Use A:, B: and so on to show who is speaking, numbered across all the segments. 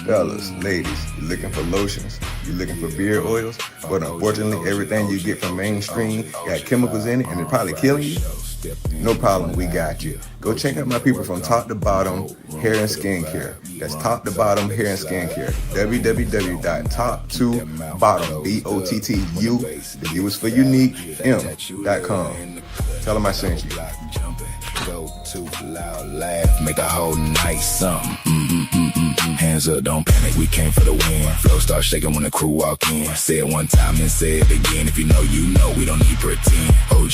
A: Fellas, ladies, you looking for lotions? You looking for beard oils? But unfortunately, everything you get from mainstream got chemicals in it and it probably killing you? No problem, we got you. Go check out my people from Top to Bottom Hair and Skincare. That's Top to Bottom Hair and Skincare. www.top2bottom, BOTTU. The U is for unique, M.com. Tell them I sent you.
B: Go too loud, laugh, make the whole night something. Hands up, don't panic, we came for the win. Flow start shaking when the crew walk in. Say it one time and say it again. If you know, we don't need pretend. OG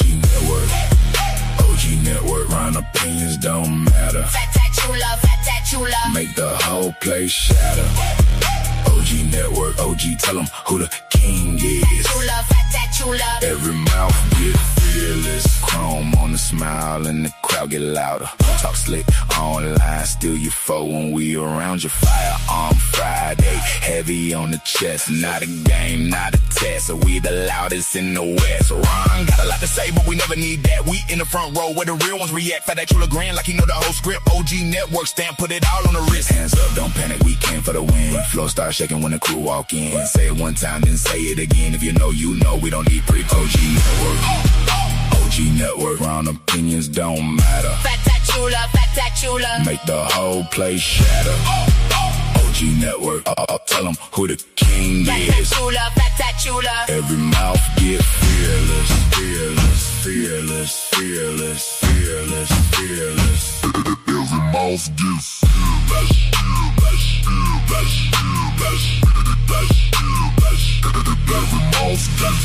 B: Network, round opinions don't matter.
C: Fat that chula.
B: Make the whole place shatter. OG Network, OG, tell them who the king is.
C: Chula, fat that chula.
B: Every mouth get fearless. Chrome on the smile and the crowd get louder. Talk slick online, steal your foe when we around your Firearm Friday. Heavy on the chest, not a game, not a test. So we the loudest in the West. Ron got a lot to say, but we never need that. We in the front row where the real ones react. Fat that chula grand like he know the whole script. OG Network stamp, put it all on the wrist. Hands up, don't panic, we came for the win. Flow start shaking when the crew walk in. Say it one time, then say it again. If you know, we don't need pre. OG Network. OG Network, round opinions don't matter.
C: Fat that chula.
B: Make the whole place shatter. OG Network, tell them who the king is.
C: Fat that chula.
B: Every mouth get fearless. Every mouth get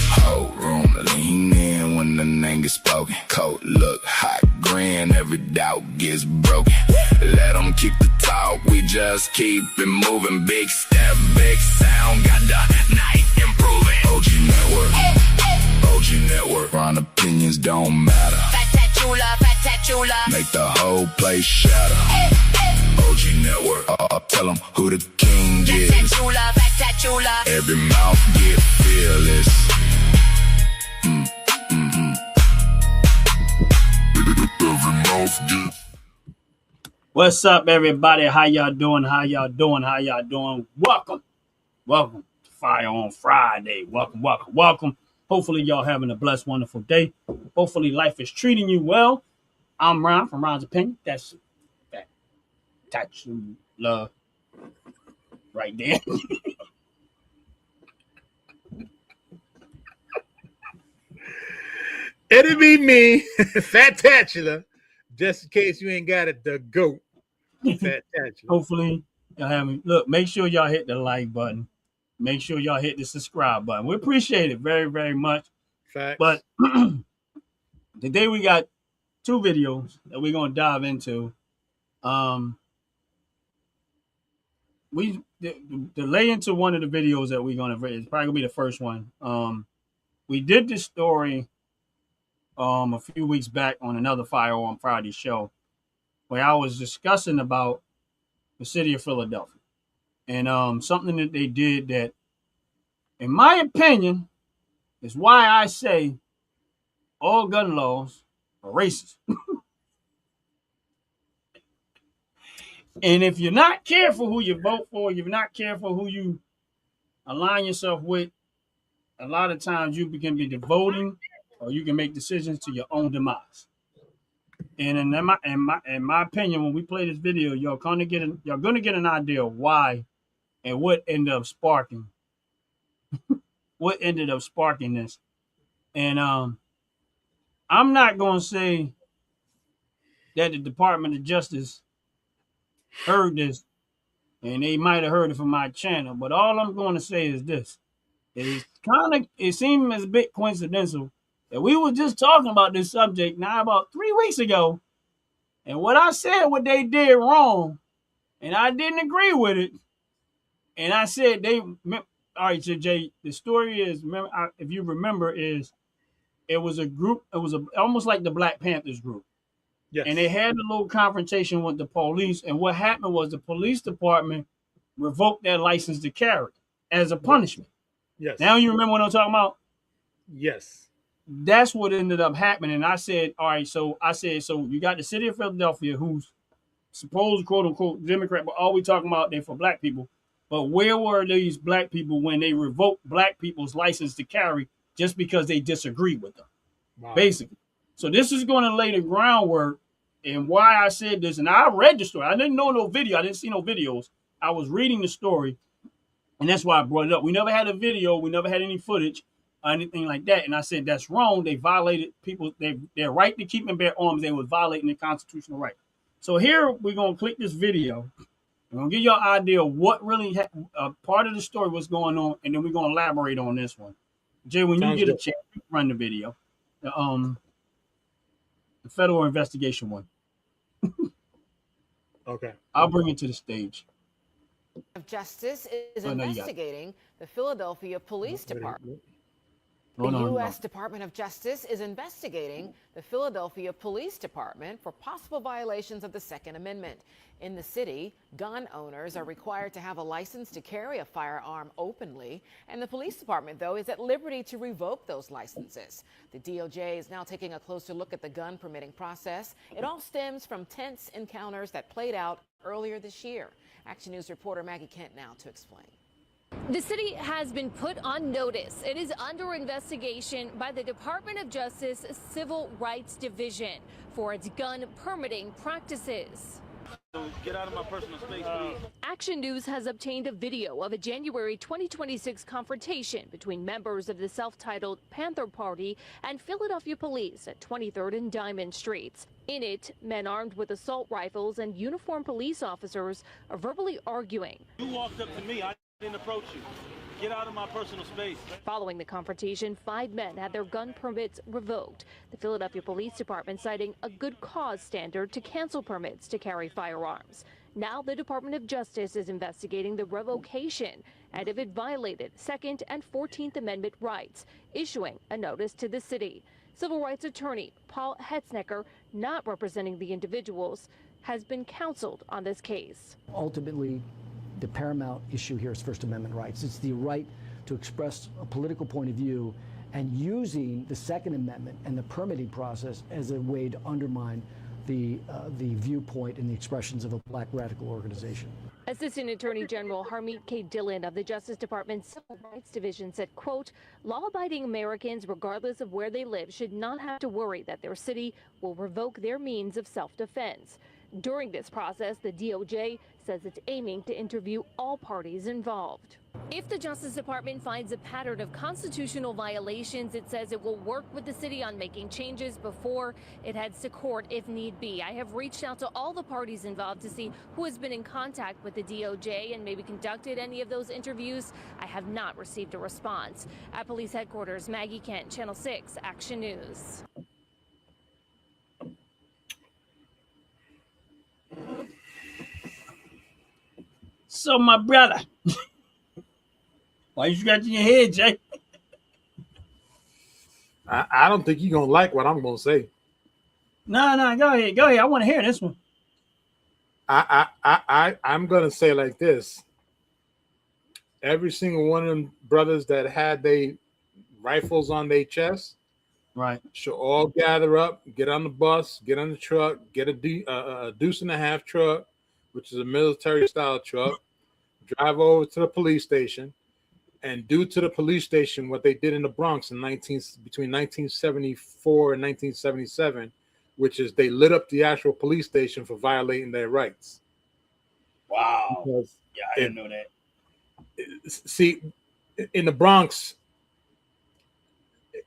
B: whole room lean in when the name gets spoken. Coat look hot, grin, every doubt gets broken. Let them keep the talk, we just keep it moving. Big step, big sound, got the night improving. OG Network, round opinions don't matter.
C: Fat that chula.
B: Make the whole place shatter. OG Network, tell them who the king is.
C: Fat that chula.
B: Every mouth get fearless. Every mouth get.
D: What's up, everybody? How y'all doing? Welcome to Firearm Friday. Welcome. Hopefully y'all having a blessed, wonderful day. Hopefully life is treating you well. I'm Ron from Ron's Opinion. That's you love right there.
E: It'll be me, Fat Tatula, just in case you ain't got it, the GOAT, Fat Tatula.
D: Hopefully y'all having, look, make sure y'all hit the like button. Make sure y'all hit the subscribe button. We appreciate it very, very much.
E: Facts.
D: But today we got two videos that we're going to dive into. The lay into one of the videos that we're going to, it's probably going to be the first one. We did this story a few weeks back on another Firearm Friday show where I was discussing about the city of Philadelphia and something that they did that, in my opinion, is why I say all gun laws are racist. And if you're not careful who you vote for, you're not careful who you align yourself with, a lot of times you can be devoting or you can make decisions to your own demise. And in my opinion, when we play this video, you're gonna get an idea of why and what ended up sparking this. And I'm not gonna say that the Department of Justice heard this and they might have heard it from my channel, but all I'm going to say is this: it seemed as a bit coincidental that we were just talking about this subject now about 3 weeks ago, and what I said, what they did wrong, and I didn't agree with it, and I said all right. So Jay, the story is, if you remember, is it was a group, almost like the Black Panthers group. Yes. And they had a little confrontation with the police. And what happened was the police department revoked their license to carry as a punishment.
E: Yes.
D: Now you remember what I'm talking about?
E: Yes.
D: That's what ended up happening. And I said, all right, so you got the city of Philadelphia, who's supposed, quote unquote, Democrat, but all we talking about, they're for black people. But where were these black people when they revoked black people's license to carry just because they disagreed with them?
E: Wow.
D: Basically. So this is going to lay the groundwork. And why I said this, and I read the story. I didn't know no video. I didn't see no videos. I was reading the story, and that's why I brought it up. We never had a video. We never had any footage or anything like that. And I said that's wrong. They violated their right to keep and bear arms. They were violating the constitutional right. So here we're gonna click this video. I'm gonna give you an idea of what really part of the story was going on, and then we're gonna elaborate on this one. Jay, when you get a chance, run the video. The federal investigation one.
E: Okay.
D: I'll bring it to the stage.
F: Of Justice is
D: Oh, no, you got it.
F: investigating the Philadelphia Police Department.
D: No,
F: The
D: no,
F: U.S.
D: no.
F: Department of Justice is investigating the Philadelphia Police Department for possible violations of the Second Amendment. In the city, gun owners are required to have a license to carry a firearm openly, and the police department, though, is at liberty to revoke those licenses. The DOJ is now taking a closer look at the gun permitting process. It all stems from tense encounters that played out earlier this year. Action News reporter Maggie Kent now to explain.
G: The city has been put on notice. It is under investigation by the Department of Justice Civil Rights Division for its gun permitting practices.
H: Get out of my personal space, please.
G: Action News has obtained a video of a January 2026 confrontation between members of the self-titled Panther Party and Philadelphia police at 23rd and Diamond Streets. In it, men armed with assault rifles and uniformed police officers are verbally arguing.
H: You walked up to me. I didn't approach you. Get out of my personal space.
G: Following the confrontation, 5 men had their gun permits revoked. The Philadelphia Police Department citing a good cause standard to cancel permits to carry firearms. Now the Department of Justice is investigating the revocation and if it violated 2nd and 14th Amendment rights, issuing a notice to the city. Civil rights attorney Paul Hetznecker, not representing the individuals, has been counseled on this case.
I: Ultimately, the paramount issue here is First Amendment rights. It's the right to express a political point of view, and using the Second Amendment and the permitting process as a way to undermine the viewpoint and the expressions of a black radical organization.
G: Assistant Attorney General Harmeet K. Dillon of the Justice Department's Civil Rights Division said, quote, law-abiding Americans, regardless of where they live, should not have to worry that their city will revoke their means of self-defense. During this process, the DOJ says it's aiming to interview all parties involved. If the Justice Department finds a pattern of constitutional violations, it says it will work with the city on making changes before it heads to court if need be. I have reached out to all the parties involved to see who has been in contact with the DOJ and maybe conducted any of those interviews. I have not received a response. At police headquarters, Maggie Kent, Channel 6, Action News.
D: So, my brother, why you scratching your head, Jay?
E: I don't think you're gonna like what I'm gonna say.
D: No, go ahead. Go ahead. I want to hear this one.
E: I'm gonna say like this. Every single one of them brothers that had their rifles on their chest,
D: Right.
E: should all gather up, get on the bus, get on the truck, get a deuce and a half truck, which is a military style truck, drive over to the police station, and do to the police station what they did in the Bronx between 1974 and 1977, which is they lit up the actual police station for violating their rights.
D: Wow.
E: Because
D: Yeah, I didn't know that.
E: see, in the Bronx,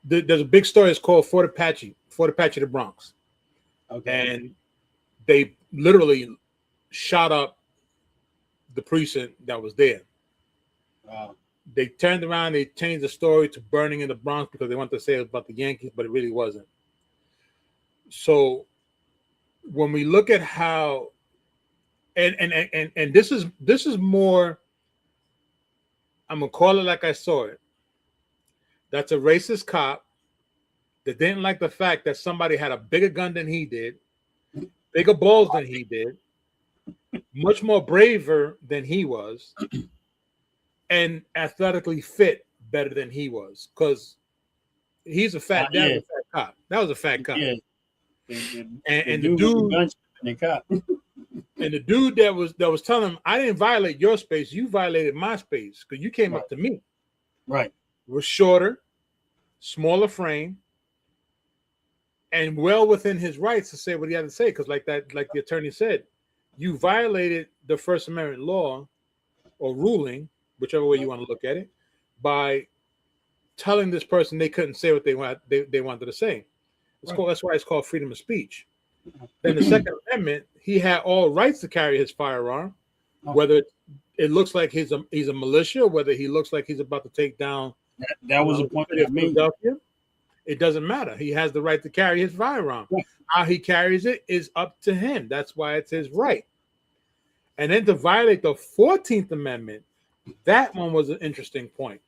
E: there's a big story. It's called Fort Apache, the Bronx.
D: Okay.
E: And they literally shot up the precinct that was there.
D: Wow.
E: They turned around, they changed the story to burning in the Bronx because they wanted to say it was about the Yankees, but it really wasn't. So when we look at how, and this is more, I'm gonna call it like I saw it. That's a racist cop that didn't like the fact that somebody had a bigger gun than he did, bigger balls than he did, much more braver than he was, and athletically fit better than he was. Because he's a fat, that was a fat cop. That was a fat cop.
D: Yeah.
E: And the dude,
D: the cop.
E: And the dude that was telling him, I didn't violate your space, you violated my space because you came up to me.
D: Right.
E: Was shorter, smaller frame, and well within his rights to say what he had to say. Because like the attorney said, you violated the First Amendment law or ruling, whichever way you want to look at it, by telling this person they couldn't say what they wanted to say. That's why it's called freedom of speech. In the Second Amendment, he had all rights to carry his firearm, whether it looks like he's a militia, whether he looks like he's about to take down
D: that was a point that I made.
E: It doesn't matter. He has the right to carry his firearm.
D: Yeah.
E: How he carries it is up to him. That's why it's his right. And then to violate the 14th Amendment, that one was an interesting point.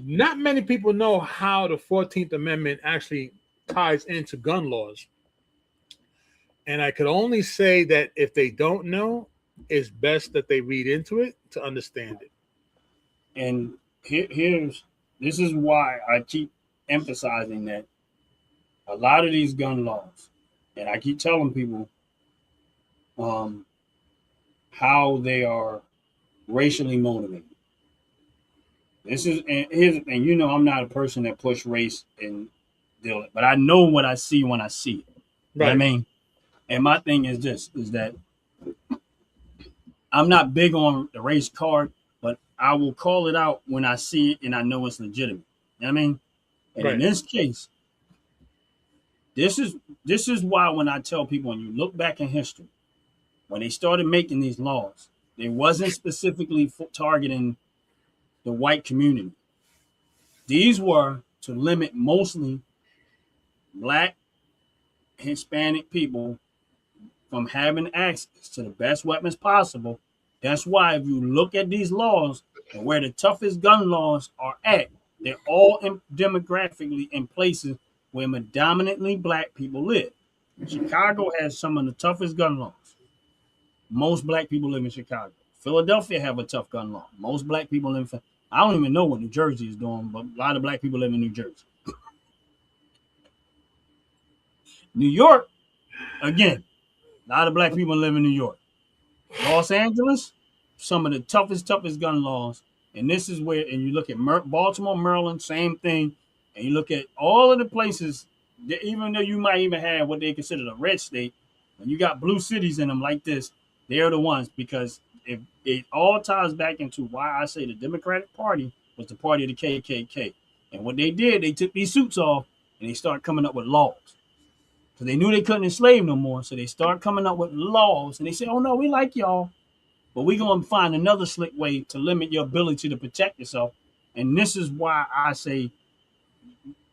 E: Not many people know how the 14th Amendment actually ties into gun laws. And I could only say that if they don't know, it's best that they read into it to understand it.
D: And this is why I keep emphasizing that a lot of these gun laws, and I keep telling people how they are racially motivated. This is and you know I'm not a person that push race and deal it, but I know what I see when I see it. Right. You know what I mean? And my thing is that I'm not big on the race card, but I will call it out when I see it and I know it's legitimate. You know what I mean? And in this case, this is why when I tell people, when you look back in history, when they started making these laws, they wasn't specifically targeting the white community. These were to limit mostly Black, Hispanic people from having access to the best weapons possible. That's why if you look at these laws and where the toughest gun laws are at, they're all demographically in places where predominantly Black people live. Chicago has some of the toughest gun laws. Most Black people live in Chicago. Philadelphia have a tough gun law. Most Black people live in. I don't even know what New Jersey is doing, but a lot of Black people live in New Jersey. New York, again, a lot of Black people live in New York. Los Angeles, some of the toughest gun laws. And this is where, and you look at Baltimore, Maryland, same thing. And you look at all of the places, that even though you might even have what they consider a red state, when you got blue cities in them like this, they're the ones, because if it all ties back into why I say the Democratic Party was the party of the KKK. And what they did, they took these suits off and they started coming up with laws. So they knew they couldn't enslave no more. So they start coming up with laws and they say, oh no, we like y'all, but we're going to find another slick way to limit your ability to protect yourself. And this is why I say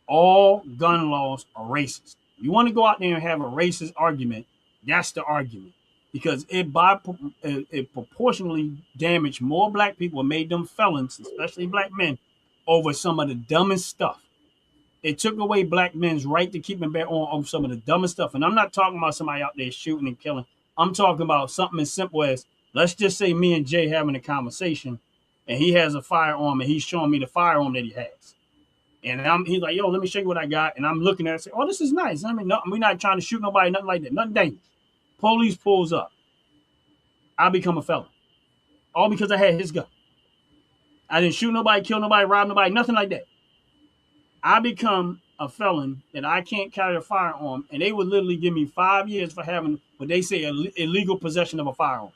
D: all gun laws are racist. You want to go out there and have a racist argument, that's the argument. Because it proportionally damaged more Black people and made them felons, especially Black men, over some of the dumbest stuff. It took away Black men's right to keep and bear on some of the dumbest stuff. And I'm not talking about somebody out there shooting and killing. I'm talking about something as simple as, let's just say me and Jay having a conversation and he has a firearm and he's showing me the firearm that he has. And he's like, yo, let me show you what I got. And I'm looking at it and say, oh, this is nice. I mean, no, we're not trying to shoot nobody, nothing like that. Nothing dangerous. Police pulls up. I become a felon. All because I had his gun. I didn't shoot nobody, kill nobody, rob nobody, nothing like that. I become a felon and I can't carry a firearm, and they would literally give me 5 years for having what they say illegal possession of a firearm.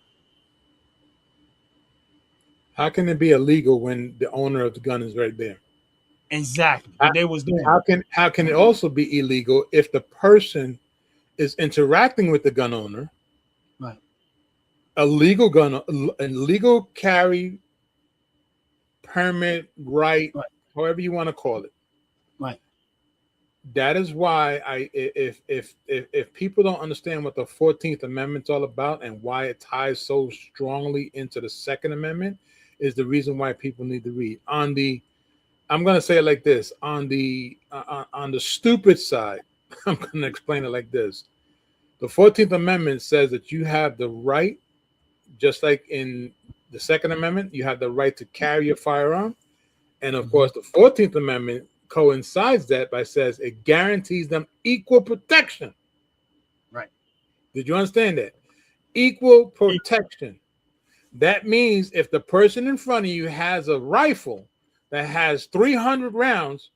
E: How can it be illegal when the owner of the gun is right there?
D: Exactly. What they was doing.
E: How can it also be illegal if the person is interacting with the gun owner?
D: Right.
E: A legal carry permit, right, however you want to call it.
D: Right.
E: That is why if people don't understand what the 14th Amendment's all about and why it ties so strongly into the Second Amendment, is the reason why people need to read. I'm going to say it like this: on the stupid side, I'm going to explain it like this. The 14th Amendment says that you have the right, just like in the Second Amendment, you have the right to carry a firearm. And of course, the 14th Amendment coincides that by says it guarantees them equal protection.
D: Right.
E: Did you understand that? Equal protection. That means if the person in front of you has a rifle that has 300 rounds,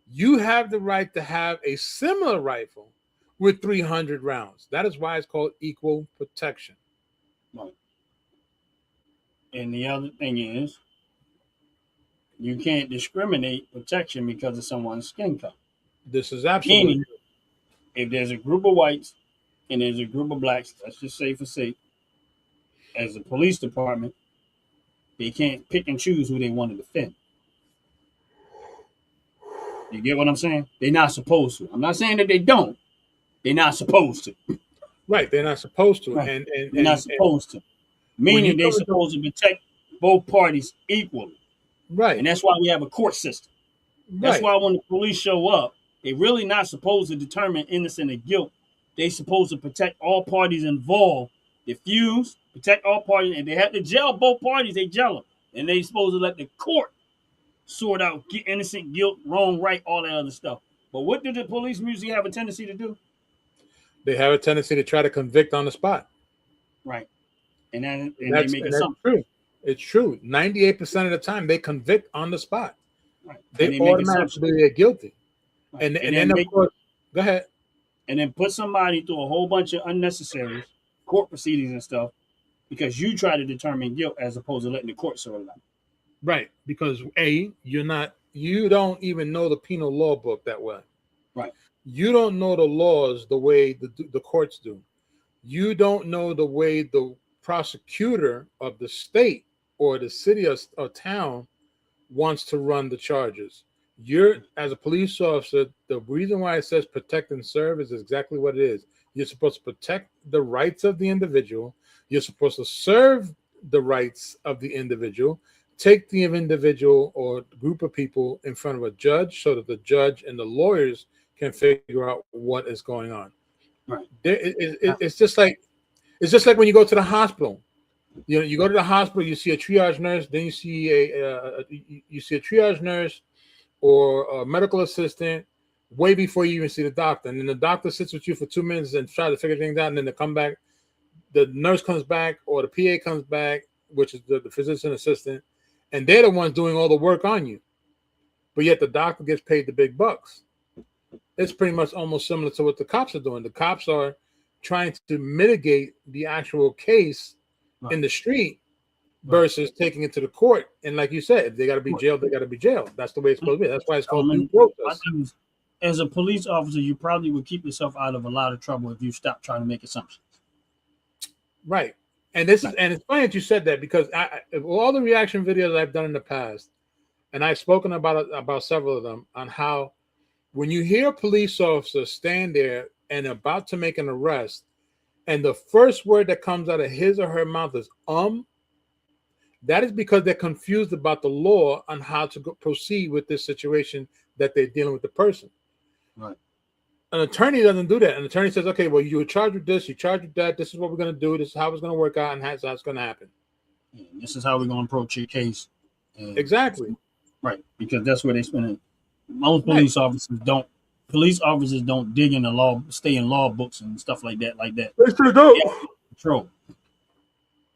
E: you have the right to have a similar rifle with 300 rounds. That is why it's called equal protection.
D: Right. And the other thing is, you can't discriminate protection because of someone's skin color.
E: This is absolutely
D: Meaning, if there's a group of whites and there's a group of blacks, let's just say for sake, as a police department, they can't pick and choose who they want to defend. You get what I'm saying? They're not supposed to. I'm not saying that they don't. They're not supposed to.
E: right. They're not supposed to,
D: Right.
E: and
D: They're not supposed to. Meaning they're supposed to protect both parties equally.
E: right,
D: And that's why we have a court system. That's
E: right.
D: why when the police show up, they're really not supposed to determine innocent or guilt. They're supposed to protect all parties involved, diffuse, protect all parties. And they have to jail both parties, they jail them. And they're supposed to let the court sort out innocent, guilt, wrong, right, all that other stuff. But what do the police usually have a tendency to do?
E: They have a tendency to try to convict on the spot.
D: Right. And then they make assumptions.
E: True. It's true. 98% of the time, they convict on the spot.
D: Right.
E: They automatically are guilty. Right. And then of course, go ahead.
D: And then put somebody through a whole bunch of unnecessary court proceedings and stuff because you try to determine guilt as opposed to letting the court sort it out.
E: Right. Because you don't even know the penal law book that well.
D: Right.
E: You don't know the laws the way the courts do. You don't know the way the prosecutor of the state or the city or town wants to run the charges. You're, as a police officer, the reason why it says protect and serve is exactly what it is. You're supposed to protect the rights of the individual. You're supposed to serve the rights of the individual. Take the individual or group of people in front of a judge so that the judge and the lawyers can figure out what is going on.
D: Right.
E: It's just like when you go to the hospital. You know, you go to the hospital, you see a triage nurse, then you see a triage nurse or a medical assistant way before you even see the doctor. And then the doctor sits with you for 2 minutes and tries to figure things out. And then they come back, the nurse comes back or the PA comes back, which is the physician assistant, and they're the ones doing all the work on you. But yet the doctor gets paid the big bucks. It's pretty much almost similar to what the cops are doing. The cops are trying to mitigate the actual case in the street versus taking it to the court. And like you said, if they got to be jailed, they got to be jailed. That's the way it's supposed to be. That's why it's called due process.
D: As a police officer, you probably would keep yourself out of a lot of trouble if you stop trying to make assumptions.
E: Right. And it's funny that you said that because all the reaction videos I've done in the past, and I've spoken about several of them, on how when you hear a police officer stand there and about to make an arrest, and the first word that comes out of his or her mouth is that is because they're confused about the law on how to proceed with this situation that they're dealing with the person.
D: Right.
E: An attorney doesn't do that. An attorney says, okay, well, you were charged with this, you charged with that, this is what we're going to do, this is how it's going to work out, and how it's going to happen.
D: Yeah, this is how we're going to approach your case.
E: Exactly.
D: Right, because that's where they spend it. Most police officers don't. Police officers don't dig in the law, stay in law books and stuff like that.
E: They sure don't.
D: Control.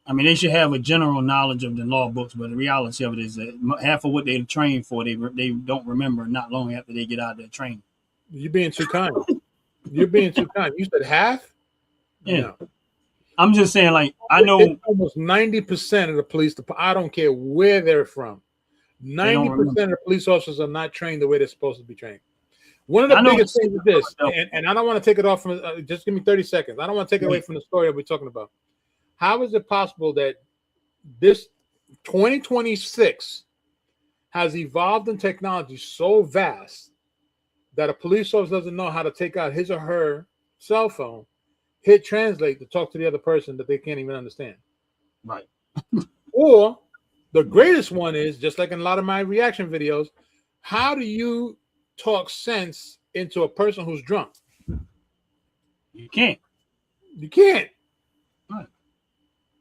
D: I mean, they should have a general knowledge of the law books, but the reality of it is that half of what they're trained for, they don't remember not long after they get out of their training.
E: You're being too kind. You're being too kind. You said half?
D: Yeah.
E: No.
D: I'm just saying, like, I know
E: it's almost 90% of the police, I don't care where they're from, 90% of the police officers are not trained the way they're supposed to be trained. One of the biggest things is this, and I don't want to take it off from, just give me 30 seconds. I don't want to take it away from the story that we're talking about. How is it possible that this 2026 has evolved in technology so vast that a police officer doesn't know how to take out his or her cell phone, hit translate to talk to the other person that they can't even understand?
D: Right.
E: Or the greatest one is, just like in a lot of my reaction videos, how do you talk sense into a person who's drunk?
D: You can't.
E: You can't.
D: Right.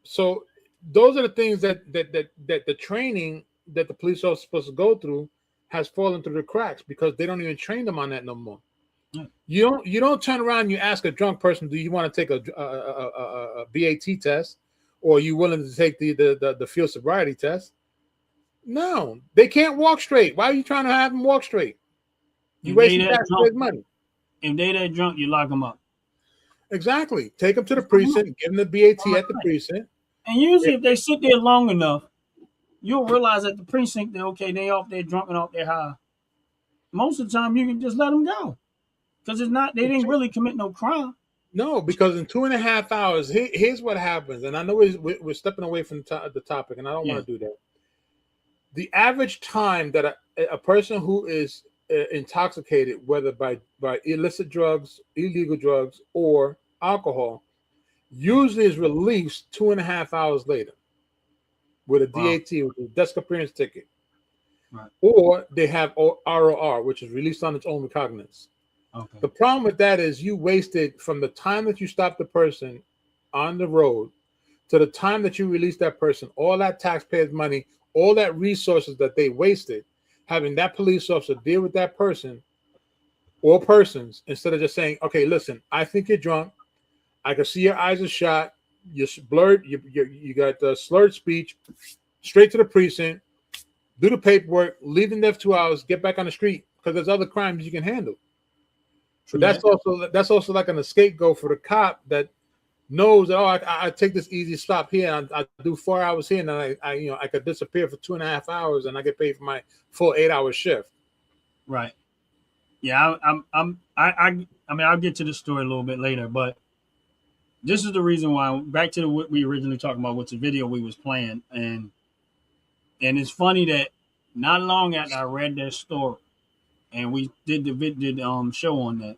E: So those are the things that the training that the police officer is supposed to go through has fallen through the cracks because they don't even train them on that no more. You don't turn around and you ask a drunk person, do you want to take a BAT test, or are you willing to take the field sobriety test? No, they can't walk straight. Why are you trying to have them walk straight? You wasting taxpayers' money.
D: If they that drunk, you lock them up.
E: Exactly. Take them to the precinct, give them the BAT at the precinct.
D: And usually, if they sit there long enough, you'll realize at the precinct that they off there drunk and off there high. Most of the time, you can just let them go because they didn't really commit no crime.
E: No, because in 2.5 hours, here's what happens. And I know we're stepping away from the topic, and I don't want to do that. The average time that a person who is intoxicated, whether by illicit drugs, illegal drugs, or alcohol, usually is released 2.5 hours later with a DAT, with a desk appearance ticket.
D: Right.
E: Or they have ROR, which is released on its own recognizance.
D: Okay.
E: The problem with that is you wasted from the time that you stopped the person on the road to the time that you release that person, all that taxpayers' money, all that resources that they wasted, having that police officer deal with that person or persons instead of just saying, okay, listen, I think you're drunk. I can see your eyes are shot. You're blurred. You got slurred speech. Straight to the precinct. Do the paperwork. Leave them there for 2 hours. Get back on the street because there's other crimes you can handle. So that's also like an scapegoat for the cop that knows that I take this easy stop here. I do 4 hours here, and then I could disappear for 2.5 hours, and I get paid for my full 8-hour shift.
D: Right. Yeah. I mean, I'll get to the story a little bit later, but this is the reason why. Back to what we originally talked about, what's the video we was playing, and it's funny that not long after I read that story, and we did the show on that,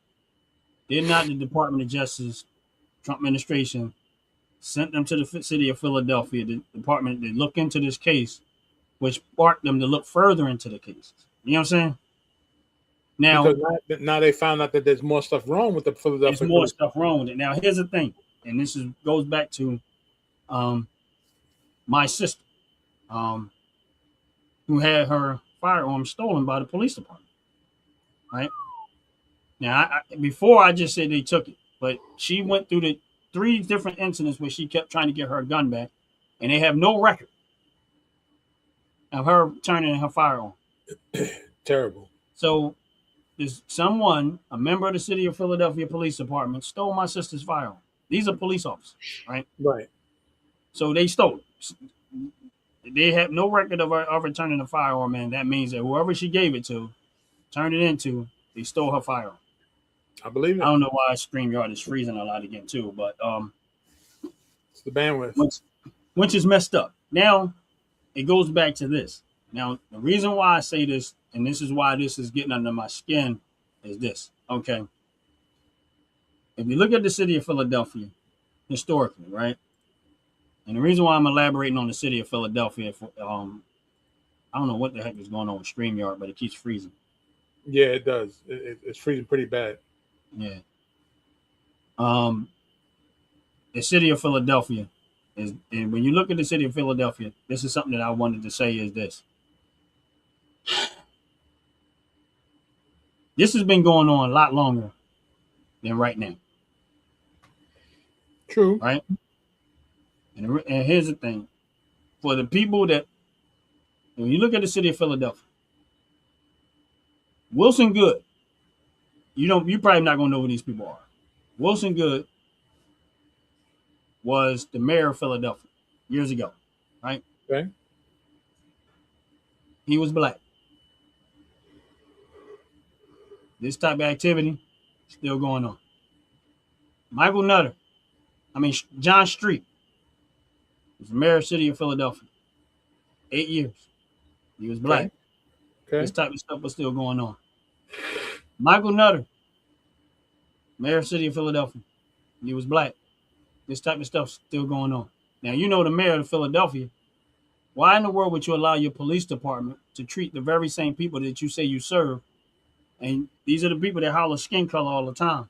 D: did not the Department of Justice, Trump administration, sent them to the city of Philadelphia, the department, to look into this case, which sparked them to look further into the cases. You know what I'm saying? Now
E: they found out that there's more stuff wrong with the Philadelphia.
D: There's more stuff wrong with it. Now, here's the thing, and this goes back to my sister, who had her firearm stolen by the police department. Right? Now, before I just said they took it, but she went through the 3 different incidents where she kept trying to get her gun back, and they have no record of her turning in her firearm.
E: Terrible.
D: So there's someone, a member of the city of Philadelphia Police Department, stole my sister's firearm. These are police officers, right?
E: Right.
D: So they stole it. They have no record of her returning the firearm, and that means that whoever she gave it to, turned it into, they stole her firearm.
E: I believe it.
D: I don't know why StreamYard is freezing a lot again too, but
E: it's the bandwidth,
D: which is messed up. Now it goes back to this. Now the reason why I say this, and this is why this is getting under my skin, is this. Okay, if you look at the city of Philadelphia historically, right, and the reason why I'm elaborating on the city of Philadelphia, I don't know what the heck is going on with StreamYard, but it keeps freezing.
E: Yeah, it does. It's freezing pretty bad.
D: Yeah. The city of Philadelphia is, and when you look at the city of Philadelphia, this is something that I wanted to say is this. This has been going on a lot longer than right now.
E: True.
D: Right? And here's the thing. For the people that, when you look at the city of Philadelphia, Wilson Good, you're probably not going to know who these people are. Wilson Good was the mayor of Philadelphia years ago, right?
E: Okay.
D: He was black. This type of activity still going on. John Street was the mayor of the city of Philadelphia. 8 years. He was black.
E: Okay.
D: This type of stuff was still going on. Michael Nutter, mayor of the city of Philadelphia. He was black. This type of stuff still going on. Now, you know the mayor of Philadelphia. Why in the world would you allow your police department to treat the very same people that you say you serve? And these are the people that holler skin color all the time.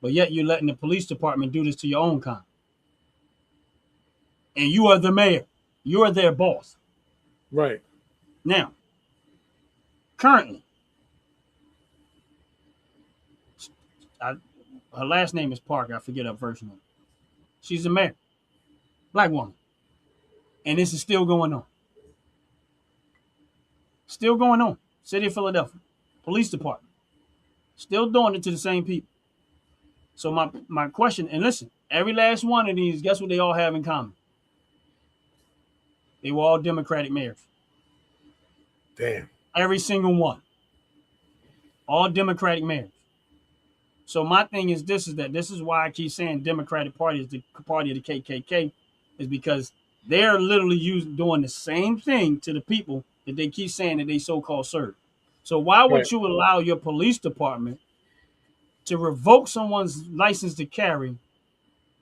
D: But yet you're letting the police department do this to your own kind. And you are the mayor. You are their boss.
E: Right.
D: Now, currently, her last name is Parker. I forget her first name. She's a mayor, black woman, and this is still going on. Still going on. City of Philadelphia, police department, still doing it to the same people. So my question, and listen, every last one of these, guess what they all have in common? They were all Democratic mayors.
E: Damn.
D: Every single one. All Democratic mayors. So my thing is this is why I keep saying Democratic Party is the party of the KKK, is because they're literally doing the same thing to the people that they keep saying that they so-called serve. So why would you allow your police department to revoke someone's license to carry,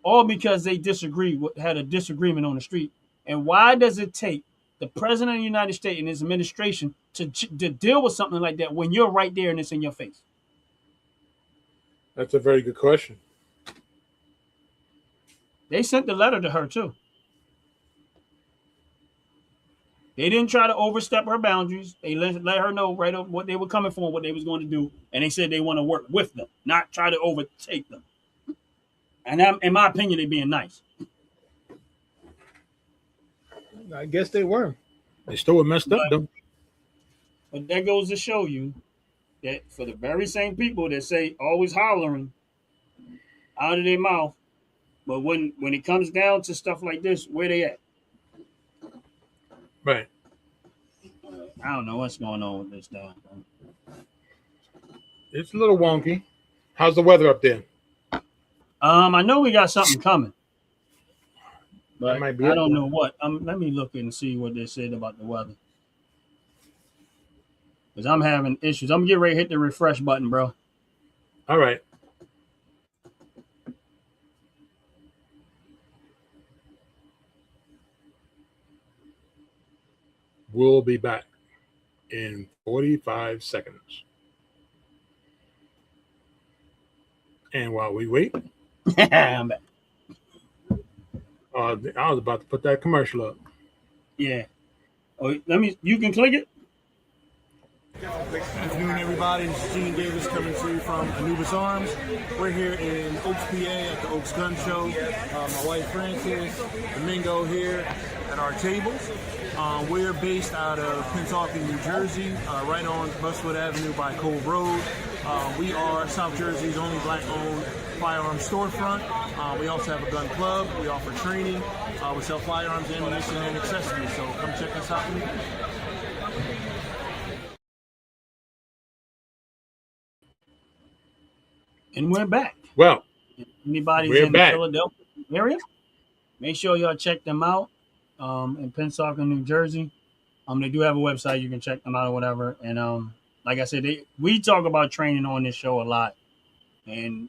D: all because they had a disagreement on the street? And why does it take the president of the United States and his administration to deal with something like that when you're right there and it's in your face?
E: That's a very good question.
D: They sent the letter to her too. They didn't try to overstep her boundaries. They let her know right up what they were coming for, what they was going to do, and they said they want to work with them, not try to overtake them. And in my opinion, they're being nice.
E: I guess they were. They still were messed up, though.
D: But that goes to show you that for the very same people that say always hollering out of their mouth, but when it comes down to stuff like this, where they at?
E: Right.
D: I don't know what's going on with this down.
E: It's a little wonky. How's the weather up there?
D: I know we got something coming, but
E: might be
D: I don't know what. Let me look and see what they said about the weather, because I'm having issues. I'm getting ready to hit the refresh button, bro.
E: All right. We'll be back in 45 seconds. And while we wait,
D: I'm back.
E: I was about to put that commercial up.
D: Yeah. Oh, you can click it.
J: Good afternoon, everybody. This is Gene Davis coming to you from Anubis Arms. We're here in Oaks, PA at the Oaks Gun Show. My wife Frances, Domingo here at our tables. We're based out of Pennsauken, New Jersey, right on Buswood Avenue by Cove Road. We are South Jersey's only black-owned firearm storefront. We also have a gun club. We offer training. We sell firearms, ammunition, and accessories. So come check us out.
D: And we're back.
E: Well,
D: anybody's in the Philadelphia area, make sure y'all check them out. In Pennsauken, New Jersey. They do have a website. You can check them out or whatever. And like I said, we talk about training on this show a lot. And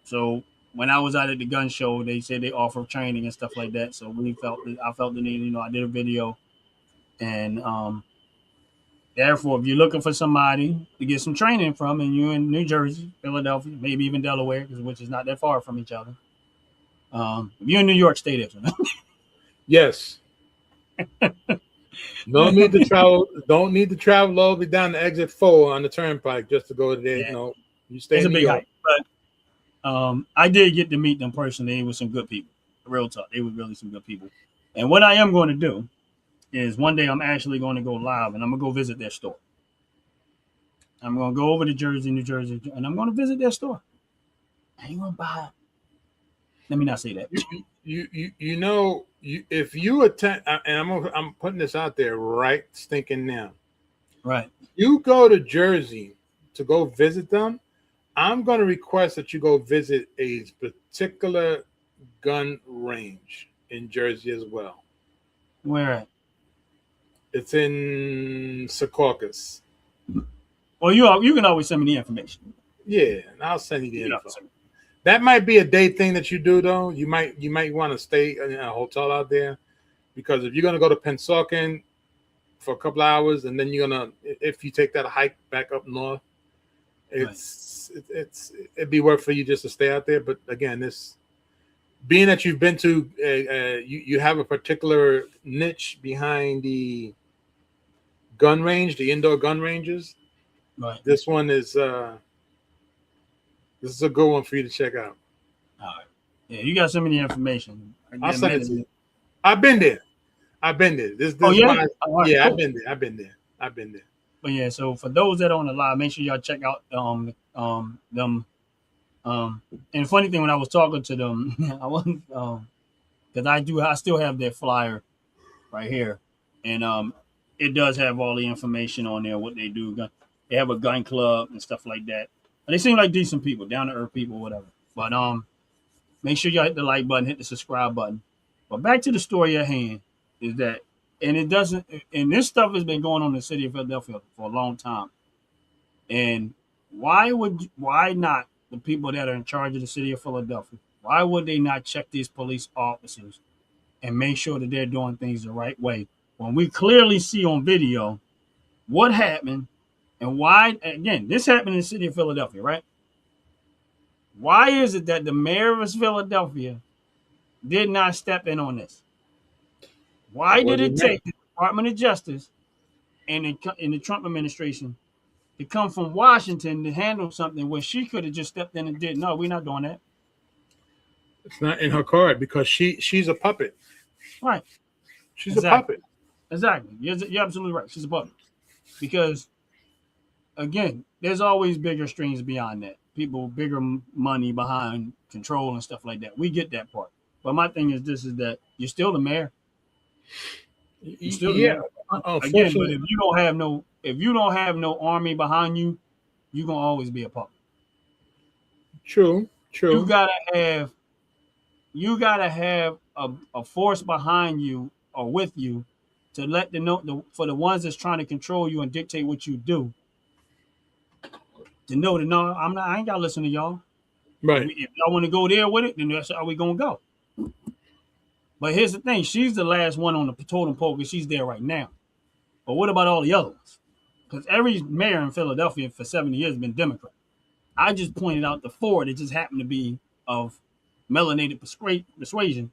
D: so when I was out at the gun show, they said they offer training and stuff like that. So I felt the need. I did a video, and therefore, if you're looking for somebody to get some training from, and you're in New Jersey, Philadelphia, maybe even Delaware, which is not that far from each other. If you're in New York State,
E: yes. No need to travel. Don't need to travel all the way down to exit 4 on the turnpike just to go there.
D: Yeah.
E: You stay in New York.
D: Hike, but I did get to meet them personally. They were some good people. Real talk. They were really some good people. And what I am going to do is one day I'm actually going to go live and I'm going to go visit their store. I'm going to go over to New Jersey, and I'm going to visit their store. I ain't going to buy. Let me not say that.
E: If you attend, and I'm putting this out there right stinking now.
D: Right.
E: You go to Jersey to go visit them, I'm going to request that you go visit a particular gun range in Jersey as well.
D: Where at?
E: It's in Secaucus.
D: Well, you can always send me the information.
E: Yeah, and I'll send you the info. That might be a day thing that you do, though. You might want to stay in a hotel out there, because if you're gonna go to Pennsauken for a couple hours, and then if you take that hike back up north, it'd be worth for you just to stay out there. But again, being that you've been to, you have a particular niche behind the gun range, the indoor gun ranges.
D: Right.
E: This one is This is a good one for you to check out.
D: All right. Yeah, you got some of the information.
E: I'll send it to you. I've been there. This
D: Oh, yeah?
E: my,
D: All right,
E: yeah,
D: cool.
E: I've been there.
D: But yeah, so for those that are on the live, make sure y'all check out them. And the funny thing, when I was talking to them, I wasn't because I still have their flyer right here, and it does have all the information on there, what they do. They have a gun club and stuff like that. And they seem like decent people, down to earth people, whatever. But make sure y'all hit the like button, hit the subscribe button. But back to the story at hand is that, and it doesn't, and this stuff has been going on in the city of Philadelphia for a long time. And why not the people that are in charge of the city of Philadelphia? Why would they not check these police officers and make sure that they're doing things the right way when we clearly see on video what happened and why? Again, this happened in the city of Philadelphia, right? Why is it that the mayor of Philadelphia did not step in on this? Why did it take the Department of Justice and the Trump administration to come from Washington to handle something where she could have just stepped in and did? No, we're not doing that.
E: It's not in her card because she's a puppet.
D: Right.
E: She's a puppet.
D: Exactly. You're absolutely right. She's a puppet. Because, again, there's always bigger strings beyond that. People, bigger money behind control and stuff like that. We get that part. But my thing is this, is that you're still the mayor. You're still the mayor. Again, but if you don't have no army behind you, you're gonna always be a puppet.
E: True.
D: You gotta have a force behind you or with you to let for the ones that's trying to control you and dictate what you do. To know that no, I ain't gotta listen to y'all.
E: Right.
D: If y'all want to go there with it, then that's how we gonna go. But here's the thing: she's the last one on the totem pole because she's there right now. But what about all the other ones? Because every mayor in Philadelphia for 70 years has been Democrat. I just pointed out the four that just happened to be of melanated persuasion,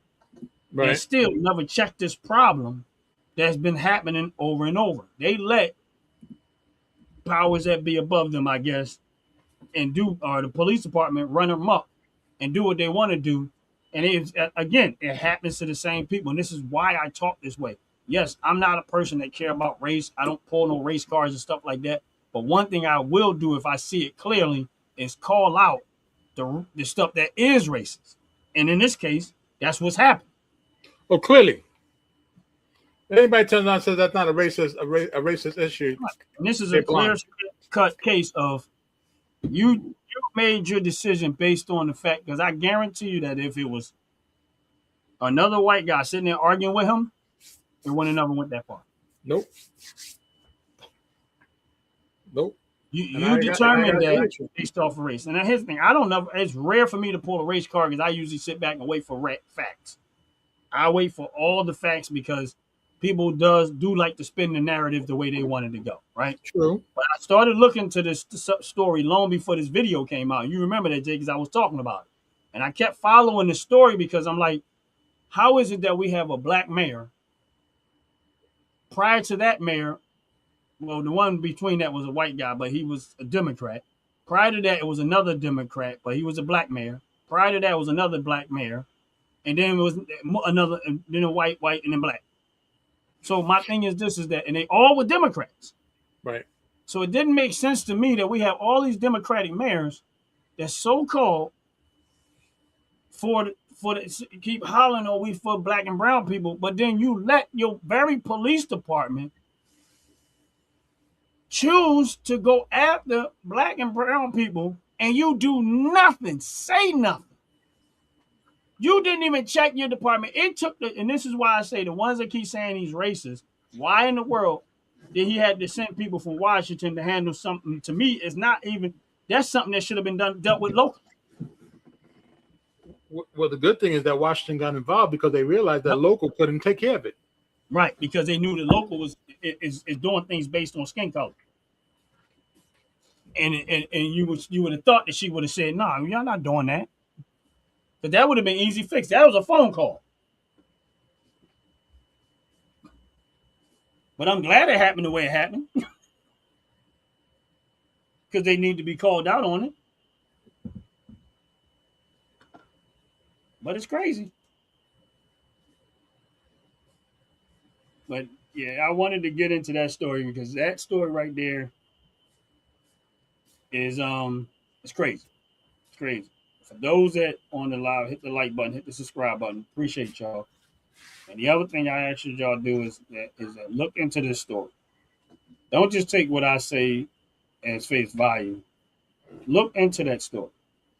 D: right, and still never checked this problem that's been happening over and over. They let powers that be above them, I guess, and the police department run them up and do what they want to do. And it happens to the same people. And this is why I talk this way. Yes, I'm not a person that care about race. I don't pull no race cards and stuff like that. But one thing I will do if I see it clearly is call out the stuff that is racist. And in this case, that's what's happened.
E: Oh, clearly. Anybody turns around and says that's not a racist issue.
D: And this is a clear-cut case of you made your decision based on the fact, because I guarantee you that if it was another white guy sitting there arguing with him, it wouldn't never went that far.
E: Nope.
D: You determined that based off of race. And here's the thing. I don't know. It's rare for me to pull a race card because I usually sit back and wait for facts. I wait for all the facts because people do like to spin the narrative the way they wanted to go, right?
E: True.
D: But I started looking to this story long before this video came out. You remember that, Jay, because I was talking about it. And I kept following the story because I'm like, how is it that we have a black mayor? Prior to that mayor, well, the one between that was a white guy, but he was a Democrat. Prior to that, it was another Democrat, but he was a black mayor. Prior to that, was another black mayor. And then it was another, then a white, and then black. So my thing is this, is that, and they all were Democrats.
E: Right.
D: So it didn't make sense to me that we have all these Democratic mayors that's so-called keep hollering, oh, we for black and brown people, but then you let your very police department choose to go after black and brown people, and you do nothing, say nothing. You didn't even check your department. It took and this is why I say the ones that keep saying he's racist, why in the world did he have to send people from Washington to handle something? To me, is not even, that's something that should have been dealt with locally.
E: Well, the good thing is that Washington got involved because they realized that local couldn't take care of it.
D: Right, because they knew the local is doing things based on skin color. And you would have thought that she would have said, no, you're not doing that. But that would have been easy fix. That was a phone call. But I'm glad it happened the way it happened. Because they need to be called out on it. but it's crazy. But yeah, I wanted to get into that story because that story right there is it's crazy. It's crazy. For those that on the live, hit the like button, hit the subscribe button. Appreciate y'all. And the other thing I ask y'all to do is look into this story. Don't just take what I say as face value. Look into that story.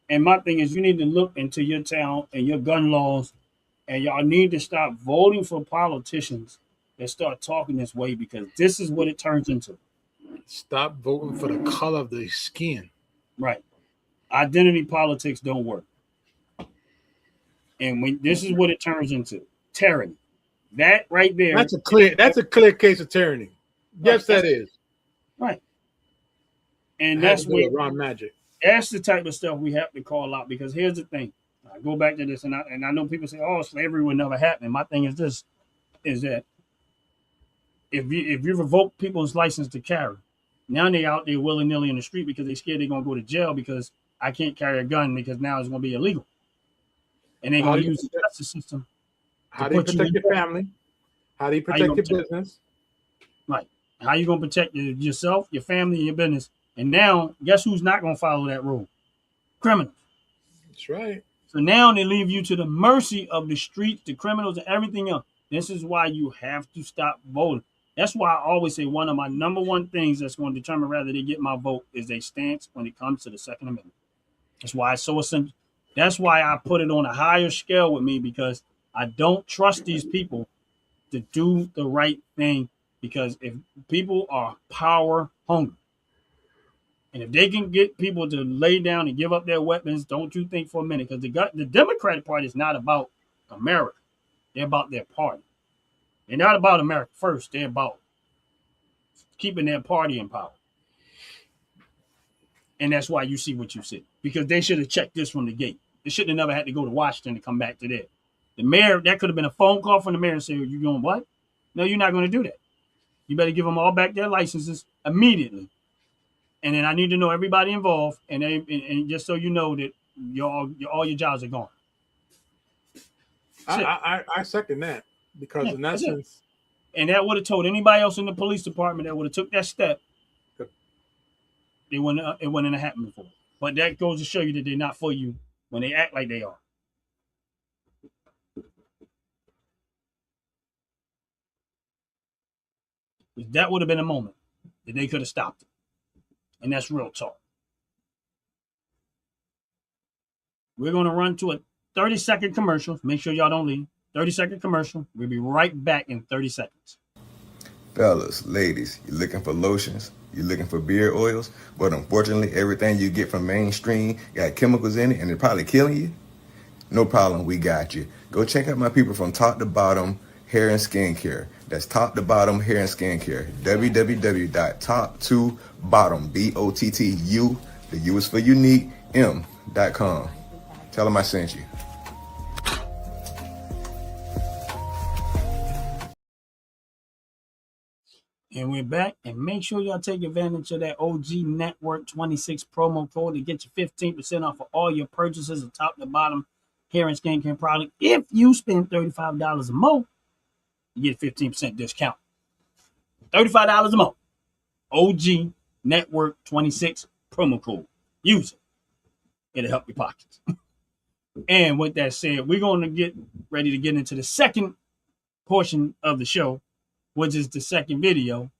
D: And my thing is, you need to look into your town and your gun laws, and y'all need to stop voting for politicians that start talking this way because this is what it turns into.
E: Stop voting for the color of the skin.
D: Right. Identity politics don't work. And when this is what it turns into, tyranny. That right there.
E: That's a clear case of tyranny. Yes, that is.
D: Right. And
E: that's
D: what
E: Ron Magic.
D: That's the type of stuff we have to call out because here's the thing. I go back to this and I know people say, oh, slavery would never happen. My thing is this is that if you revoke people's license to carry, now they out there willy-nilly in the street because they're scared they're gonna go to jail because I can't carry a gun because now it's gonna be illegal. And they're gonna use the justice system.
E: How do you protect your family? How do you protect your business?
D: Right. How you gonna protect yourself, your family, and your business? And now, guess who's not gonna follow that rule? Criminals.
E: That's right.
D: So now they leave you to the mercy of the streets, the criminals, and everything else. This is why you have to stop voting. That's why I always say one of my number one things that's going to determine whether they get my vote is their stance when it comes to the Second Amendment. That's why it's so essential. That's why I put it on a higher scale with me because I don't trust these people to do the right thing because if people are power hungry, and if they can get people to lay down and give up their weapons, don't you think for a minute, because the Democratic Party is not about America. They're about their party. They're not about America first. They're about keeping their party in power. And that's why you see what you see. Because they should have checked this from the gate. They should have never had to go to Washington to come back to there. The mayor, that could have been a phone call from the mayor and say, you going what? No, you're not going to do that. You better give them all back their licenses immediately. And then I need to know everybody involved, and just so you know that all your jobs are gone.
E: I second that because in that sense,
D: and that would have told anybody else in the police department that would have took that step, it wouldn't have happened before. But that goes to show you that they're not for you when they act like they are. That would have been a moment that they could have stopped it. And that's real talk. We're going to run to a 30-second commercial. Make sure y'all don't leave. 30-second commercial. We'll be right back in 30 seconds.
A: Fellas, ladies, you're looking for lotions, you're looking for beard oils, but unfortunately everything you get from mainstream got chemicals in it and they're probably killing you? No problem, we got you. Go check out my people from Top to Bottom Hair and Skincare. That's Top to Bottom Hair and Skincare. www.top2bottom, BOTTU, the U is for unique, M.com. Tell them I sent you.
D: And we're back. And make sure y'all take advantage of that OG Network 26 promo code to get you 15% off of all your purchases of Top to Bottom hair and skincare product. If you spend $35 or more, you get a 15% discount. $35 or more. OG Network 26 promo code. Use it. It'll help your pockets. And with that said, we're going to get ready to get into the second portion of the show, which is the second video,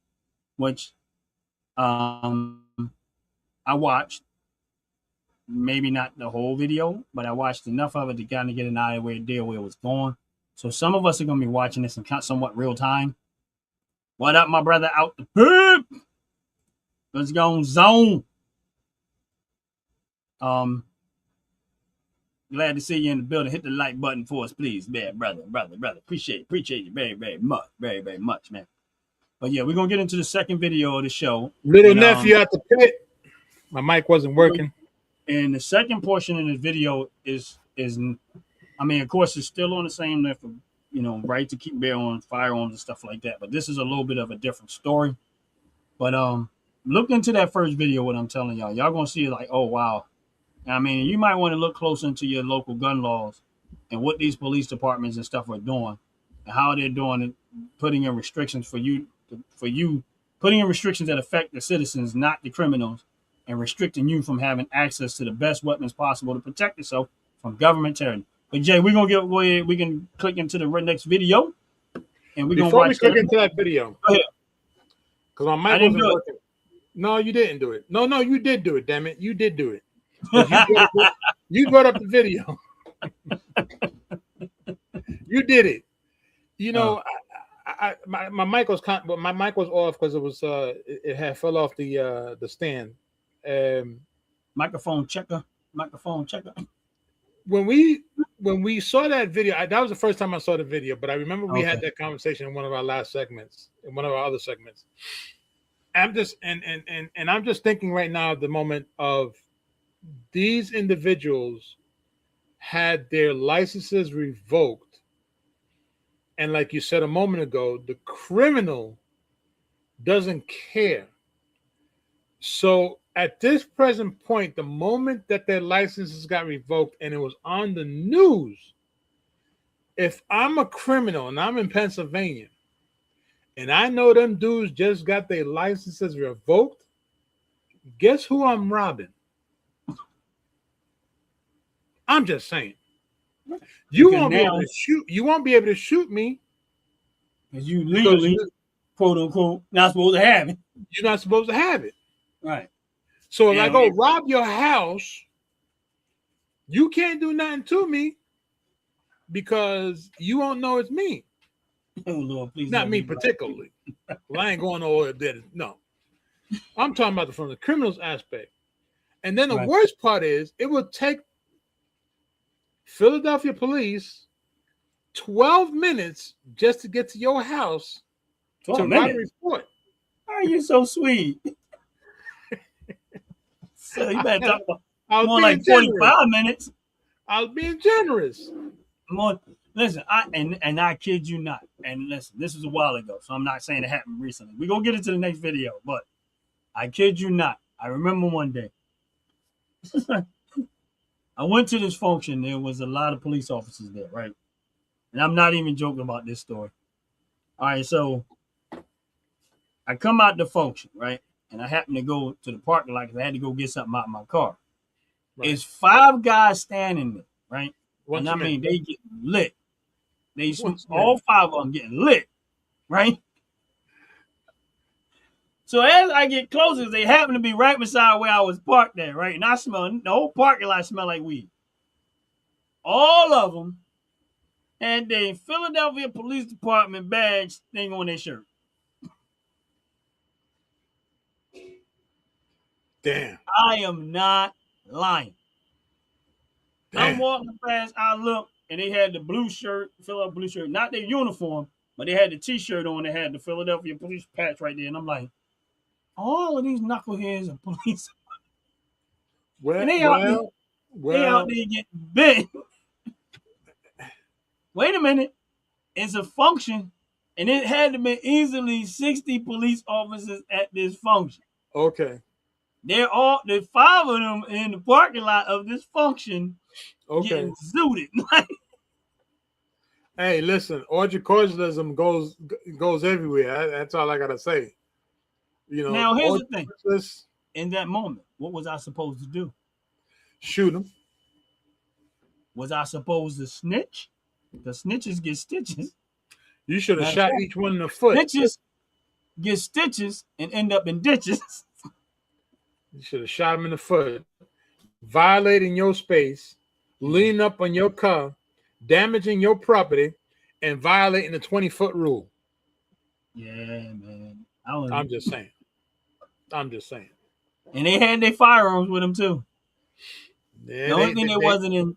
D: which I watched. Maybe not the whole video, but I watched enough of it to kind of get an idea where it was going. So some of us are going to be watching this in somewhat real time. What up, my brother out the poop? Let's go on zone. Glad to see you in the building. Hit the like button for us, please, man, brother. Appreciate you very, very much, man. But yeah, we're gonna get into the second video of the show.
E: Little nephew at the pit. My mic wasn't working.
D: And the second portion of the video is I mean, of course, it's still on the same left of, right to keep bear on firearms and stuff like that. But this is a little bit of a different story. But look into that first video, what I'm telling y'all. Y'all gonna see like, oh wow. I mean, you might want to look closer into your local gun laws and what these police departments and stuff are doing, and how they're doing it, putting in restrictions putting in restrictions that affect the citizens, not the criminals, and restricting you from having access to the best weapons possible to protect yourself from government tyranny. But Jay, we're gonna go ahead. We can click into the next video, and we're gonna
E: Before we
D: watch
E: click into that video,
D: Go ahead.
E: because my mic wasn't working. No, you didn't do it. No, you did do it. Damn it, you did do it. You brought up the video. You did it. You know, my mic was my mic was off because it was it had fell off the stand.
D: Microphone checker.
E: When we saw that video, that was the first time I saw the video. But I remember we had that conversation in one of our last segments, in one of our other segments. I'm just I'm just thinking right now at the moment of these individuals had their licenses revoked, and like you said a moment ago, the criminal doesn't care. So at this present point, the moment that their licenses got revoked and it was on the news, if I'm a criminal and I'm in Pennsylvania and I know them dudes just got their licenses revoked, guess who I'm robbing? I'm just saying. You won't be able to shoot. You won't be able to shoot me
D: because you legally, quote unquote, not supposed to have it.
E: You're not supposed to have it.
D: Right.
E: So if I go rob your house, you can't do nothing to me because you won't know it's me.
D: Oh Lord, please.
E: Not me particularly. Well, I ain't going nowhere there. No. I'm talking about from the criminal's aspect. And then the worst part is it will take Philadelphia police 12 minutes just to get to your house to write a report.
D: Why are you so sweet? So you better talk about more like 45 minutes.
E: I was being generous.
D: More, listen, I kid you not. And listen, this was a while ago, so I'm not saying it happened recently. We're gonna get into the next video, but I kid you not. I remember one day. I went to this function. There was a lot of police officers there, right? And I'm not even joking about this story. All right, so I come out the function, right? And I happen to go to the parking lot because I had to go get something out of my car. Right. It's 5 guys standing there, right? And I mean, they get lit. All 5 of them getting lit, right? So as I get closer, they happen to be right beside where I was parked there, right? And I smell, the whole parking lot smell like weed. All of them had the Philadelphia Police Department badge thing on their shirt.
E: Damn.
D: I am not lying. Damn. I'm walking past, I look, and they had the blue shirt, Philadelphia blue shirt, not their uniform, but they had the t-shirt on that had the Philadelphia police patch right there. And I'm like, all of these knuckleheads are police. And they out there getting bit. Wait a minute. It's a function, and it had to be easily 60 police officers at this function.
E: Okay.
D: There's 5 of them in the parking lot of this function getting zooted.
E: Hey, listen, orgiculturalism goes everywhere. That's all I gotta say. You know.
D: Now here's the thing. In that moment, what was I supposed to do?
E: Shoot him.
D: Was I supposed to snitch? The snitches get stitches.
E: You should have shot each one in the foot.
D: Snitches get stitches and end up in ditches.
E: You should have shot him in the foot, violating your space, leaning up on your car, damaging your property, and violating the 20-foot rule.
D: Yeah, man.
E: I'm just saying.
D: And they had their firearms with them too.
E: Yeah,
D: the only thing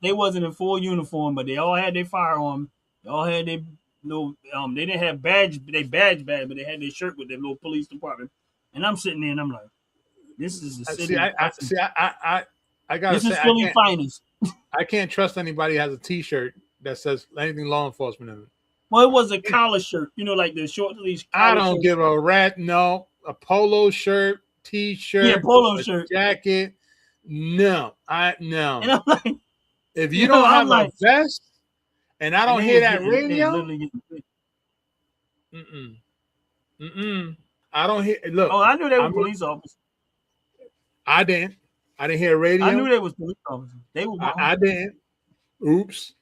D: they wasn't in full uniform, but they all had their firearm. They all had their they didn't have badge, but they had their shirt with their little police department. And I'm sitting there and I'm like, this is the city.
E: I gotta say,
D: Philly finest.
E: I can't trust anybody who has a T-shirt that says anything law enforcement in it.
D: Well, it was a collar shirt, like the short sleeves.
E: I don't give a rat. No, a polo shirt, T-shirt,
D: polo shirt,
E: jacket. No, no.
D: And I'm like,
E: if you don't have a vest, and I don't
D: And
E: hear that
D: they
E: radio.
D: literally
E: I don't hear. Look,
D: oh, I knew they were
E: I'm,
D: police officers.
E: I didn't. I didn't hear
D: I knew
E: radio.
D: they was police officers. They were behind.
E: I didn't. Oops.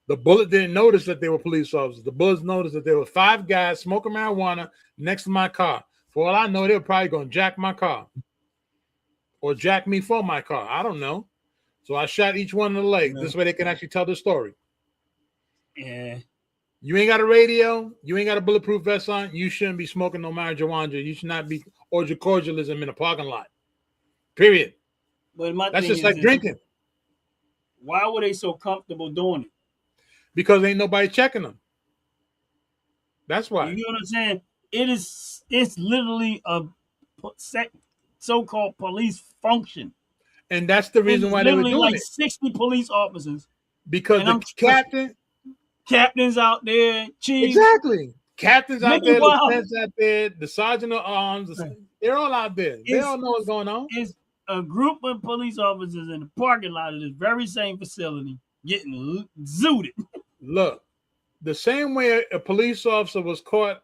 E: The bullet didn't notice that they were police officers. The bullets noticed that there were 5 guys smoking marijuana next to my car. For all I know, they were probably going to jack my car or jack me for my car. I don't know. So I shot each one in the leg. This way they can actually tell the story.
D: Yeah.
E: You ain't got a radio. You ain't got a bulletproof vest on. You shouldn't be smoking no marijuana. You should not be orgy cordialism in a parking lot. Period.
D: But my
E: That's
D: thing
E: just like drinking.
D: Why were they so comfortable doing it?
E: Because ain't nobody checking them. That's why.
D: You know what I'm saying? It's literally a so-called police function.
E: And that's the reason why they were doing
D: like
E: it.
D: 60 police officers.
E: Because the
D: captains out there, chiefs.
E: Exactly. Captains out there,
D: Meanwhile,
E: lieutenants out there, the sergeant of arms, they're all out there. They all know what's going on.
D: It's a group of police officers in the parking lot of this very same facility getting zooted.
E: Look, the same way a police officer was caught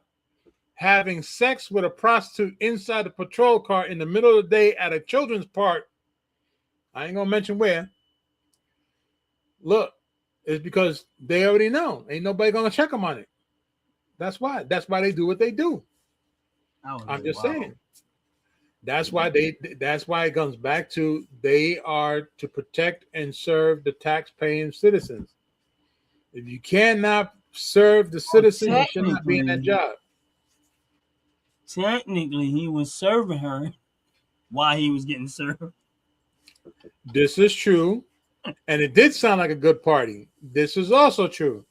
E: having sex with a prostitute inside the patrol car in the middle of the day at a children's park, I ain't gonna mention where. Look, it's because they already know. Ain't nobody gonna check them on it. That's why. That's why they do what they do. I'm just saying. That's why it comes back to they are to protect and serve the tax-paying citizens. If you cannot serve the citizens, you should not be in that job.
D: Technically, he was serving her while he was getting served.
E: This is true. And it did sound like a good party. This is also true.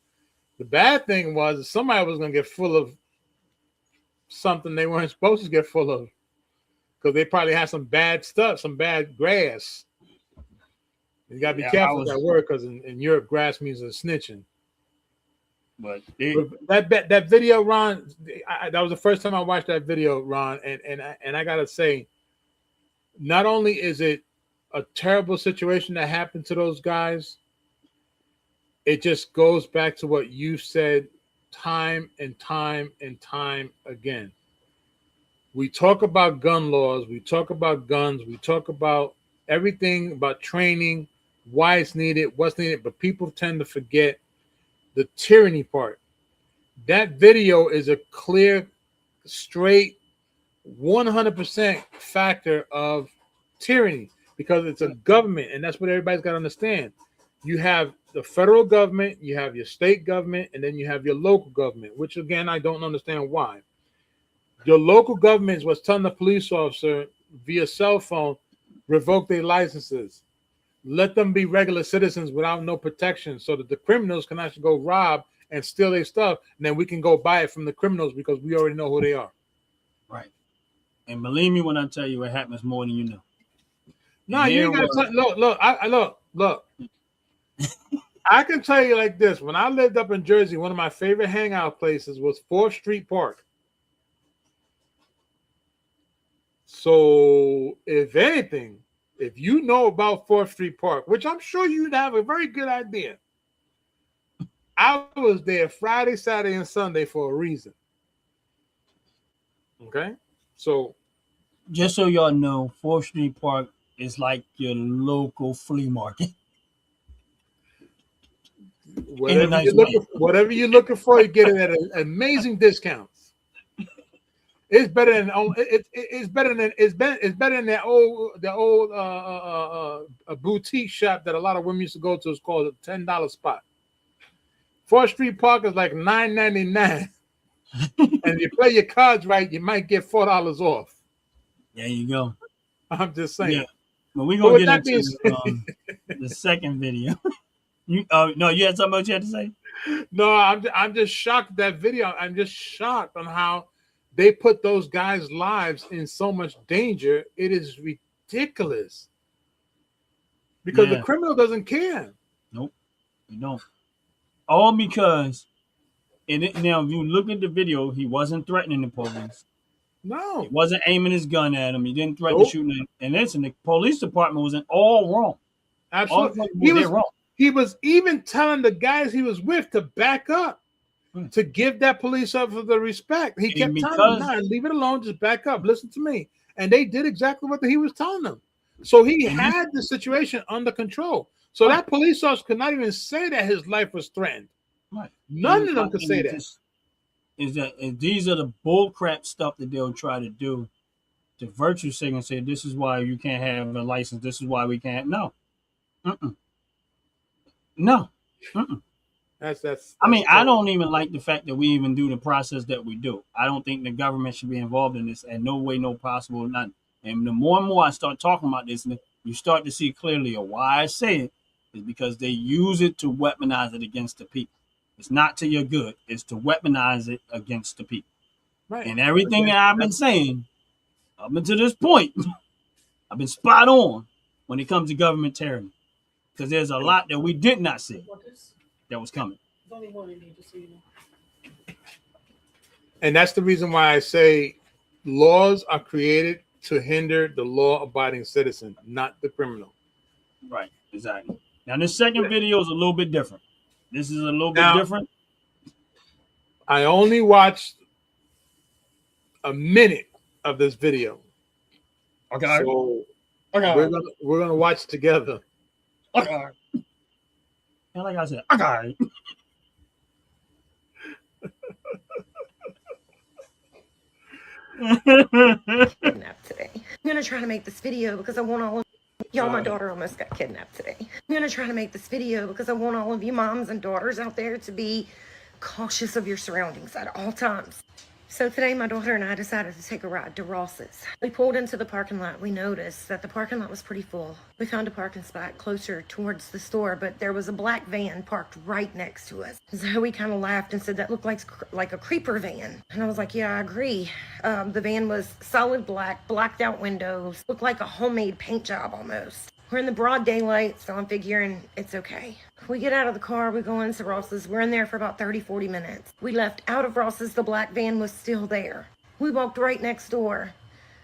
E: The bad thing was somebody was going to get full of something they weren't supposed to get full of because they probably had some bad stuff, some bad grass. You got to be careful with that word because in Europe, grass means a snitching.
D: But
E: that video, Ron, that was the first time I watched that video, Ron, and I got to say, not only is it a terrible situation that happened to those guys, it just goes back to what you said time and time and time again. We talk about gun laws, we talk about guns, we talk about everything about training, why it's needed, what's needed, but people tend to forget the tyranny part. That video is a clear, straight, 100% factor of tyranny because it's a government, and that's what everybody's got to understand. You have the federal government, you have your state government, and then you have your local government, which again, I don't understand why. Your local government is what's telling the police officer via cell phone, revoke their licenses. Let them be regular citizens without no protection so that the criminals can actually go rob and steal their stuff, and then we can go buy it from the criminals because we already know who they are.
D: Right. And believe me when I tell you it happens more than you know.
E: No, you ain't got to look. I can tell you like this. When I lived up in Jersey, one of my favorite hangout places was 4th Street Park. So, if anything, if you know about 4th Street Park, which I'm sure you'd have a very good idea, I was there Friday, Saturday, and Sunday for a reason. Okay? So,
D: just so y'all know, 4th Street Park is like your local flea market.
E: Whatever you're looking for, you get it at an amazing discounts. It's better than that old a boutique shop that a lot of women used to go to. It's called a $10 spot. 4th Street Park is like $9.99, and if you play your cards right, you might get $4 off.
D: There you go.
E: I'm just saying.
D: Yeah, but we're gonna get into the second video. No, you had something else you had to say?
E: No, I'm just shocked at that video. I'm just shocked on how they put those guys' lives in so much danger. It is ridiculous. Because the criminal doesn't care.
D: Nope, they don't. All because, now if you look at the video, he wasn't threatening the police.
E: No.
D: He wasn't aiming his gun at him. He didn't threaten to shoot him. And listen, the police department was all wrong.
E: Absolutely.
D: They're wrong.
E: He was even telling the guys he was with to back up, to give that police officer the respect. He kept telling them, "Nah, leave it alone, just back up, listen to me." And they did exactly what he was telling them. So he had the situation under control. So that police officer could not even say that his life was threatened.
D: Right.
E: None of them could say that.
D: And these are the bull crap stuff that they'll try to do to virtue signal and say, this is why you can't have a license. This is why we can't. No. No.
E: That's
D: I mean, I don't even like the fact that we even do the process that we do. I don't think the government should be involved in this in no way, no possible, nothing. And the more and more I start talking about this, you start to see clearly why I say it is because they use it to weaponize it against the people. It's not to your good. It's to weaponize it against the people.
E: Right.
D: And everything that I've been saying up until this point, I've been spot on when it comes to government tyranny. Because there's a lot that we did not see that was coming.
E: And that's the reason why I say laws are created to hinder the law-abiding citizen, not the criminal.
D: Right, exactly. Now, this second video is a little bit different. This is a little bit different.
E: I only watched a minute of this video.
D: Okay.
E: So we're gonna watch together.
D: Okay. And like I said, okay.
K: Kidnapped today. I'm gonna try to make this video because I want all of y'all. My daughter almost got kidnapped today. I'm gonna try to make this video because I want all of you moms and daughters out there to be cautious of your surroundings at all times. So today my daughter and I decided to take a ride to Ross's. We pulled into the parking lot. We noticed that the parking lot was pretty full. We found a parking spot closer towards the store, but there was a black van parked right next to us. So we kind of laughed and said that looked like a creeper van. And I was like, yeah, I agree. The van was solid black, blacked out windows, looked like a homemade paint job almost. We're in the broad daylight, so I'm figuring it's okay. We get out of the car, we go into Ross's. We're in there for about 30, 40 minutes. We left out of Ross's, the black van was still there. We walked right next door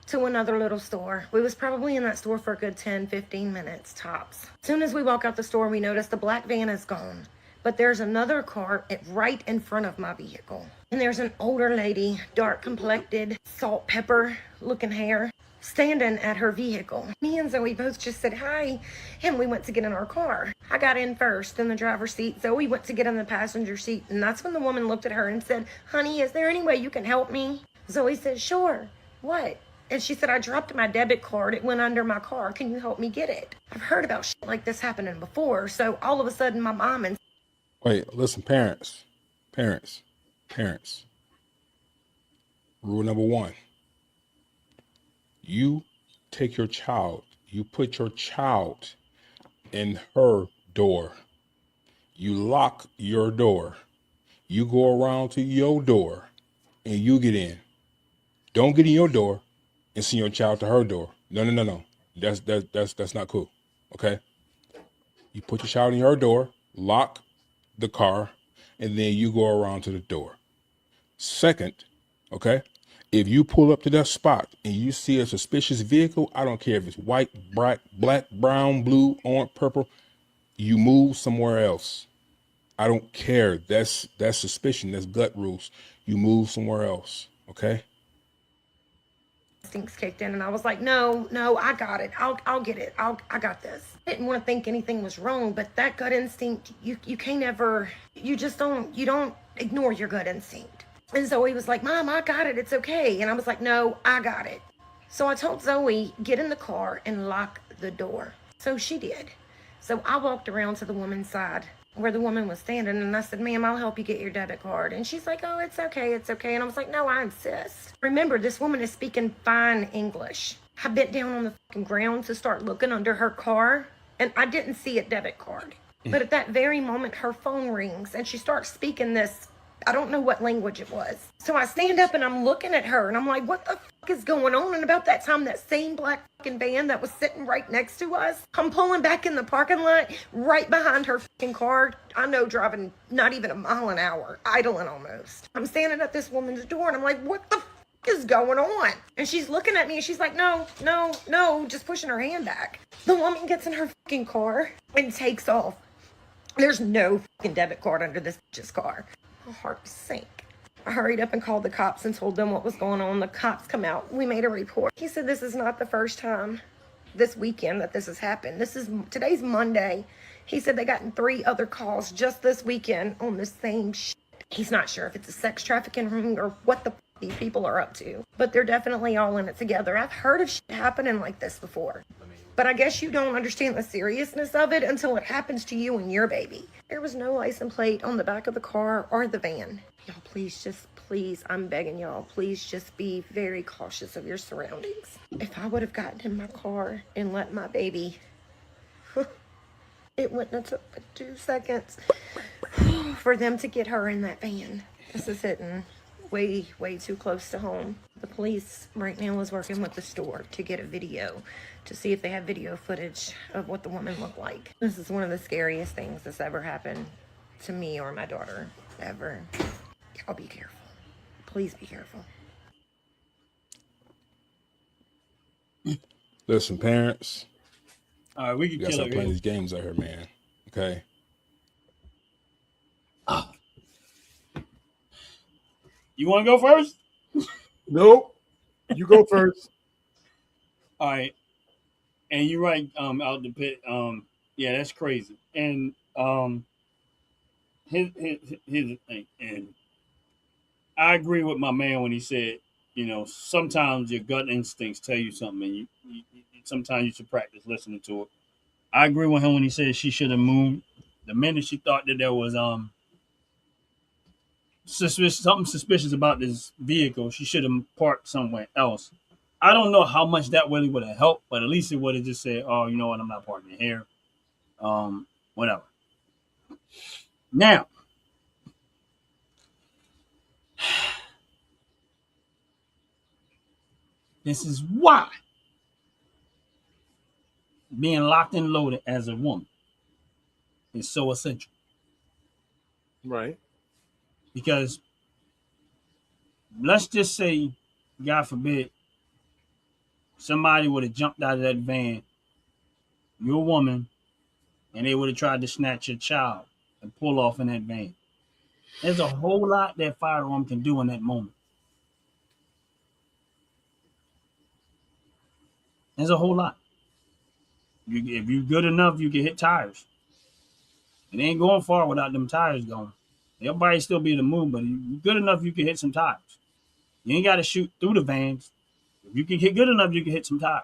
K: to another little store. We was probably in that store for a good 10, 15 minutes tops. As soon as we walk out the store, we notice the black van is gone. But there's another car right in front of my vehicle. And there's an older lady, dark complected, salt pepper looking hair, standing at her vehicle. Me and Zoe both just said hi, and we went to get in our car. I got in first in the driver's seat. Zoe went to get in the passenger seat, and that's when the woman looked at her and said, honey, is there any way you can help me? Zoe said, sure. What? And she said, I dropped my debit card. It went under my car. Can you help me get it? I've heard about shit like this happening before, so all of a sudden my mom and...
L: Wait, listen, parents. Rule number one. You take your child, you put your child in her door. You lock your door. You go around to your door and you get in. Don't get in your door and send your child to her door. No. That's not cool. Okay? You put your child in your door, lock the car, and then you go around to the door. Second, okay? If you pull up to that spot and you see a suspicious vehicle, I don't care if it's white, black, brown, blue, orange, purple, you move somewhere else. I don't care. That's suspicion. That's gut rules. You move somewhere else. Okay?
K: Instincts kicked in, and I was like, no, I got it. I'll get it. I got this. I didn't want to think anything was wrong, but that gut instinct, you can't ever, you don't ignore your gut instinct. And Zoe was like, Mom, I got it. It's okay. And I was like, no, I got it. So I told Zoe, get in the car and lock the door. So she did. So I walked around to the woman's side where the woman was standing, and I said, ma'am, I'll help you get your debit card. And she's like, oh, it's okay. And I was like, no, I insist. Remember, this woman is speaking fine English. I bent down on the fucking ground to start looking under her car, and I didn't see a debit card. But at that very moment, her phone rings, and she starts speaking this, I don't know what language it was. So I stand up and I'm looking at her and I'm like, what the fuck is going on? And about that time, that same black fucking van that was sitting right next to us, I'm pulling back in the parking lot right behind her fucking car. I know, driving not even a mile an hour, idling almost. I'm standing at this woman's door and I'm like, what the fuck is going on? And she's looking at me and she's like, no, just pushing her hand back. The woman gets in her fucking car and takes off. There's no fucking debit card under this bitch's car. My heart sank. I hurried up and called the cops and told them what was going on. The cops come out. We made a report. He said this is not the first time this weekend that this has happened. Today's Monday. He said they gotten 3 other calls just this weekend on the same shit. He's not sure if it's a sex trafficking ring or what the fuck these people are up to, but they're definitely all in it together. I've heard of shit happening like this before, but I guess you don't understand the seriousness of it until it happens to you and your baby. There was no license plate on the back of the car or the van. Y'all, please, I'm begging y'all, please just be very cautious of your surroundings. If I would have gotten in my car and let my baby, it wouldn't have took but 2 seconds for them to get her in that van. This is hitting way too close to home. The police right now is working with the store to get a video to see if they have video footage of what the woman looked like. This is one of the scariest things that's ever happened to me or my daughter, ever. Y'all be careful. Please be careful.
L: Listen, parents.
D: All right, we can
L: you gotta
D: kill
L: stop
D: it.
L: playing these games out here, man. Okay.
D: You want to go first?
E: Nope. You go first.
D: All right. And you're right, out the pit. Yeah, that's crazy. And here's the thing. And I agree with my man when he said, you know, sometimes your gut instincts tell you something, and you sometimes you should practice listening to it. I agree with him when he said she should have moved the minute she thought that there was something suspicious about this vehicle. She should have parked somewhere else. I don't know how much that really would have helped, but at least it would have just said, "Oh, you know what? I'm not parking here." Whatever. Now, this is why being locked and loaded as a woman is so essential.
E: Right.
D: Because let's just say, God forbid, somebody would have jumped out of that van, you're a woman, and they would have tried to snatch your child and pull off in that van. There's a whole lot that firearm can do in that moment. There's a whole lot. If you're good enough, you can hit tires. It ain't going far without them tires going. Everybody still be able to move, but if you're good enough, you can hit some tires. You ain't got to shoot through the vans. If you can hit good enough, you can hit some tires.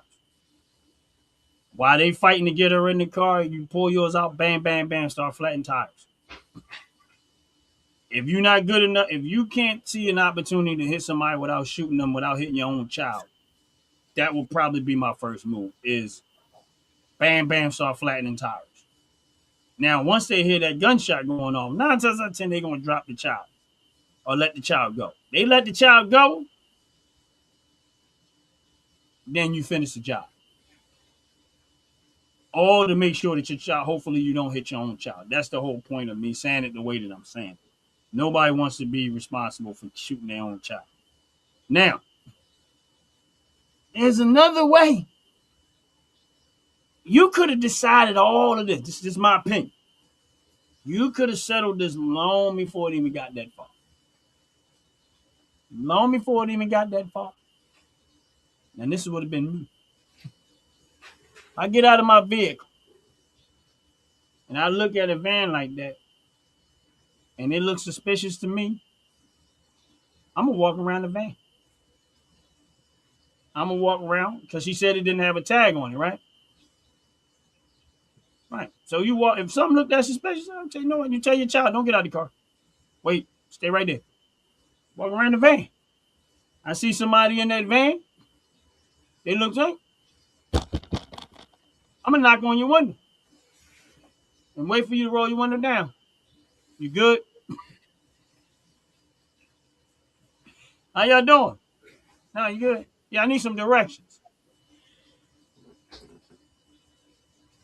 D: While they fighting to get her in the car, you pull yours out, bam, bam, bam, start flattening tires. If you're not good enough, if you can't see an opportunity to hit somebody without shooting them, without hitting your own child, that will probably be my first move is bam, bam, start flattening tires. Now, once they hear that gunshot going off, 9 times out of 10, they're going to drop the child or let the child go. They let the child go, then you finish the job. All to make sure that your child, hopefully you don't hit your own child. That's the whole point of me saying it the way that I'm saying it. Nobody wants to be responsible for shooting their own child. Now, there's another way. You could have decided all of this. This is my opinion. You could have settled this long before it even got that far. Long before it even got that far. And this would have been me. I get out of my vehicle and I look at a van like that and it looks suspicious to me, I'm going to walk around the van. I'm going to walk around because she said it didn't have a tag on it, right? Right. So you walk, if something looked that suspicious, I'll tell you, no, you tell your child, don't get out of the car. Wait, stay right there. Walk around the van. I see somebody in that van. They look like, I'm going to knock on your window and wait for you to roll your window down. You good? How y'all doing? No, you good? Yeah, I need some directions.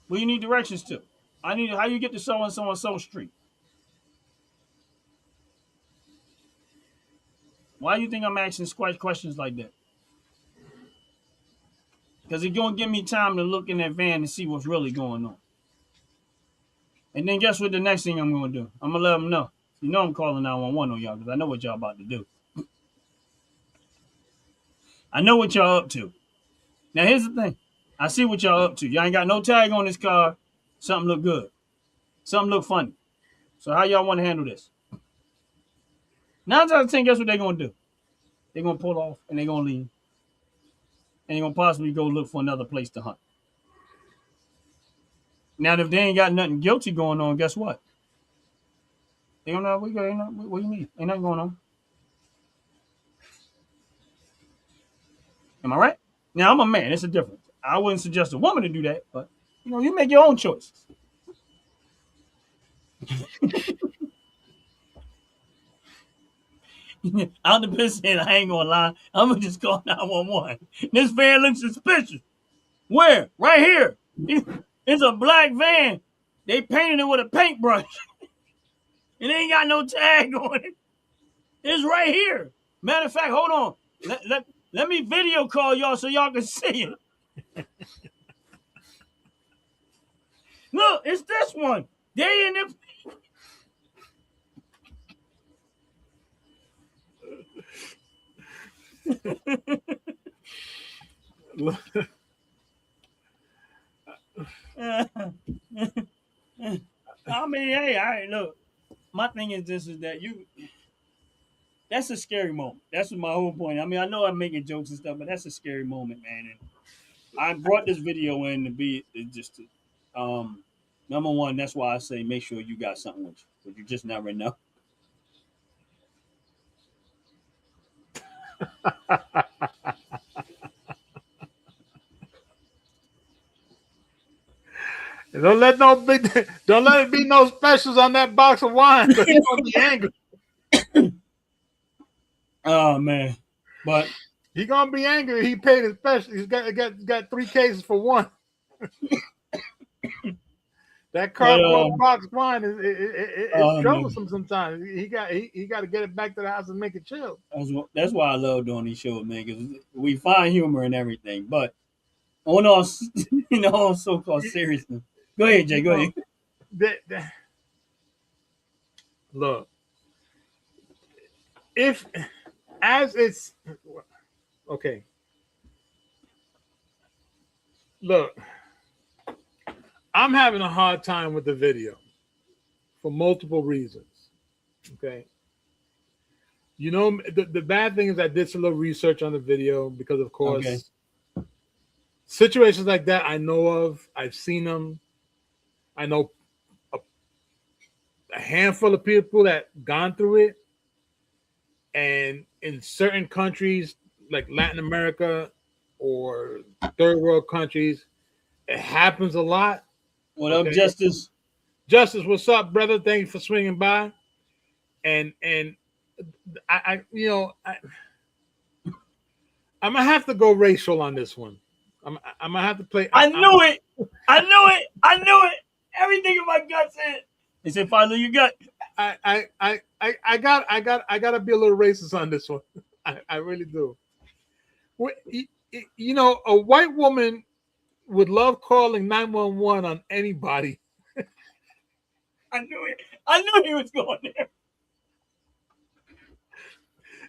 D: Where you need directions to? I need how you get to so and so and so street. Why do you think I'm asking questions like that? Because it's going to give me time to look in that van and see what's really going on. And then guess what the next thing I'm going to do? I'm going to let them know. You know I'm calling 911 on y'all because I know what y'all about to do. I know what y'all up to. Now, here's the thing. I see what y'all up to. Y'all ain't got no tag on this car. Something look good. Something look funny. So how y'all want to handle this? 9 out of 10, guess what they're going to do? They're going to pull off and they're going to leave. And they're going to possibly go look for another place to hunt. Now, if they ain't got nothing guilty going on, guess what? They don't know. What do you mean? Ain't nothing going on. Am I right? Now, I'm a man. It's a difference. I wouldn't suggest a woman to do that, but, you make your own choices. I'm the person saying I ain't going to lie. I'm going to just call 911. This van looks suspicious. Where? Right here. It's a black van. They painted it with a paintbrush. It ain't got no tag on it. It's right here. Matter of fact, hold on. Let me video call y'all so y'all can see it. Look, it's this one. They in the... I mean, hey, look. My thing is this: is that that's a scary moment. That's my whole point. I mean, I know I'm making jokes and stuff, but that's a scary moment, man. And I brought this video in to be just to, number one. That's why I say make sure you got something with you, because you just never know.
E: Don't let it be no specials on that box of wine because he's gonna be angry.
D: Oh man, but
E: he's gonna be angry. He paid his special. He's got 3 cases for one. That cardboard box wine it's troublesome sometimes. He got to get it back to the house and make it chill.
D: That's why I love doing these shows, man, because we find humor in everything. But on all all so-called seriousness. Go ahead, Jay. Go ahead.
E: Look, it's okay. Look, I'm having a hard time with the video for multiple reasons. Okay. The bad thing is I did some little research on the video because, of course, situations like that I know of. I've seen them. I know a handful of people that gone through it. And in certain countries like Latin America or third world countries, it happens a lot.
D: What up, Justice?
E: Justice, what's up, brother? Thank you for swinging by. And I'm gonna have to go racial on this one. I'm gonna have to play.
D: I knew it. Everything in my gut said. They said, "Follow your gut."
E: I gotta be a little racist on this one. I really do. A white woman would love calling 911 on anybody.
D: I knew it. I knew he was going there.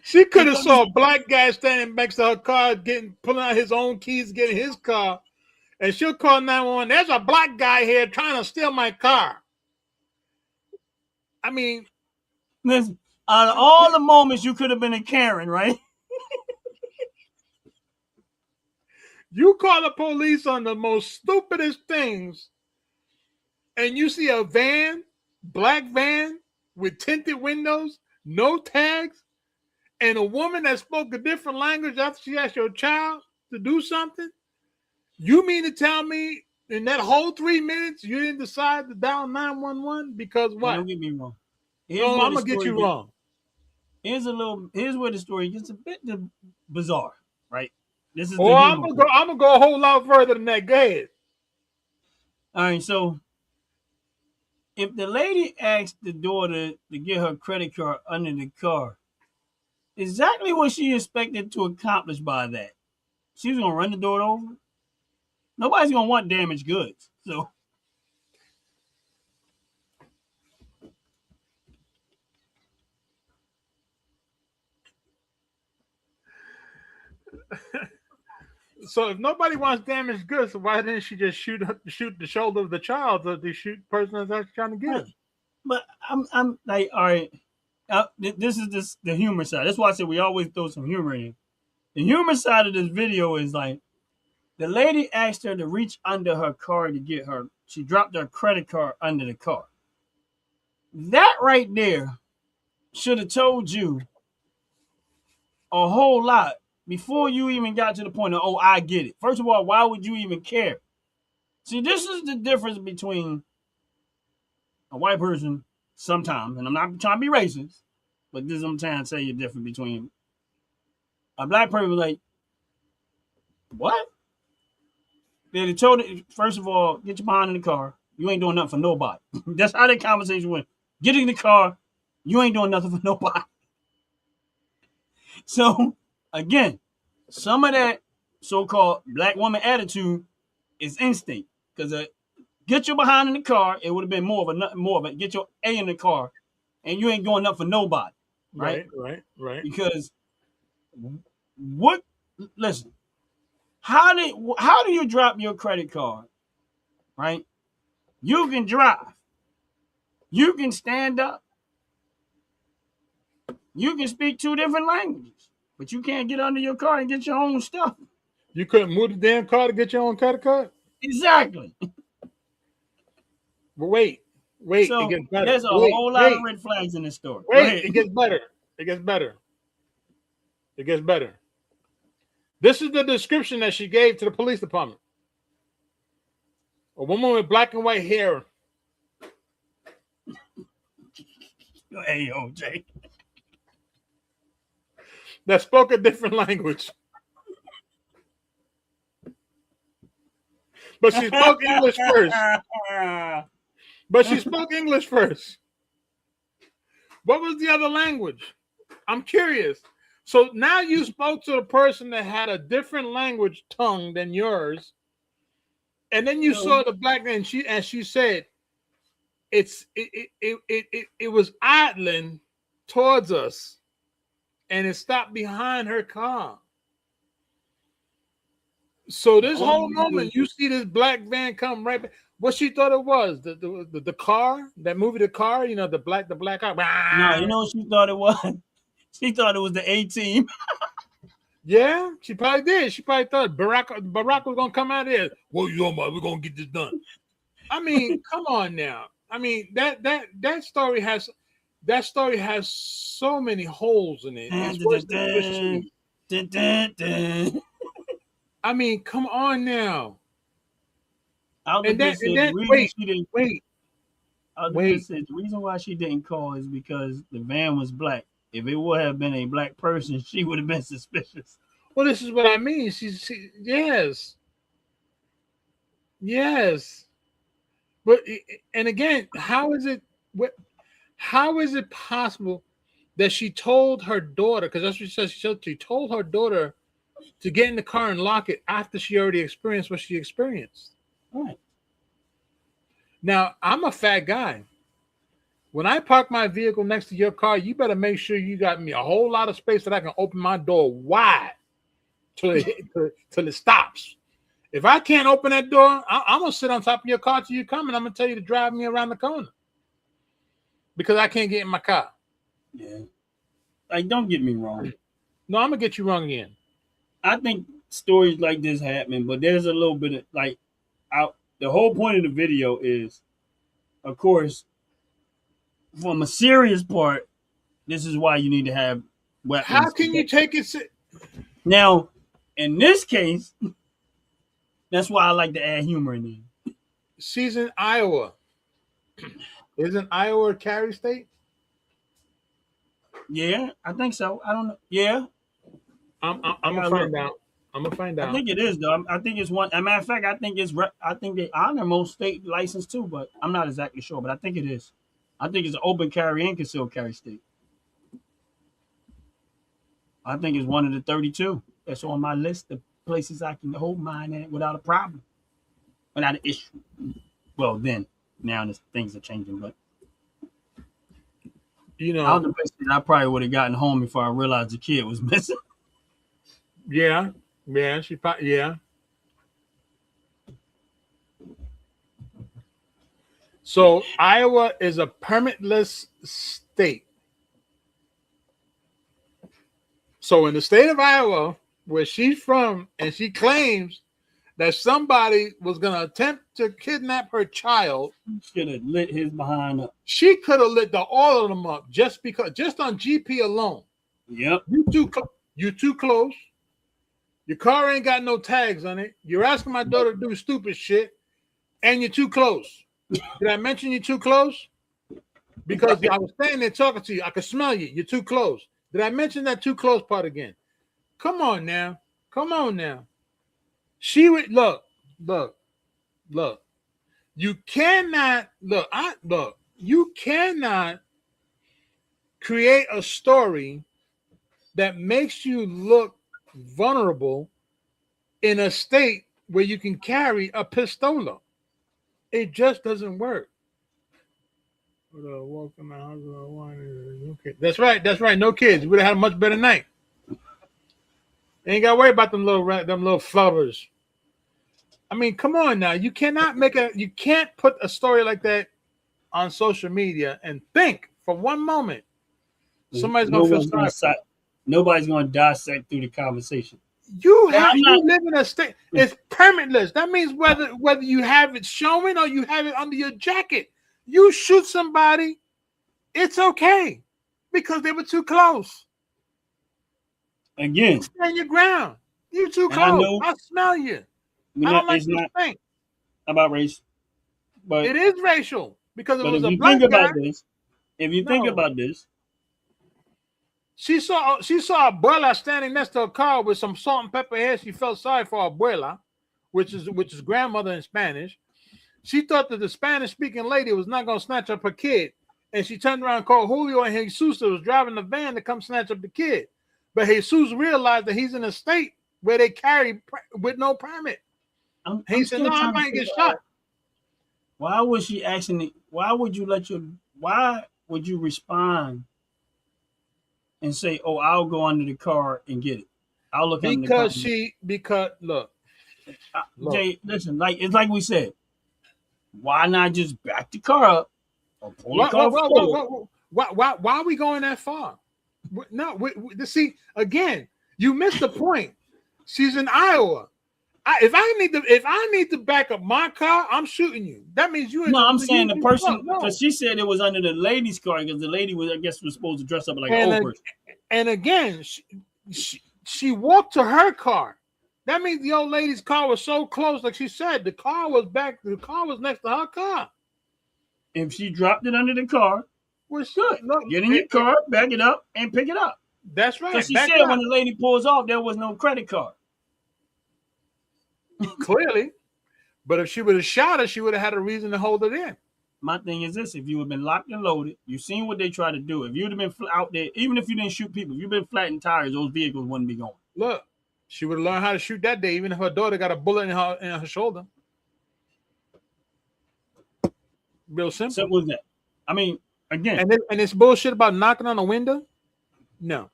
E: She could have saw a black guy standing next to her car, pulling out his own keys, getting his car, and she'll call 911. There's a black guy here trying to steal my car. I mean,
D: listen, out of all the moments you could have been a Karen, right?
E: You call the police on the most stupidest things, and you see a black van with tinted windows, no tags, and a woman that spoke a different language after she asked your child to do something. You mean to tell me in that whole 3 minutes you didn't decide to dial 911 because what?
D: Don't get me wrong.
E: No, I'm gonna get you wrong.
D: Here's where the story gets a bit bizarre, right? This is.
E: I'm gonna go a whole lot further than that. Go ahead.
D: All right, so if the lady asked the daughter to get her credit card under the car, exactly what she expected to accomplish by that? She was gonna run the door over. Nobody's gonna want damaged goods, so
E: So if nobody wants damaged goods, why didn't she just shoot the shoulder of the child that the shoot person is actually trying to give?
D: But I'm like, all right, this is the humor side. That's why I said we always throw some humor in. The humor side of this video is like the lady asked her to reach under her car to get her. She dropped her credit card under the car. That right there should have told you a whole lot before you even got to the point of, oh, I get it. First of all, why would you even care? See, this is the difference between a white person sometimes, and I'm not trying to be racist, but this is what I'm trying to say the difference between a black person like, what? They told it, first of all, get your behind in the car. You ain't doing nothing for nobody. That's how that conversation went. Get in the car. You ain't doing nothing for nobody. So, again, some of that so-called black woman attitude is instinct. Because get your behind in the car, it would have been more of a get your A in the car, and you ain't doing nothing for nobody. Right?
E: Right.
D: Because what? Listen, how do you drop your credit card? Right? You can drive. You can stand up. You can speak 2 different languages, but you can't get under your car and get your own stuff.
E: You couldn't move the damn car to get your own credit card?
D: Exactly.
E: But wait,
D: So
E: it gets better.
D: There's a whole lot of red flags in this story.
E: It gets better. It gets better. This is the description that she gave to the police department. A woman with black and white hair.
D: Hey, OJ.
E: That spoke a different language. But she spoke English first. What was the other language? I'm curious. So now you spoke to a person that had a different language tongue than yours, and then you saw the black man. She said, it was idling towards us, and it stopped behind her car. So this whole moment, you see this black van come right back. What she thought it was, the car, that movie, The Car, the black car.
D: No, you know what she thought it was? She thought it was the A-Team.
E: Yeah, she probably did. She probably thought Barack was gonna come out there. What you talking about? We're gonna get this done. I mean, come on now. I mean, that story has so many holes in it. It's worse than I mean, come on now.
D: The reason why she didn't call is because the van was black. If it would have been a black person, she would have been suspicious.
E: Well, this is what I mean. Yes. But and again, how is it possible that she told her daughter? Because that's what she says. She told her daughter to get in the car and lock it after she already experienced what she experienced.
D: Right.
E: Now, I'm a fat guy. When I park my vehicle next to your car, you better make sure you got me a whole lot of space that I can open my door wide till it stops. If I can't open that door, I'm going to sit on top of your car till you come, and I'm going to tell you to drive me around the corner because I can't get in my car.
D: Yeah. Like, don't get me wrong.
E: No, I'm going to get you wrong again.
D: I think stories like this happen, but there's a little bit of, the whole point of the video is, of course, from a serious part, this is why you need to have weapons.
E: How can you take it?
D: Now, in this case, that's why I like to add humor in there.
E: She's in Iowa. Isn't Iowa a carry state?
D: Yeah, I think so. I don't know. Yeah.
E: I'm gonna find out.
D: I think it is though. I think it's one. As a matter of fact, I think they honor most state license too, but I'm not exactly sure. But I think it is. I think it's an open carry and concealed carry state. I think it's one of the 32 that's on my list of places I can hold mine at without a problem, without an issue. Well, then now things are changing, but
E: you know,
D: I probably would have gotten home before I realized the kid was missing.
E: Yeah, yeah, yeah. So Iowa is a permitless state. So in the state of Iowa, where she's from, and she claims that somebody was going to attempt to kidnap her child,
D: should have lit his behind up.
E: She could have lit all of them up just on GP alone.
D: Yep.
E: You too close. Your car ain't got no tags on it. You're asking my daughter to do stupid shit, and you're too close. Did I mention you're too close? Because I was standing there talking to you. I could smell you. You're too close. Did I mention that too close part again? Come on now. Come on now. She would look. You cannot you cannot create a story that makes you look vulnerable in a state where you can carry a pistola. It just doesn't work. Okay. That's right. No kids. We'd have had a much better night. Ain't got to worry about them little flowers. I mean, come on now. You can't put a story like that on social media and think for one moment somebody's going to feel sorry.
D: Nobody's going to dissect through the conversation.
E: You live in a state. It's permitless. That means whether you have it showing or you have it under your jacket. You shoot somebody, it's okay because they were too close.
D: Again,
E: you stand your ground. You too close. I smell you. I don't like this thing
D: about race, but
E: it is racial because it was a
D: If
E: black
D: you think about this.
E: She saw Abuela standing next to a car with some salt and pepper hair. She felt sorry for Abuela, which is grandmother in Spanish. She thought that the Spanish-speaking lady was not going to snatch up her kid, and she turned around and called Julio and Jesus that was driving the van to come snatch up the kid. But Jesus realized that he's in a state where they carry with no permit. He said, "No, I might get shot."
D: Why was she asking? Why would you respond and say, "Oh, I'll go under the car and get it"? I'll look under the car.
E: Look,
D: Jay, listen, it's like we said. Why not just back the car up or pull the car forward?
E: Why are we going that far? No, see, again, you missed the point. She's in Iowa. If I need to back up my car, I'm shooting you. That means you.
D: No, I'm saying the person, because she said it was under the lady's car because the lady was supposed to dress up like an old person.
E: And again, she walked to her car. That means the old lady's car was so close, like she said, the car was next to her car.
D: If she dropped it under the car,
E: well, good.
D: Get in your car, back it up, and pick it up.
E: That's right.
D: Because she said when the lady pulls off, there was no credit card.
E: Clearly. But if she would have shot her, she would have had a reason to hold it in.
D: My thing is this: if you had been locked and loaded, you've seen what they try to do. If you'd have been out there, even if you didn't shoot people, if you've been flattening tires, those vehicles wouldn't be going.
E: Look. She would have learned how to shoot that day, even if her daughter got a bullet in her shoulder. Real simple.
D: Simple as that. I mean, again.
E: And this bullshit about knocking on the window? No.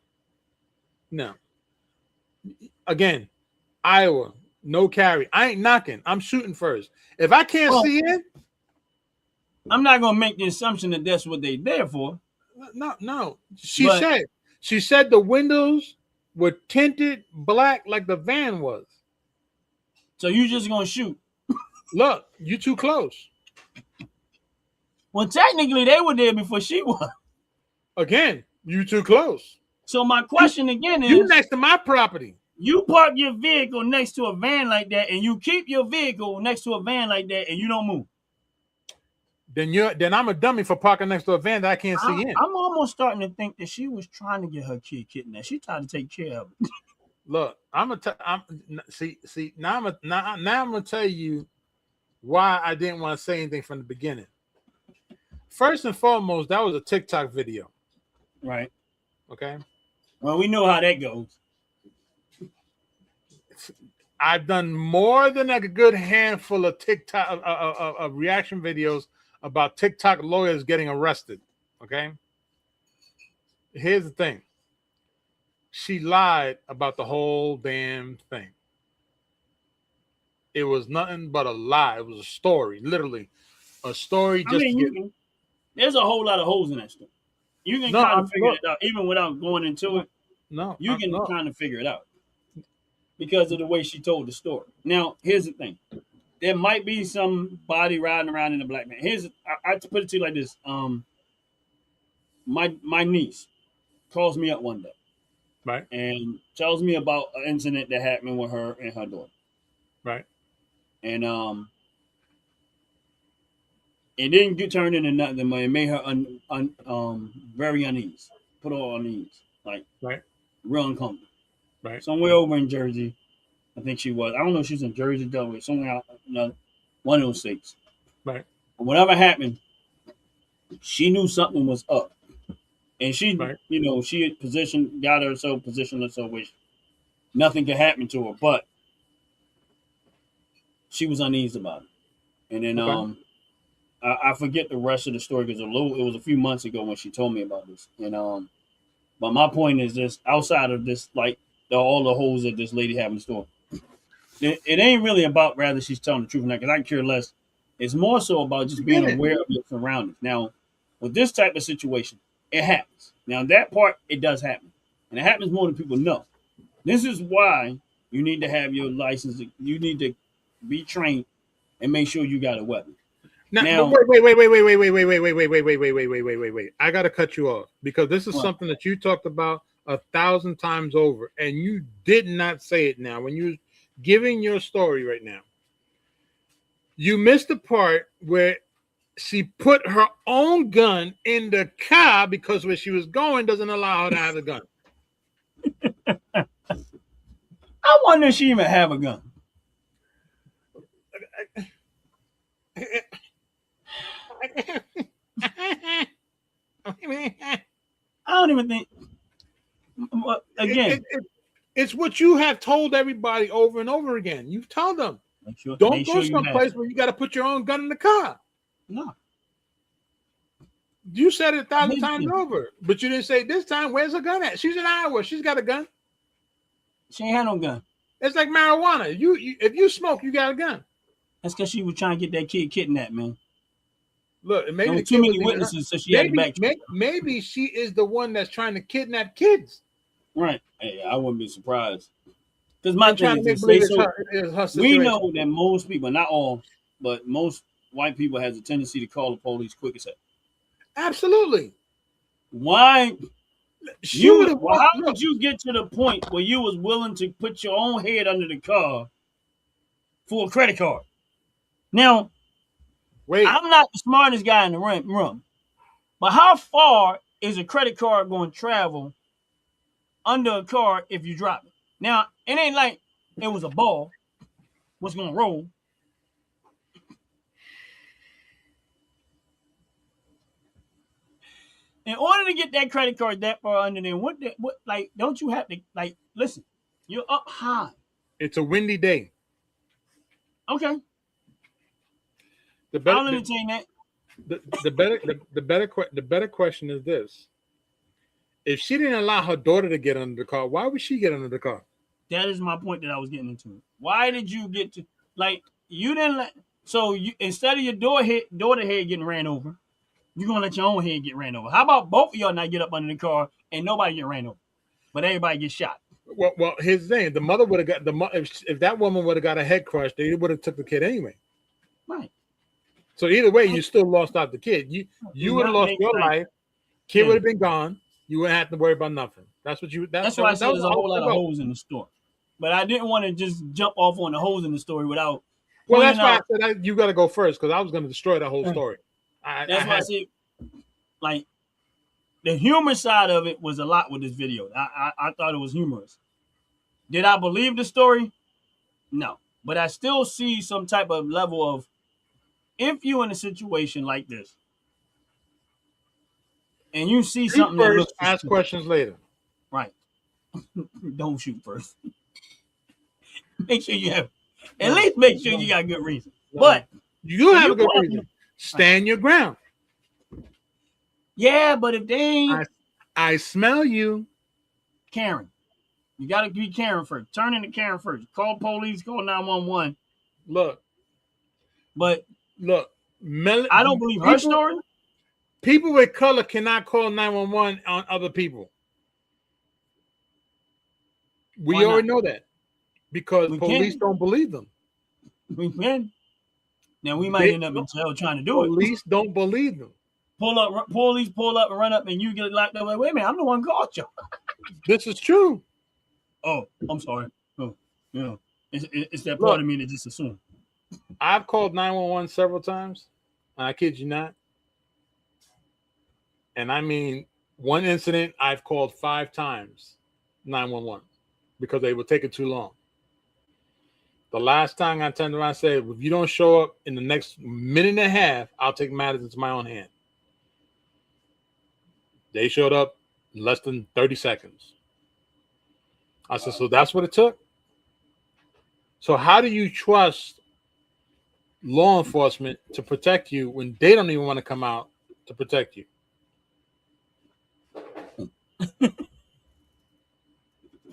E: Again, Iowa, no carry. I ain't knocking. I'm shooting first. If I can't see in,
D: I'm not going to make the assumption that that's what they're there for.
E: No. She said the windows were tinted black like the van was.
D: So you just gonna shoot?
E: Look, you too close.
D: Well, technically they were there before she was.
E: Again, you too close.
D: So my question again is:
E: you next to my property.
D: You park your vehicle next to a van like that, and you keep your vehicle next to a van like that, and you don't move.
E: Then I'm a dummy for parking next to a van that I can't see in.
D: I'm almost starting to think that she was trying to get her kid kidnapped. She tried to take care of it.
E: Look, now I'm gonna tell you why I didn't want to say anything from the beginning. First and foremost, that was a TikTok video.
D: Right.
E: Okay.
D: Well, we know how that goes.
E: I've done more than a good handful of TikTok of reaction videos about TikTok lawyers getting arrested. Okay. Here's the thing. she lied about the whole damn thing. It was nothing but a lie. It was a story, literally a story.
D: I
E: Just
D: mean,
E: to get.
D: there's a whole lot of holes in that story. You can
E: No,
D: kind of
E: I'm
D: figure
E: look.
D: it out, even without going into it.
E: No,
D: You can
E: no.
D: kind of figure it out because of the way she told the story. Now, here's the thing: there might be somebody riding around in a black man. I put it to you like this: my niece calls me up one day,
E: Right,
D: and tells me about an incident that happened with her and her daughter,
E: right,
D: and it didn't get turned into nothing, but it made her very uneasy, put her on ease, like
E: right,
D: real uncomfortable.
E: right.
D: Somewhere over in Jersey, I think she was. I don't know if she's in Jersey, Delaware, somewhere out, one of those states.
E: Right.
D: But whatever happened, she knew something was up, and she,
E: Right.
D: She had got herself positioned herself where nothing could happen to her, but she was uneasy about it. And then
E: Okay.
D: I forget the rest of the story because it was a few months ago when she told me about this. And but my point is this: outside of this, like all the holes that this lady had in the store, it ain't really about whether she's telling the truth or not. Because I care less. It's more so about just being aware of your surroundings. Now, with this type of situation, it happens. Now that part, it does happen, and it happens more than people know. This is why you need to have your license. You need to be trained and make sure you got a weapon.
E: Now,
D: Now,
E: but wait. I got to cut you off because this is something that you talked about 1,000 times over, and you did not say it now. When you're giving your story right now, you missed the part where she put her own gun in the car because where she was going doesn't allow her to have a gun.
D: I wonder if she even have a gun. I don't even think. Again,
E: it's what you have told everybody over and over again. You've told them, don't go someplace where you got to put your own gun in the car.
D: No.
E: You said it 1,000 times over, but you didn't say this time. Where's her gun at? She's in Iowa. She's got a gun.
D: She ain't had no gun.
E: It's like marijuana. You if you smoke, you got a gun.
D: That's because she was trying to get that kid kidnapped, man.
E: Look, maybe
D: there too many witnesses, so she had to back.
E: Maybe she is the one that's trying to kidnap kids.
D: Right. Hey, I wouldn't be surprised. Because my thing is, we know that most people, not all, but most white people has a tendency to call the police quick as hell.
E: Absolutely.
D: Why? How did you get to the point where you was willing to put your own head under the car for a credit card? Now, I'm not the smartest guy in the room, but how far is a credit card going to travel under a car if you drop it? Now, it ain't like it was a ball. What's going to roll? In order to get that credit card that far under there, don't you have to, listen, you're up high.
E: It's a windy day.
D: Okay. I'll entertain that.
E: The better question is this. If she didn't allow her daughter to get under the car, why would she get under the car?
D: That is my point that I was getting into. Why did you get to, you didn't let, so you, instead of your daughter head getting ran over, you're going to let your own head get ran over. How about both of y'all not get up under the car and nobody get ran over, but everybody get shot?
E: Well, here's the thing. The mother would have got, if that woman would have got a head crushed, they would have took the kid anyway.
D: Right.
E: So either way, you still lost out the kid. You would have lost your life. Kid would have been gone. You wouldn't have to worry about nothing. That's what you.
D: That's why I said there's a whole lot of holes in the story. But I didn't want to just jump off on the holes in the story without.
E: Well, that's why I said you got to go first because I was going to destroy that whole story.
D: That's why I said, the humor side of it was a lot with this video. I thought it was humorous. Did I believe the story? No, but I still see some type of level of, if you in a situation like this and you see something that looks,
E: ask questions later.
D: Right. Don't shoot first. Make sure you have, at least make sure you got good reason. But
E: you have a good reason. Stand your ground.
D: Yeah, but if they ain't,
E: I smell you,
D: Karen. You got to be Karen first. Turn into Karen first. Call police. Call 911.
E: Look,
D: but
E: I
D: don't believe her story.
E: People with color cannot call 911 on other people. We already know that because police don't believe them.
D: We can. Now we might end up in jail trying to do it.
E: Police don't believe them.
D: Police pull up and run up, and you get locked up. Like, wait a minute, I'm the one who called you.
E: This is true.
D: Oh, I'm sorry. Oh, yeah, it's that part of me that just assumed.
E: I've called 911 several times. I kid you not. And I mean, one incident I've called 5 times 911 because they were taking too long. The last time I turned around and said, if you don't show up in the next minute and a half, I'll take matters into my own hand. They showed up in less than 30 seconds. I said, so that's what it took? So how do you trust law enforcement to protect you when they don't even want to come out to protect you?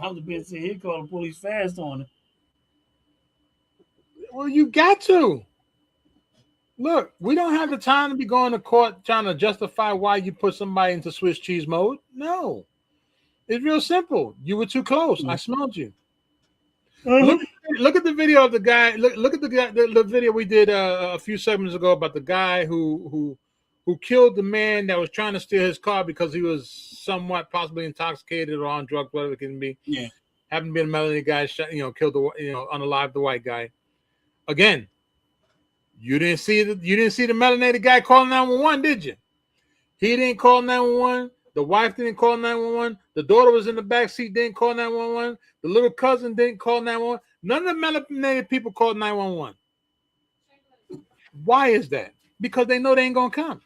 D: I was being said he called the police fast on it.
E: Well, you got to. Look, we don't have the time to be going to court trying to justify why you put somebody into Swiss cheese mode. No. It's real simple. You were too close. I smelled you. Look at the video of the guy. Look at the video we did a few segments ago about the guy who killed the man that was trying to steal his car because he was somewhat possibly intoxicated or on drugs, whatever it can be.
D: Yeah.
E: Having been a melanated guy, killed unalived the white guy. Again, you didn't see the melanated guy calling 911, did you? He didn't call 911. The wife didn't call 911. The daughter was in the back seat, didn't call 911. The little cousin didn't call 911. None of the melanated people called 911. Why is that? Because they know they ain't gonna come.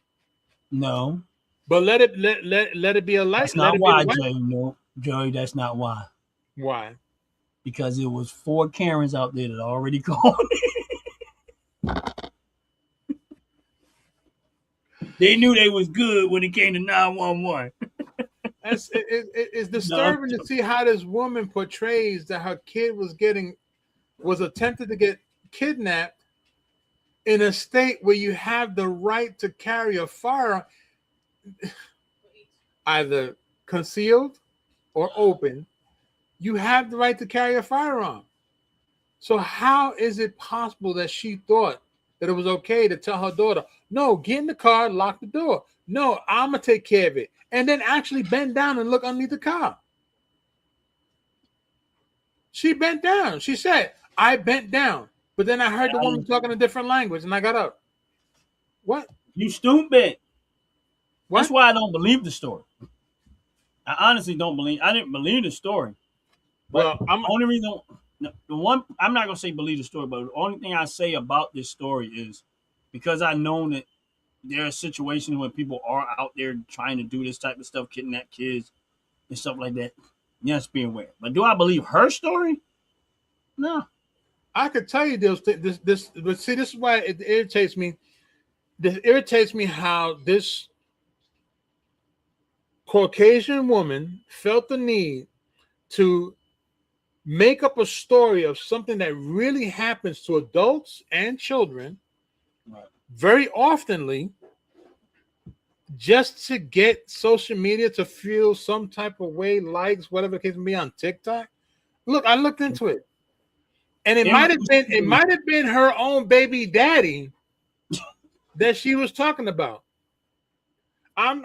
D: No.
E: But let it be a light.
D: That's not why, Joey. No, Joey, that's not why.
E: Why?
D: Because it was 4 Karens out there that already called. They knew they was good when it came to 911.
E: It's disturbing to see how this woman portrays that her kid was attempted to get kidnapped in a state where you have the right to carry a firearm, either concealed or open. You have the right to carry a firearm. So how is it possible that she thought that it was okay to tell her daughter, no, get in the car, lock the door. No, I'm going to take care of it. And then actually bend down and look underneath the car. She bent down. She said, I bent down. But then I heard the woman talking a different language and I got up. What?
D: You stupid.
E: What?
D: That's why I don't believe the story. I honestly don't believe. I didn't believe the story. But the only reason, I'm not going to say believe the story, but the only thing I say about this story is because I know that there are situations where people are out there trying to do this type of stuff, kidnap kids and stuff like that. Yes, be aware. But do I believe her story? No.
E: I could tell you this, but see, this is why it irritates me. This irritates me how this Caucasian woman felt the need to make up a story of something that really happens to adults and children very oftenly, just to get social media to feel some type of way, likes, whatever it can be on TikTok. Look, I looked into it. And it might have been her own baby daddy that she was talking about. I'm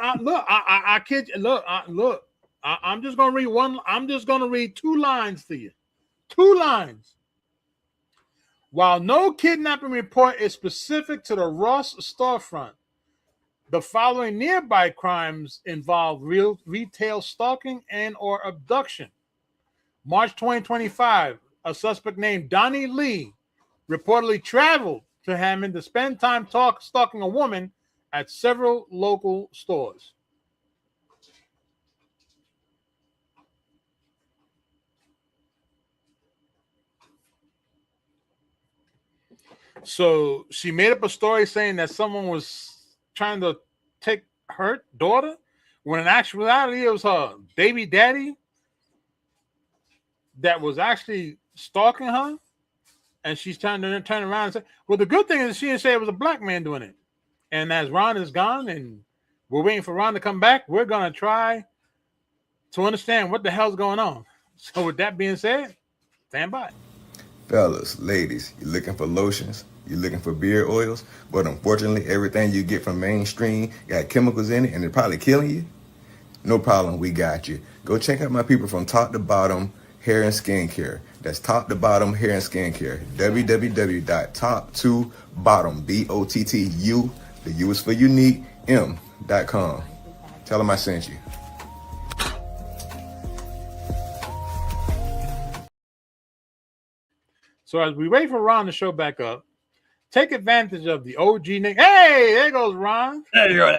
E: just gonna read one. I'm just gonna read 2 lines to you. 2 lines. While no kidnapping report is specific to the Ross storefront, the following nearby crimes involve retail stalking and or abduction. March 2025, a suspect named Donnie Lee reportedly traveled to Hammond to spend time stalking a woman at several local stores. So she made up a story saying that someone was trying to take her daughter, when in actuality it was her baby daddy. that was actually stalking her, and she's trying to turn around and say, well, the good thing is she didn't say it was a black man doing it. And as Ron is gone and we're waiting for Ron to come back, we're going to try to understand what the hell's going on. So with that being said, stand by.
A: Fellas, ladies, you looking for lotions? You looking for beard oils? But unfortunately, everything you get from mainstream got chemicals in it and they're probably killing you? No problem, we got you. Go check out my people from Top to Bottom Hair and Skincare. That's Top to Bottom Hair and Skincare. www.top2bottom, BOTTU, the U is for unique, M.com. Tell them I sent you.
E: So as we wait for Ron to show back up, take advantage of the OG Network. Hey, there goes Ron.
D: There you go.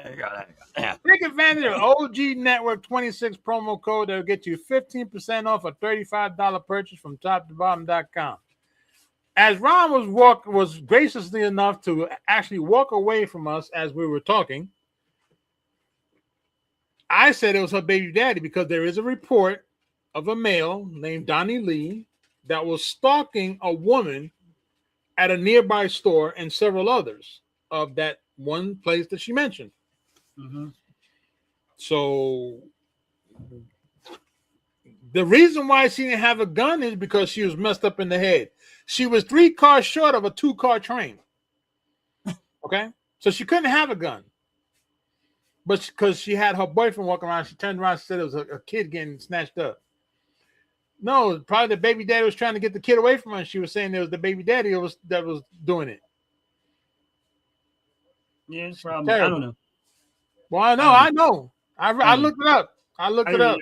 E: Take advantage of OG Network 26 promo code that will get you 15% off a $35 purchase from toptobottom.com. As Ron was graciously enough to actually walk away from us as we were talking, I said it was her baby daddy because there is a report of a male named Donnie Lee that was stalking a woman at a nearby store and several others of that one place that she mentioned.
D: Mm-hmm.
E: So the reason why she didn't have a gun is because she was messed up in the head. She was 3 cars short of a 2-car train. Okay? So she couldn't have a gun. But because she had her boyfriend walking around, she turned around and said it was a kid getting snatched up. No, probably the baby daddy was trying to get the kid away from her. And she was saying it was the baby daddy that was doing it.
D: Yeah, it's probably. I don't know.
E: Well, I know. I looked it up. I looked it up.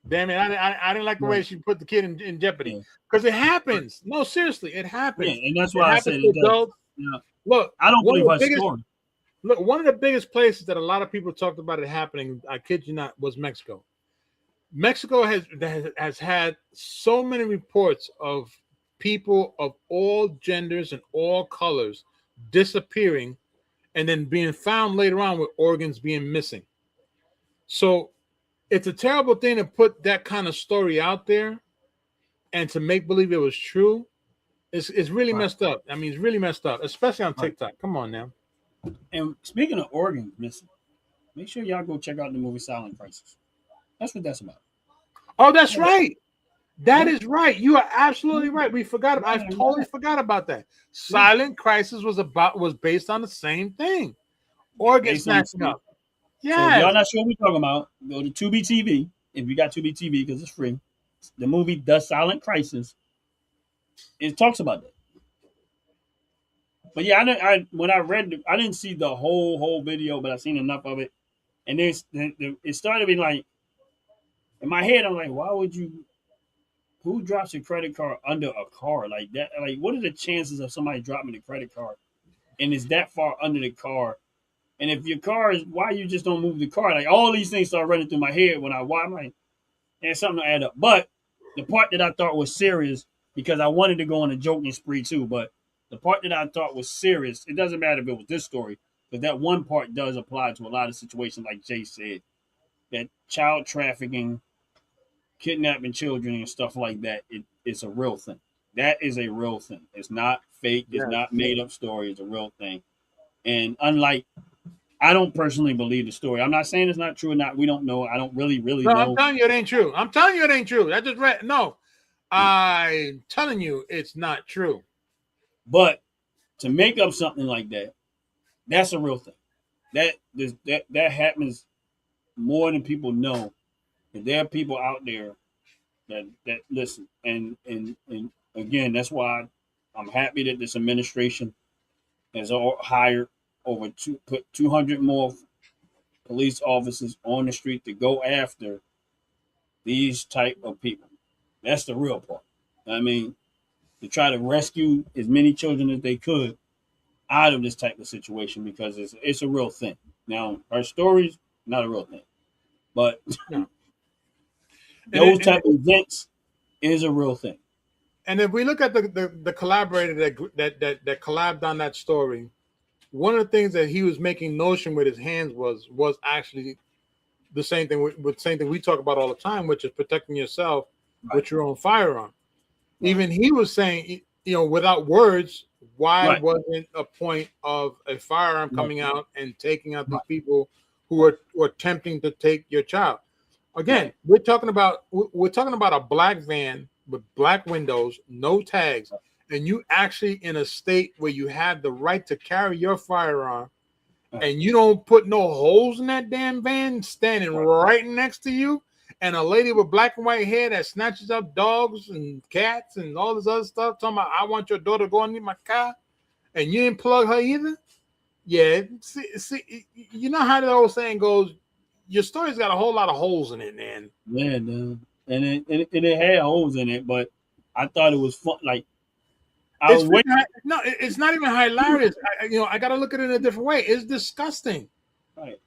E: Damn it! I didn't like the way she put the kid in jeopardy because it happens. No, seriously, it happens.
D: Yeah, and that's why I said it does. Yeah.
E: Look,
D: I don't believe her story.
E: Look, one of the biggest places that a lot of people talked about it happening, I kid you not, was Mexico. Mexico has had so many reports of people of all genders and all colors disappearing and then being found later on with organs being missing. So it's a terrible thing to put that kind of story out there and to make believe it was true. It's really messed up. I mean, it's really messed up, especially on TikTok. Come on now.
D: And speaking of organs missing, make sure y'all go check out the movie Silent Crisis. That's what that's about.
E: Oh, that's right. That is right. You are absolutely right. I totally forgot about that. Silent Crisis was based on the same thing. Organ snatching up. Yeah.
D: So if y'all not sure what we're talking about, go to Tubi TV. If you got Tubi TV, because it's free. The movie The Silent Crisis. It talks about that. But yeah, when I read, I didn't see the whole video, but I seen enough of it, and then it started being like, in my head, I'm like, why would you? Who drops your credit card under a car like that? Like, what are the chances of somebody dropping the credit card, and it's that far under the car? And if your car is, why you just don't move the car? Like, all these things start running through my head when I'm like, there's something to add up. But the part that I thought was serious, because I wanted to go on a joking spree too, but the part that I thought was serious, it doesn't matter if it was this story, because that one part does apply to a lot of situations, like Jay said, that child trafficking, kidnapping children and stuff like that, it's a real thing. That is a real thing. It's not fake. It's not made up story. It's a real thing. And unlike, I don't personally believe the story. I'm not saying it's not true or not. We don't know. I don't really know.
E: I'm telling you it ain't true. I just read. No, I'm telling you it's not true.
D: But to make up something like that, that's a real thing. That happens more than people know. And there are people out there that listen. And again, that's why I'm happy that this administration has hired put 200 more police officers on the street to go after these type of people. That's the real part. I mean, to try to rescue as many children as they could out of this type of situation, because it's a real thing. Now, her story's not a real thing, but those type of events is a real thing.
E: And if we look at the collaborator that collabed on that story, one of the things that he was making notion with his hands was actually the same thing with same thing we talk about all the time, which is protecting yourself with your own firearm. Right. Even he was saying, without words, why wasn't a point of a firearm coming out and taking out these people who are attempting to take your child? Again, we're talking about a black van with black windows, no tags, and you actually in a state where you have the right to carry your firearm, and you don't put no holes in that damn van, standing right next to you, and a lady with black and white hair that snatches up dogs and cats and all this other stuff, talking about, I want your daughter to go underneath my car, and you didn't plug her either? Yeah, see, you know how the old saying goes, your story's got a whole lot of holes in it, man.
D: Yeah, dude. And it had holes in it, but I thought it was fun. Like,
E: it's not even hilarious. I got to look at it in a different way. It's disgusting.
D: Right.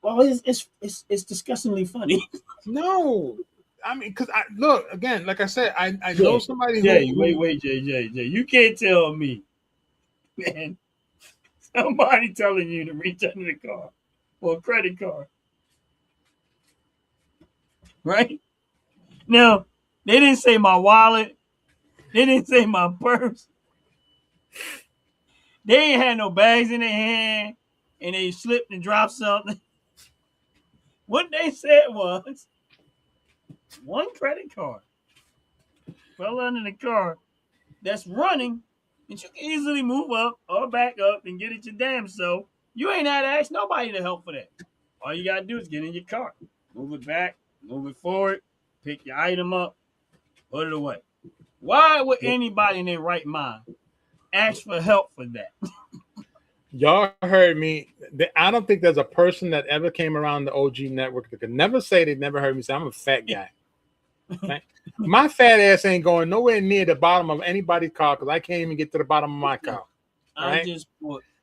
D: Well, it's disgustingly funny.
E: No, I mean, because look again, like I said, I know somebody.
D: Wait, Jay, you can't tell me, man. Somebody telling you to reach under the car for a credit card. Right? Now, they didn't say my wallet. They didn't say my purse. They ain't had no bags in their hand, and they slipped and dropped something. What they said was, one credit card fell under the car that's running, and you can easily move up or back up and get it your damn self. You ain't had to ask nobody to help for that. All you got to do is get in your car, move it back, move it forward, pick your item up, put it away. Why would anybody in their right mind ask for help for that?
E: Y'all heard me. I don't think there's a person that ever came around the OG network that could never say they never heard me say, I'm a fat guy. Right? My fat ass ain't going nowhere near the bottom of anybody's car because I can't even get to the bottom of my car. Right?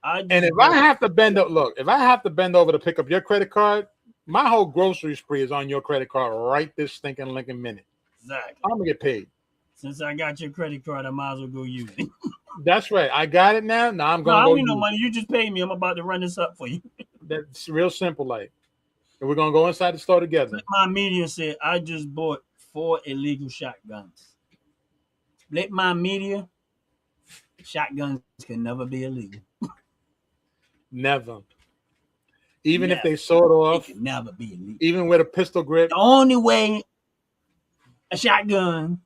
E: And if I have to bend over to pick up your credit card, my whole grocery spree is on your credit card right this stinking Lincoln minute.
D: Exactly.
E: I'm gonna get paid.
D: Since I got your credit card, I might as well go use it.
E: That's right. I got it now. Now I'm going to go.
D: I don't need no money. You just pay me. I'm about to run this up for you.
E: That's real simple, like. And we're going to go inside the store together.
D: My media said I just bought 4 illegal shotguns. Let my media, shotguns can never be illegal.
E: Never. Even if they sawed off.
D: It can never be illegal.
E: Even with a pistol grip.
D: The only way a shotgun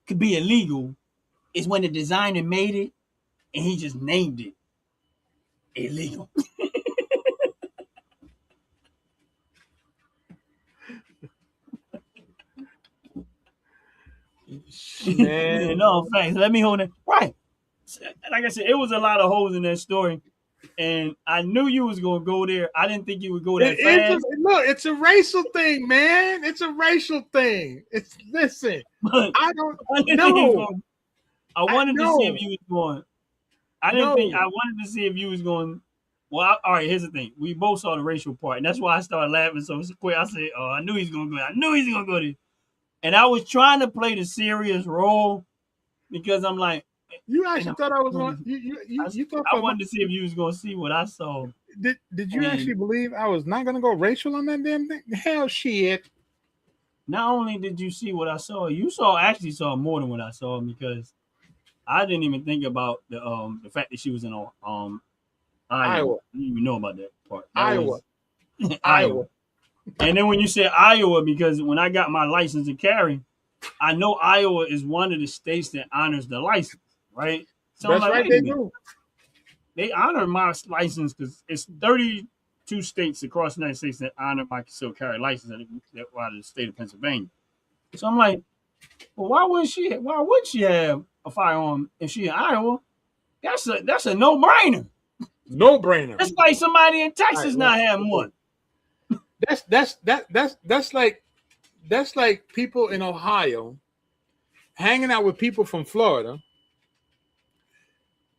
D: could be illegal is when the designer made it and he just named it illegal.
E: Man.
D: No, thanks. Let me hold it. Right. Like I said, it was a lot of holes in that story. And I knew you was going to go there. I didn't think you would go that fast.
E: It's a racial thing, man. It's a racial thing. Listen. I don't know.
D: I wanted to see if you was going. I wanted to see if you was going. Well, all right, here's the thing. We both saw the racial part. And that's why I started laughing so quick. I said, oh, I knew he's going to go. I knew he's going to go there. And I was trying to play the serious role because I'm like,
E: you actually thought I was going. You thought
D: I wanted to see if you was going to see what I saw.
E: Did you actually believe I was not going to go racial on that damn thing? Hell, shit.
D: Not only did you see what I saw, you actually saw more than what I saw because I didn't even think about the fact that she was in Iowa. I didn't even know about that part.
E: Iowa.
D: And then when you said Iowa, because when I got my license to carry, I know Iowa is one of the states that honors the license, right? So
E: that's right, they do.
D: They honor my license because it's 32 states across the United States that honor my concealed carry license out of the state of Pennsylvania. So I'm like, well, why would she have a firearm if she in Iowa? That's a no-brainer.
E: No-brainer.
D: That's like somebody in Texas not having one.
E: That's like people in Ohio hanging out with people from Florida,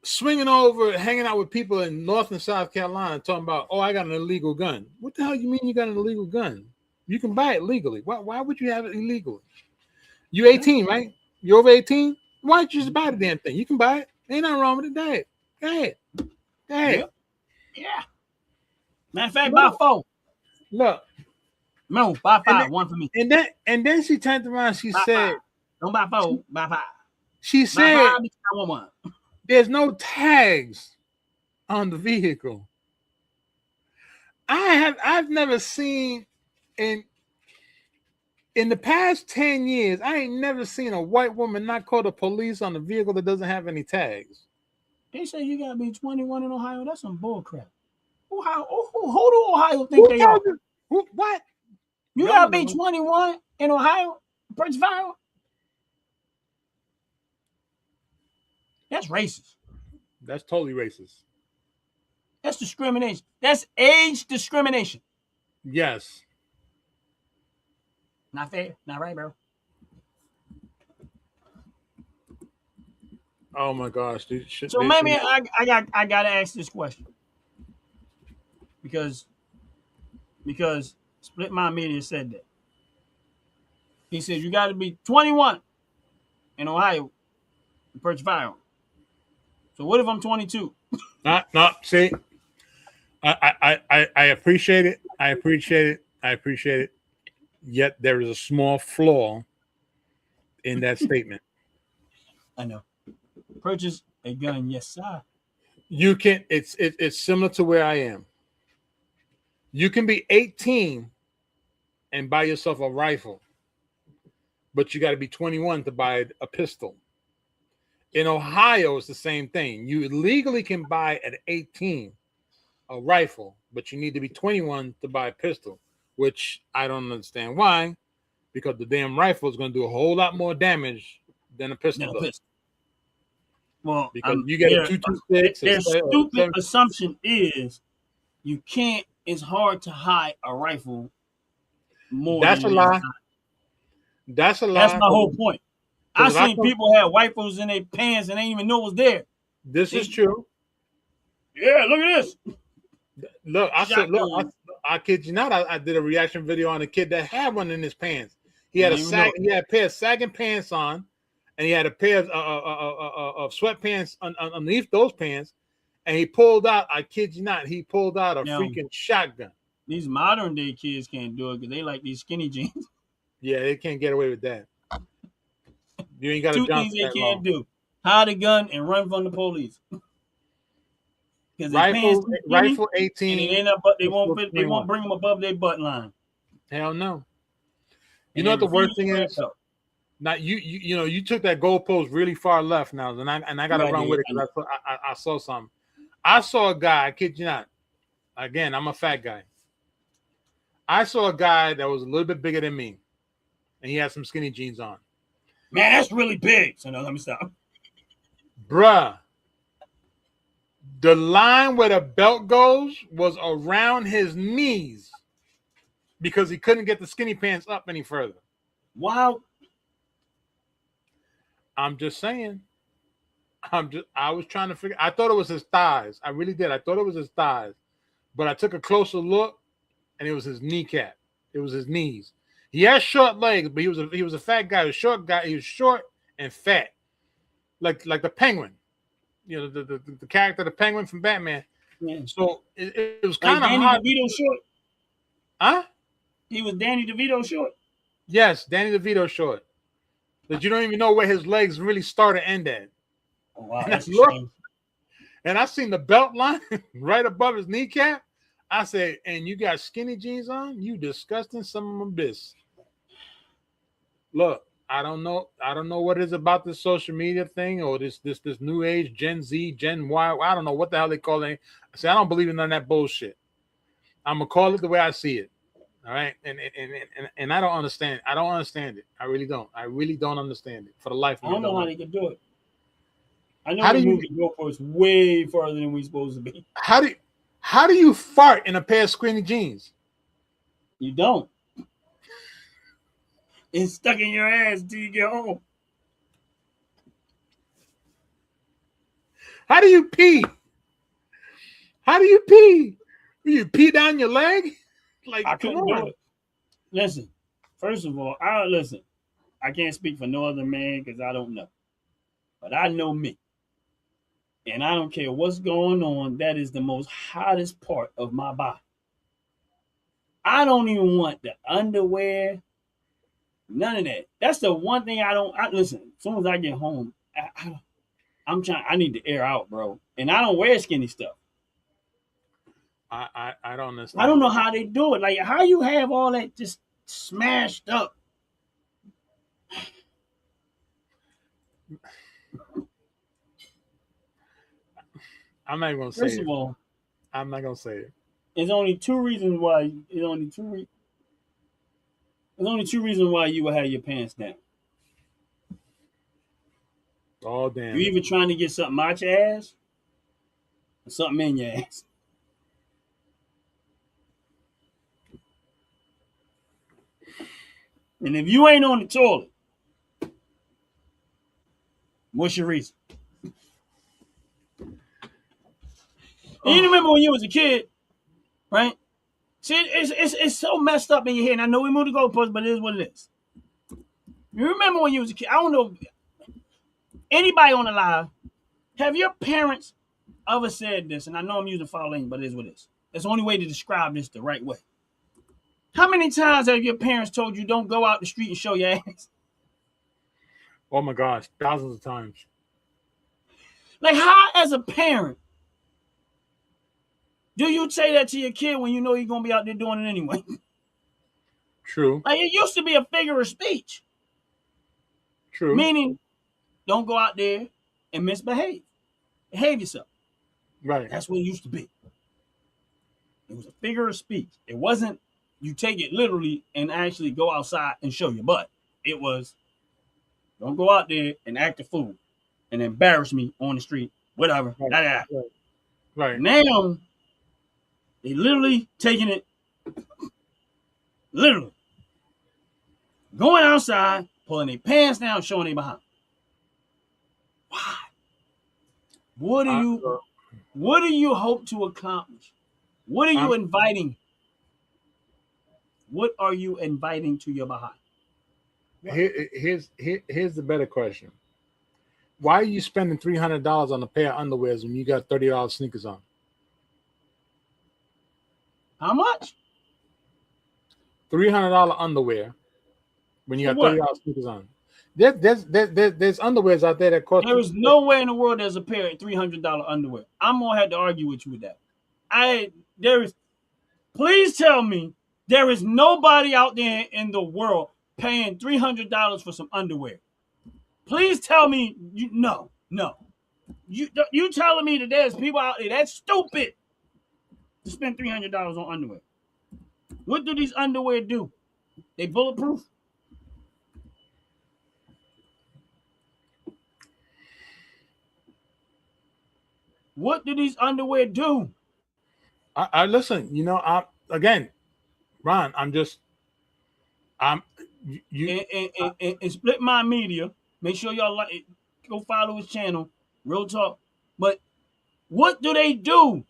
E: swinging over, hanging out with people in North and South Carolina, talking about, oh, I got an illegal gun. What the hell you mean you got an illegal gun? You can buy it legally. Why would you have it illegally? You 18, right? You over 18? Why don't you just buy the damn thing? You can buy it. Ain't nothing wrong with it. Go ahead.
D: Yeah. Matter of fact, buy 4.
E: Look,
D: No, buy
E: And
D: 5,
E: then,
D: one for me.
E: and then she turned around. She
D: Buy
E: said,
D: 5. Don't buy 4, buy 5.
E: She
D: Buy
E: said,
D: 5 because I want one.
E: there's no tags on the vehicle. I've never seen in the past 10 years, I ain't never seen a white woman not call the police on a vehicle that doesn't have any tags.
D: They say you gotta be 21 in Ohio. That's some bull crap. Who do Ohio think they are?
E: What?
D: You gotta be 21 in Ohio? Purchase firearm? That's racist.
E: That's totally racist.
D: That's discrimination. That's age discrimination.
E: Yes.
D: Not fair. Not right, bro.
E: Oh my gosh, dude.
D: So maybe I gotta ask this question because Split Mind Media said that. He said you got to be 21 in Ohio to purchase firearm. So what if I'm 22?
E: See, I appreciate it. I appreciate it. Yet there is a small flaw in that statement.
D: I know. Purchase a gun, yes, sir.
E: You can. It's similar to where I am. You can be 18 and buy yourself a rifle, but you got to be 21 to buy a pistol. In Ohio, it's the same thing. You legally can buy at 18 a rifle, but you need to be 21 to buy a pistol, which I don't understand why, because the damn rifle is going to do a whole lot more damage than a pistol does.
D: Well,
E: because you get a 226.
D: Their stupid assumption is you can't. It's hard to hide a rifle more.
E: That's a lie. That's a lie.
D: That's my whole point. I seen people have rifles in their pants and they didn't even know it was there.
E: This is true.
D: Yeah, look at this.
E: Look, I kid you not. I did a reaction video on a kid that had one in his pants. He had a pair of sagging pants on, and he had a pair of sweatpants underneath those pants. And he pulled out. I kid you not. He pulled out a freaking shotgun.
D: These modern day kids can't do it because they like these skinny jeans.
E: Yeah, they can't get away with that. You ain't got
D: two things they can't do: hide a gun and run from the police. Because
E: rifle 18.
D: And they won't bring them above their butt line.
E: Hell no. You know what the worst thing is? Now you took that goalpost really far left now, and I got to run with it because I saw something. I saw a guy. I kid you not. Again, I'm a fat guy. I saw a guy that was a little bit bigger than me, and he had some skinny jeans on.
D: Man, that's really big. So no, let me stop.
E: Bruh. The line where the belt goes was around his knees because he couldn't get the skinny pants up any further.
D: Wow.
E: I'm just saying. I was trying to figure. I thought it was his thighs. I really did. I thought it was his thighs. But I took a closer look, and it was his kneecap. It was his knees. He had short legs, but he was a fat guy. He was a short guy. He was short and fat, like the Penguin. You know, the character, the Penguin from Batman. Yeah. So it was kind of hard.
D: Danny DeVito short.
E: Huh?
D: He was Danny DeVito short.
E: Yes, Danny DeVito short. That you don't even know where his legs really start and end at.
D: Oh, wow, that's a shame.
E: And I seen the belt line right above his kneecap. I said, and you got skinny jeans on? You disgusting son of a bitch. Look, I don't know what it is about this social media thing or this new age Gen Z, Gen Y. I don't know what the hell they call it. I say I don't believe in none of that bullshit. I'm gonna call it the way I see it. All right, and I don't understand. I don't understand it. I really don't. I really don't understand it for the life of me.
D: I don't know how they can do it. I know the movie go for us way farther than we supposed to be.
E: How do you fart in a pair of skinny jeans?
D: You don't. It's stuck in your ass until you get home.
E: How do you pee? How do you pee? You pee down your leg? Like,
D: I couldn't do it. Listen, first of all, I can't speak for no other man because I don't know. But I know me. And I don't care what's going on. That is the most hottest part of my body. I don't even want the underwear. None of that. That's the one thing I don't. Listen. As soon as I get home, I'm trying. I need to air out, bro. And I don't wear skinny stuff.
E: I don't understand.
D: I don't know how they do it. Like, how you have all that just smashed up?
E: I'm not gonna say
D: First
E: it.
D: of all,
E: I'm not gonna say it.
D: there's only two reasons why. There's only two reasons why you would have your pants down.
E: Oh damn!
D: You either trying to get something out your ass or something in your ass. And if you ain't on the toilet, what's your reason? And you remember when you was a kid, right? See, it's so messed up in your head. And I know we moved the goalposts, but it is what it is. You remember when you was a kid? I don't know anybody on the live. Have your parents ever said this? And I know I'm using foul language, but it is what it is. It's the only way to describe this the right way. How many times have your parents told you don't go out the street and show your ass?
E: Oh my gosh, thousands of times.
D: Like, how as a parent do you say that to your kid when you know you're gonna be out there doing it anyway?
E: True.
D: Like, it used to be a figure of speech.
E: True.
D: Meaning, don't go out there and misbehave. Behave yourself.
E: Right.
D: That's what it used to be. It was a figure of speech. It wasn't you take it literally and actually go outside and show your butt. It was, don't go out there and act a fool and embarrass me on the street, whatever.
E: Right. Right.
D: Now, they literally taking it, literally going outside, pulling their pants down, showing their behind. Why? What do you hope to accomplish? What are you inviting? What are you inviting to your behind?
E: Here's the better question. Why are you spending $300 on a pair of underwears when you got $30 sneakers on?
D: How much?
E: $300 underwear when you got $30 sneakers on. There's underwears out there that cost.
D: There is nowhere in the world there's a pair of $300 underwear. I'm gonna have to argue with you with that. Please tell me there is nobody out there in the world paying $300 for some underwear. Please tell me no. You telling me that there's people out there that's stupid to spend $300 on underwear. What do these underwear do? They bulletproof? What do these underwear do?
E: I listen. You know, Ron. And
D: Split My Media. Make sure y'all like it. Go follow his channel. Real talk. But what do they do?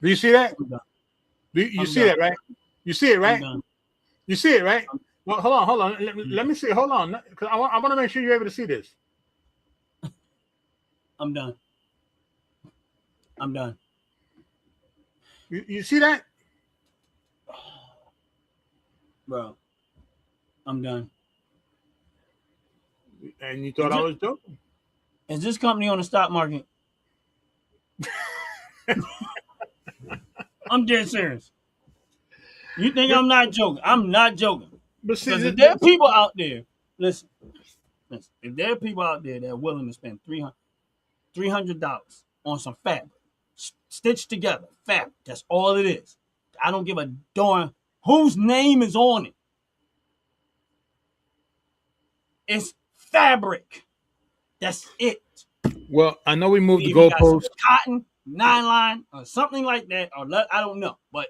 E: Do you see that? You see that, right? You see it, right? You see it, right? Well, hold on. Let me see. Hold on, because I want to make sure you're able to see this.
D: I'm done.
E: You see that?
D: Bro, I'm done.
E: And you thought I was joking?
D: Is this company on the stock market? I'm dead serious. You think I'm not joking? I'm not joking.
E: But see,
D: because if there are people out there, listen, if there are people out there that are willing to spend $300 on some fabric, stitched together fabric, that's all it is. I don't give a darn whose name is on it. It's fabric. That's it.
E: Well, I know we moved the goalpost.
D: Cotton, nylon, or something like that, or I don't know, but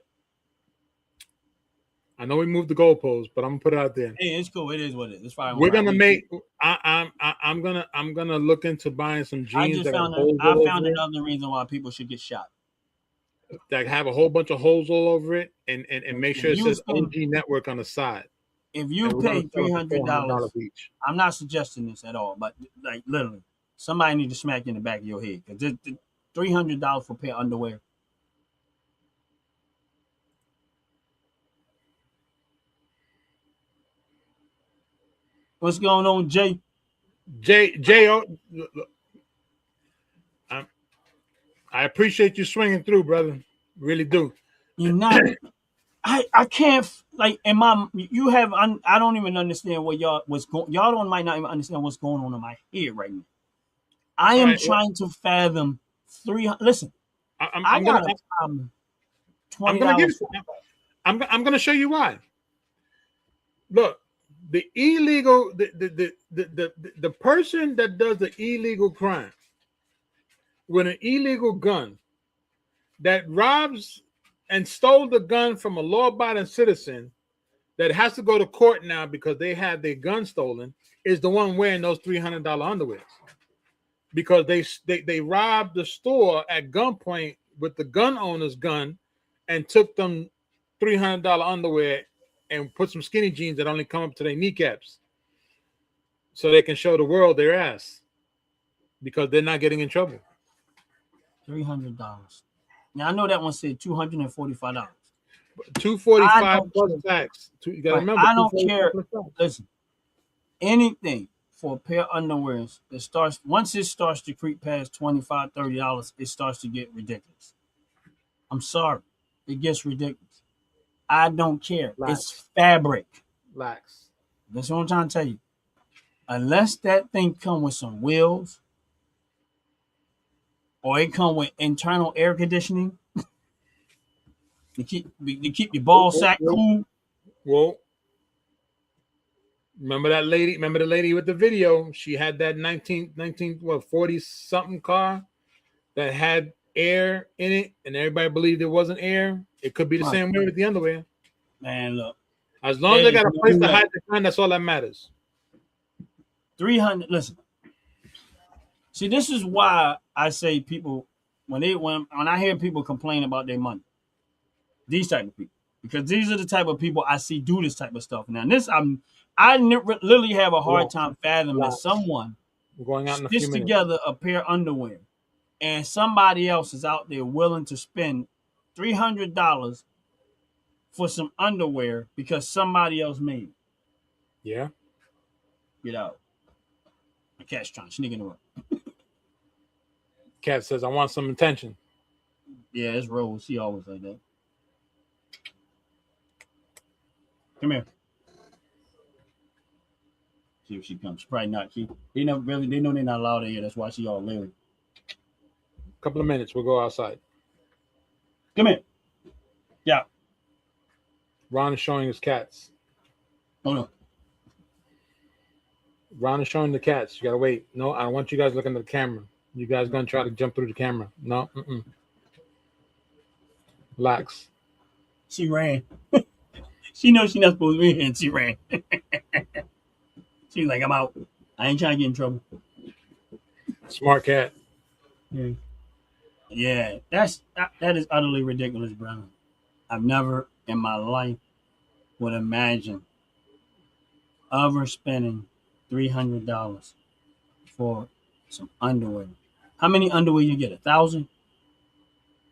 E: I know we moved the goalpost, but I'm gonna put it out there.
D: Hey, it's cool. It is what it is. It's fine.
E: We're gonna make. I'm gonna look into buying some jeans.
D: I found another reason why people should get shot.
E: that have a whole bunch of holes all over it, and make sure it
D: you
E: says
D: spend,
E: OG Network on the side.
D: if you
E: And we're gonna
D: pay
E: sell
D: three
E: it for
D: hundred dollars,
E: $400 each.
D: I'm not suggesting this at all, but like literally, somebody need to smack you in the back of your head because $300 for a pair of underwear. What's going on, Jay?
E: Look, I appreciate you swinging through, brother. Really do.
D: You're not. I can't like in my you have I don't even understand what y'all don't might not even understand what's going on in my head right now. I
E: All
D: am
E: right, well,
D: trying to fathom 300. Listen, I
E: I'm gonna
D: got a problem.
E: I'm gonna give
D: $20.
E: I'm gonna show you why. Look, the illegal the person that does the illegal crime with an illegal gun that robs and stole the gun from a law-abiding citizen that has to go to court now because they had their gun stolen is the one wearing those $300 underwears because they robbed the store at gunpoint with the gun owner's gun and took them $300 underwear and put some skinny jeans that only come up to their kneecaps so they can show the world their ass because they're not getting in trouble.
D: $300. Now I know that one said $245.
E: $245 plus tax. You gotta remember,
D: I don't care.
E: plus tax.
D: Listen, anything for a pair of underwears that starts once it starts to creep past $25, $30, it starts to get ridiculous. I'm sorry, it gets ridiculous. I don't care. It's fabric.
E: Lax.
D: That's what I'm trying to tell you. Unless that thing come with some wheels or it come with internal air conditioning to keep your ball sack cool.
E: Well, remember that lady? Remember the lady with the video? She had that 40 something car that had air in it, and everybody believed it wasn't air. It could be the same way with the underwear.
D: Man, look.
E: As long as they got a place to hide the gun, that's all that matters.
D: 300. Listen. See, this is why I say people when I hear people complain about their money, these type of people, because these are the type of people I see do this type of stuff. Now, I literally have a hard time fathoming that someone
E: going out in a
D: stitch
E: few minutes.
D: together a pair of underwear, and somebody else is out there willing to spend $300 for some underwear because somebody else made it.
E: Yeah.
D: Get out. The cat's trying to sneak in the room.
E: Cat says, I want some attention.
D: Yeah, it's Rose. She always like that. Come here. See if she comes. She probably not. They know they're not allowed in here. That's why she all leery.
E: Couple of minutes, we'll go outside.
D: Come here. Yeah.
E: Ron is showing his cats.
D: Oh no.
E: Ron is showing the cats. You gotta wait. No, I don't want you guys looking at the camera. You guys gonna try to jump through the camera. No. Relax.
D: She ran. She knows she's not supposed to be here, and she ran. She's like, I'm out. I ain't trying to get in trouble.
E: Smart cat.
D: Yeah, that is utterly ridiculous, bro. I've never in my life would imagine ever spending $300 for some underwear. How many underwear you get? 1,000?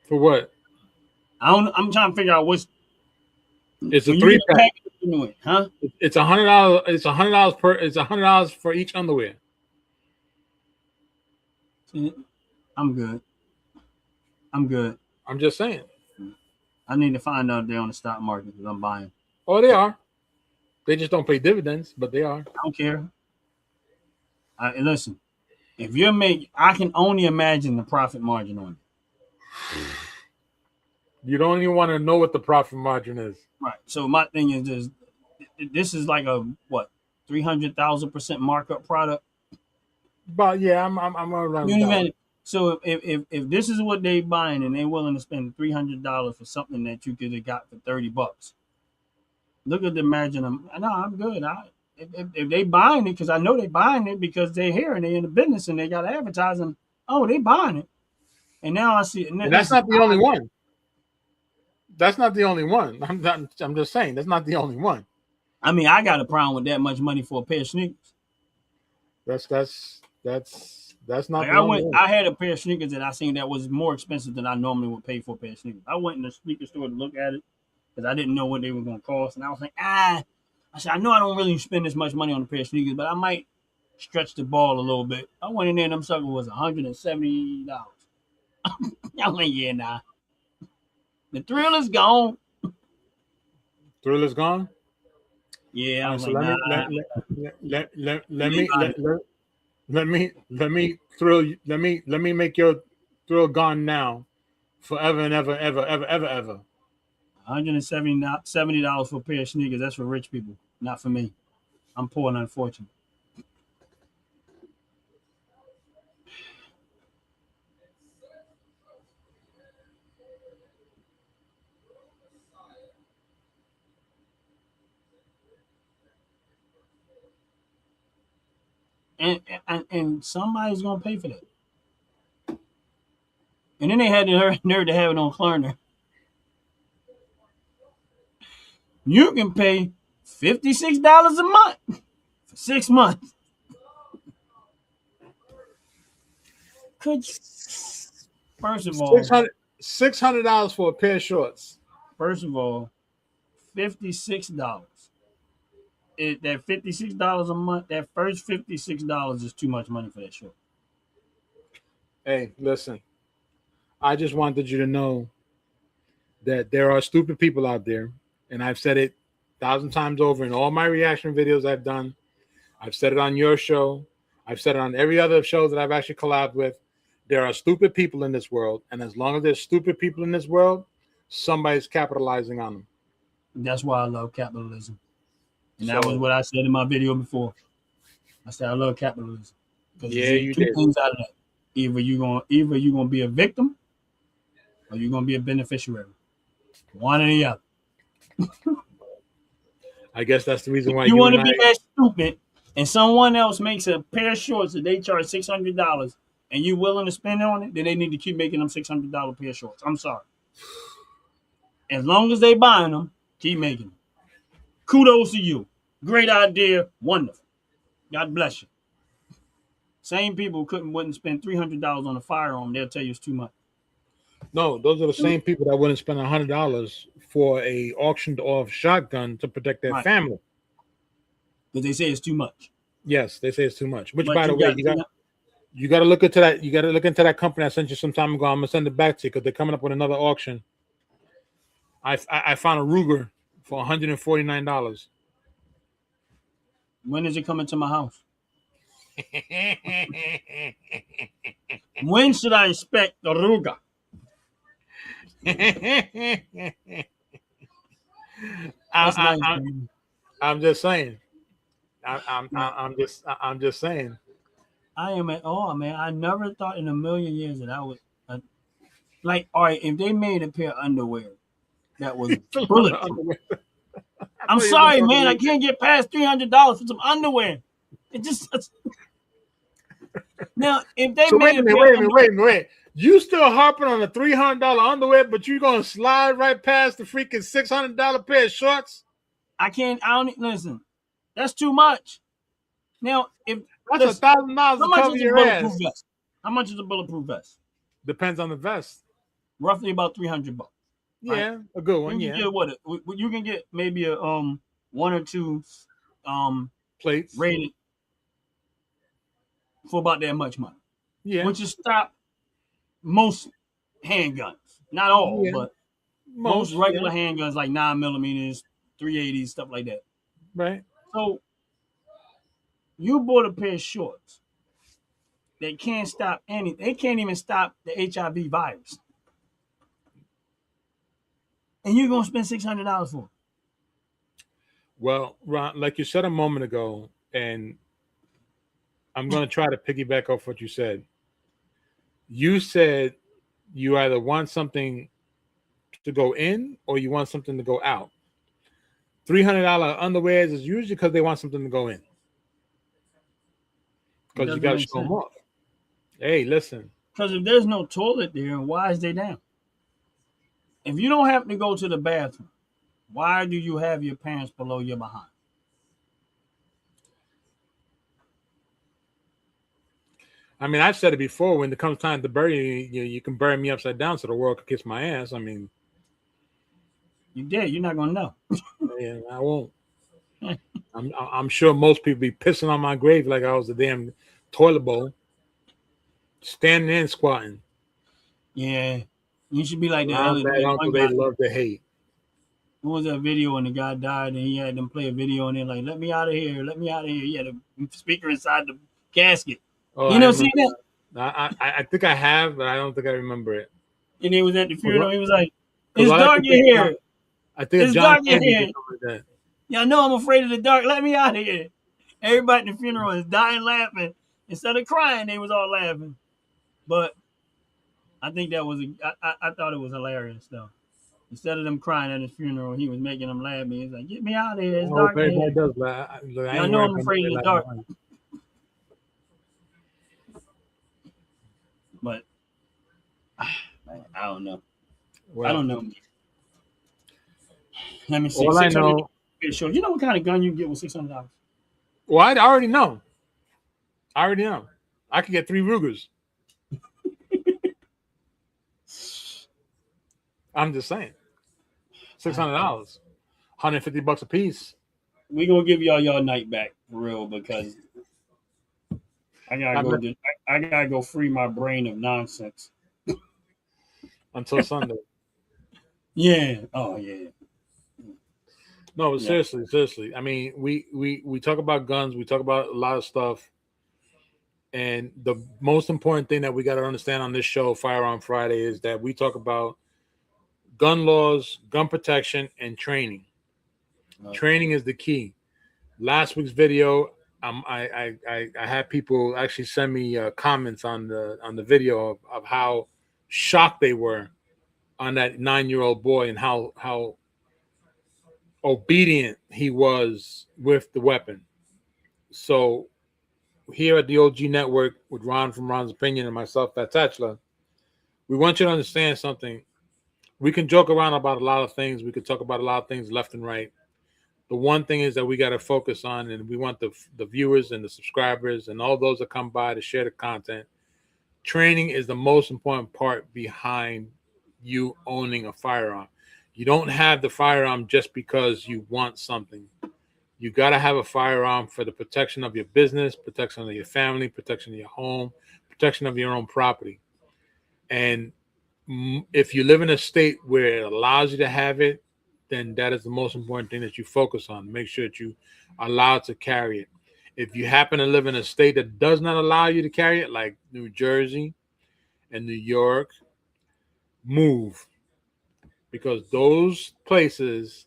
E: For what?
D: I'm trying to figure out what's.
E: It's a 3-pack.
D: Huh?
E: It's $100. It's $100 per. It's $100 for each underwear.
D: I'm good.
E: I'm just saying.
D: I need to find out they're on the stock market because I'm buying.
E: Oh, they are. They just don't pay dividends, but they are.
D: I don't care. Listen, if you're I can only imagine the profit margin on it.
E: You don't even want to know what the profit margin is.
D: Right. So my thing is this is like a what 300,000% markup product.
E: But yeah, I'm around.
D: You know, so if this is what they buying and they're willing to spend $300 for something that you could have got for $30, look at the margin. No, I'm good. If they buying it, because I know they buying it because they're here and they're in the business and they got advertising. Oh, they buying it, and now I see it.
E: And that's not the only one. That's not the only one. I'm just saying that's not the only one.
D: I mean, I got a problem with that much money for a pair of sneakers.
E: That's not
D: Like
E: the only one.
D: I had a pair of sneakers that I seen that was more expensive than I normally would pay for a pair of sneakers. I went in the sneaker store to look at it because I didn't know what they were going to cost, and I was like, I said, I know I don't really spend this much money on a pair of sneakers, but I might stretch the ball a little bit. I went in there, and them suckers was $170. I was like, yeah, nah. The thrill is gone.
E: Thrill is gone.
D: Yeah, I was
E: So
D: like, nah.
E: let me make your thrill gone now, forever and ever, ever, ever, ever, ever.
D: $170 for a pair of sneakers. That's for rich people, not for me. I'm poor and unfortunate. And somebody's gonna pay for that. And then they had the nerve to have it on Klarna. You can pay $56 a month for 6 months. Could you? First of all,
E: $600 for a pair of shorts.
D: First of all, $56. That $56 a month, that first $56 is too much money for that short.
E: Hey, listen. I just wanted you to know that there are stupid people out there, and I've said it 1,000 times over in all my reaction videos I've done. I've said it on your show. I've said it on every other show that I've actually collabed with. There are stupid people in this world, and as long as there's stupid people in this world, somebody's capitalizing on them.
D: That's why I love capitalism. And that was what I said in my video before. I said I love capitalism. Because you two things out of that. Either you're gonna be a victim or you're gonna be a beneficiary. One or the other.
E: I guess that's the reason why
D: you want to be that stupid and someone else makes a pair of shorts that they charge $600 and you willing to spend on it, then they need to keep making them $600 pair of shorts. I'm sorry. As long as they buying them, keep making them. Kudos to you. Great idea. Wonderful. God bless you. Same people wouldn't spend $300 on a firearm. They'll tell you it's too much.
E: No, those are the same people that wouldn't spend $100 for a auctioned off shotgun to protect their family.
D: Because they say it's too much.
E: Yes, they say it's too much. Which, by the way, you got to look into that. You got to look into that company I sent you some time ago. I'm gonna send it back to you because they're coming up with another auction. I found a Ruger for $149.
D: When is it coming to my house? When should I expect the Ruger?
E: I'm just saying. I'm just saying.
D: I am at all, man. I never thought in a million years that I would like. All right, if they made a pair of underwear that was bulletproof. I'm sorry, man. I can't get past $300 for some underwear. It just now if they
E: wait a minute. You still harping on the $300 underwear, but you're gonna slide right past the freaking $600 pair of shorts?
D: I don't listen. That's too much. Now, if
E: that's $1,000 to cover your ass.
D: Vest? How much is a bulletproof vest?
E: Depends on the vest.
D: Roughly about $300.
E: Yeah,
D: right?
E: A good one.
D: You can get you can get maybe a 1 or 2
E: plates
D: rated for about that much money.
E: Yeah,
D: which is stop most handguns, not all, but most regular handguns like 9mm, 380s, stuff like that.
E: Right.
D: So you bought a pair of shorts. They can't stop anything. They can't even stop the HIV virus. And you're gonna spend $600 for it.
E: Well, Ron, like you said a moment ago, and I'm gonna try to piggyback off what you said. You said you either want something to go in or you want something to go out. $300 underwears is usually because they want something to go in. Because you got to show them off. Hey, listen.
D: Because if there's no toilet there, why is they down? If you don't have to go to the bathroom, why do you have your pants below your behind?
E: I mean, I've said it before. When it comes time to bury you, you can bury me upside down so the world can kiss my ass. I mean,
D: You dead. You're not gonna know.
E: yeah, I won't. I'm sure most people be pissing on my grave like I was a damn toilet bowl, standing and squatting.
D: Yeah, you should be like
E: I'm that
D: that
E: uncle
D: one
E: they
D: guy.
E: love to hate.
D: What was that video when the guy died and he had them play a video and they're like, "Let me out of here, let me out of here." He had a speaker inside the casket.
E: Oh,
D: You
E: I
D: know, see
E: remember
D: that?
E: I think I have, but I don't think I remember it.
D: And he was at the funeral. He was like,
E: Because
D: "It's
E: all I
D: dark
E: can
D: in
E: think of,
D: here.
E: I think of
D: It's
E: John
D: dark in
E: Candy
D: here.
E: did something like that.
D: Yeah, I know I'm afraid of the dark. Let me out of here." Everybody at the funeral is dying laughing. Instead of crying, they was all laughing. But I think that was I thought it was hilarious though. Instead of them crying at his funeral, he was making them laugh. He was like, "Get me out of here.
E: I
D: It's
E: hope
D: dark in
E: everybody
D: here."
E: does, but I
D: Yeah, I
E: ain't
D: know
E: worried
D: I'm
E: about
D: afraid of
E: nobody
D: the
E: laughing
D: dark.
E: at mine.
D: But I don't know.
E: Well,
D: I don't know. Let me see.
E: all I
D: 600.
E: know,
D: You know what kind of gun you can get with $600?
E: well, I already know. I already know. I could get 3 Rugers. I'm just saying. $600, $150 a piece.
D: We gonna give y'all night back for real because I gotta
E: I'm
D: go.
E: not-
D: I gotta go free my brain of nonsense.
E: until Sunday.
D: Yeah. Oh yeah.
E: No, but
D: Yeah.
E: seriously. I mean, we talk about guns, we talk about a lot of stuff, and the most important thing that we got to understand on this show, Firearm Friday, is that we talk about gun laws, gun protection, and training. Training is the key. Last week's video, I had people actually send me comments on the video of how shocked they were on that 9-year-old boy and how obedient he was with the weapon. So here at the OG Network with Ron from Ron's Opinion and myself, Fat Tatchla, we want you to understand something. We can joke around about a lot of things. We could talk about a lot of things left and right. The one thing is that we got to focus on, and we want the viewers and the subscribers and all those that come by to share the content. Training is the most important part behind you owning a firearm. You don't have the firearm just because you want something. You got to have a firearm for the protection of your business, protection of your family, protection of your home, protection of your own property. And if you live in a state where it allows you to have it, then that is the most important thing that you focus on. Make sure that you are allowed to carry it. If you happen to live in a state that does not allow you to carry it, like New Jersey and New York, move. Because those places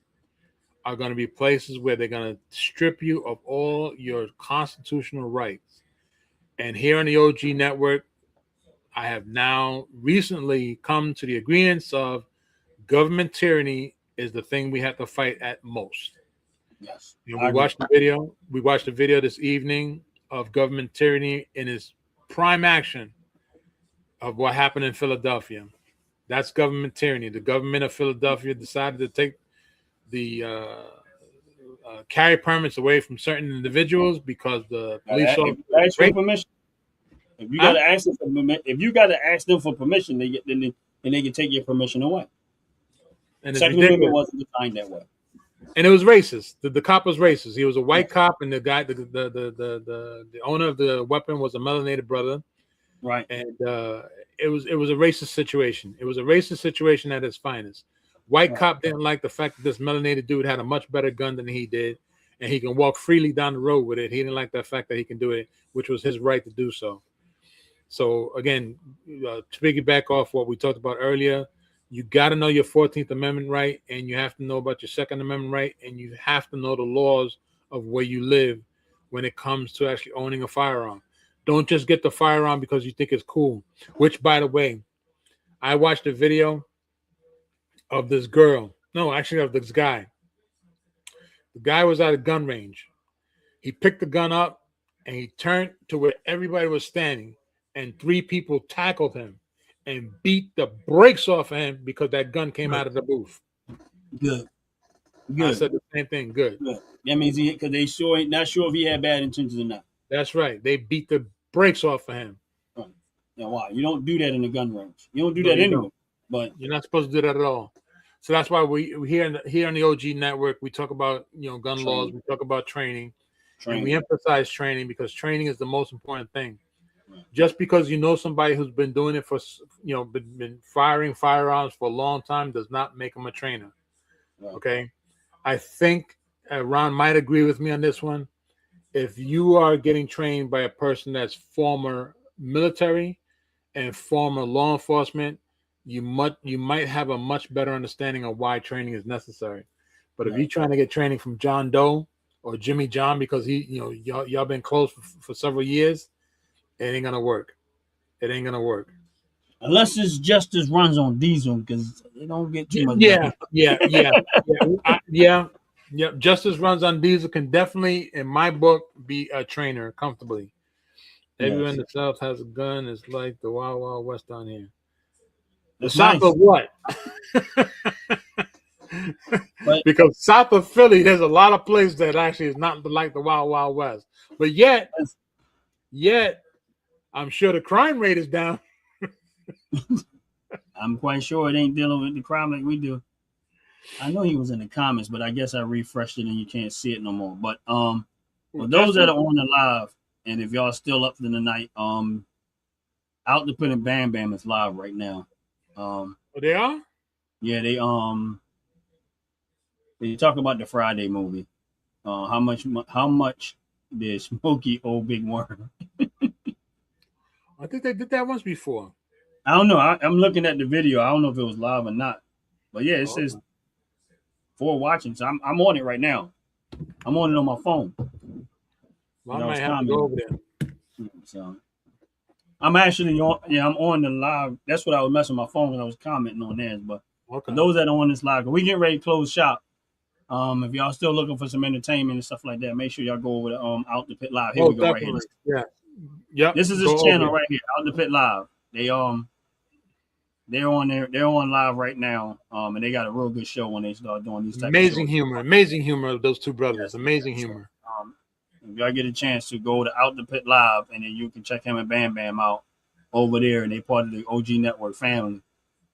E: are going to be places where they're going to strip you of all your constitutional rights. And here on the OG Network, I have now recently come to the agreements of government tyranny is the thing we have to fight at most.
D: Yes.
E: You know, we watched the video. We watched the video this evening of government tyranny in its prime action of what happened in Philadelphia. That's government tyranny. The government of Philadelphia decided to take the carry permits away from certain individuals because the police officers
D: ask for permission. If you gotta ask them for permission, if you gotta ask them for permission, they can take your permission away.
E: And it's
D: Second Amendment wasn't designed that way.
E: And it was racist. The cop was racist. He was a white cop, and the guy, the owner of the weapon was a melanated brother.
D: Right.
E: And it was a racist situation. It was a racist situation at its finest. White cop didn't like the fact that this melanated dude had a much better gun than he did, and he can walk freely down the road with it. He didn't like the fact that he can do it, which was his right to do so. So again, to piggyback off what we talked about earlier, you got to know your 14th Amendment right, and you have to know about your Second Amendment right, and you have to know the laws of where you live when it comes to actually owning a firearm. Don't just get the firearm because you think it's cool, which, by the way, I watched a video of this girl. No, actually of this guy. The guy was at a gun range. He picked the gun up, and he turned to where everybody was standing, and 3 people tackled him and beat the brakes off of him because that gun came out of the booth.
D: Good.
E: I said the same thing. Good.
D: That means because they sure ain't not sure if he had bad intentions or not.
E: That's right. They beat the brakes off of him.
D: Right. Now, why? You don't do that in the gun range. You don't do that anyway. But
E: you're not supposed to do that at all. So that's why we here on the OG network, we talk about gun laws. We talk about training, and we emphasize training because training is the most important thing. Right. Just because you know somebody who's been doing it for been firing firearms for a long time does not make them a trainer. Right. Okay, I think Ron might agree with me on this one. If you are getting trained by a person that's former military and former law enforcement, you might have a much better understanding of why training is necessary. But if you're trying to get training from John Doe or Jimmy John because y'all been close for several years, it ain't gonna work. It ain't gonna work.
D: Unless it's Justice runs on diesel because they don't get too much.
E: Yeah. Justice runs on diesel can definitely, in my book, be a trainer comfortably. Everyone in the South has a gun. It's like the Wild Wild West down here. The South of what? Because south of Philly, there's a lot of places that actually is not like the Wild Wild West. But yet, I'm sure the crime rate is down.
D: I'm quite sure it ain't dealing with the crime like we do. I know he was in the comments, but I guess I refreshed it and you can't see it no more. But for those that are on the live, and if y'all still up for the night, Out the Pit and Bam Bam is live right now.
E: They are?
D: Yeah, they talk about the Friday movie. How much did Smokey owe Big Worm?
E: I think they did that once before.
D: I don't know. I'm looking at the video. I don't know if it was live or not. But yeah, it says for watching. So I'm on it right now. I'm on it on my phone.
E: Well, I might have to go over there.
D: So I'm actually on. Yeah, I'm on the live. That's what I was messing with my phone when I was commenting on theirs. But for those that are on this live, we get ready to close shop. If y'all still looking for some entertainment and stuff like that, make sure y'all go over to Out the Pit Live. Here we go
E: definitely.
D: right here.
E: Yeah.
D: This is his channel right here, Out the Pit Live. They're on live right now. And they got a real good show when they start doing these types
E: amazing humor of those two brothers. Yes, amazing humor.
D: If y'all get a chance to go to Out the Pit Live, and then you can check him and Bam Bam out over there, and they part of the OG Network family.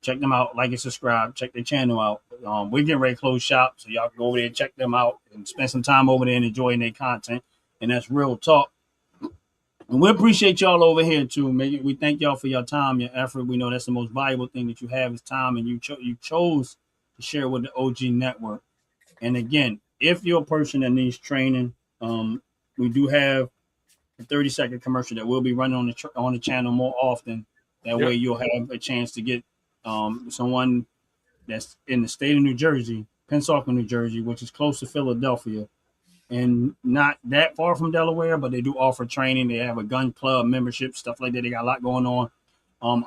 D: Check them out, like and subscribe. Check their channel out. We're getting ready to close shop, so y'all can go over there and check them out and spend some time over there and enjoying their content. And that's real talk. And we appreciate y'all over here too. We thank y'all for your time, your effort. We know that's the most valuable thing that you have is time, and you chose to share with the OG Network. And again, if you're a person that needs training, we do have a 30-second commercial that will be running on the channel more often. That way, you'll have a chance to get someone that's in the state of New Jersey, Pensacola, New Jersey, which is close to Philadelphia, and not that far from Delaware, but they do offer training. They have a gun club membership, stuff like that. They got a lot going on.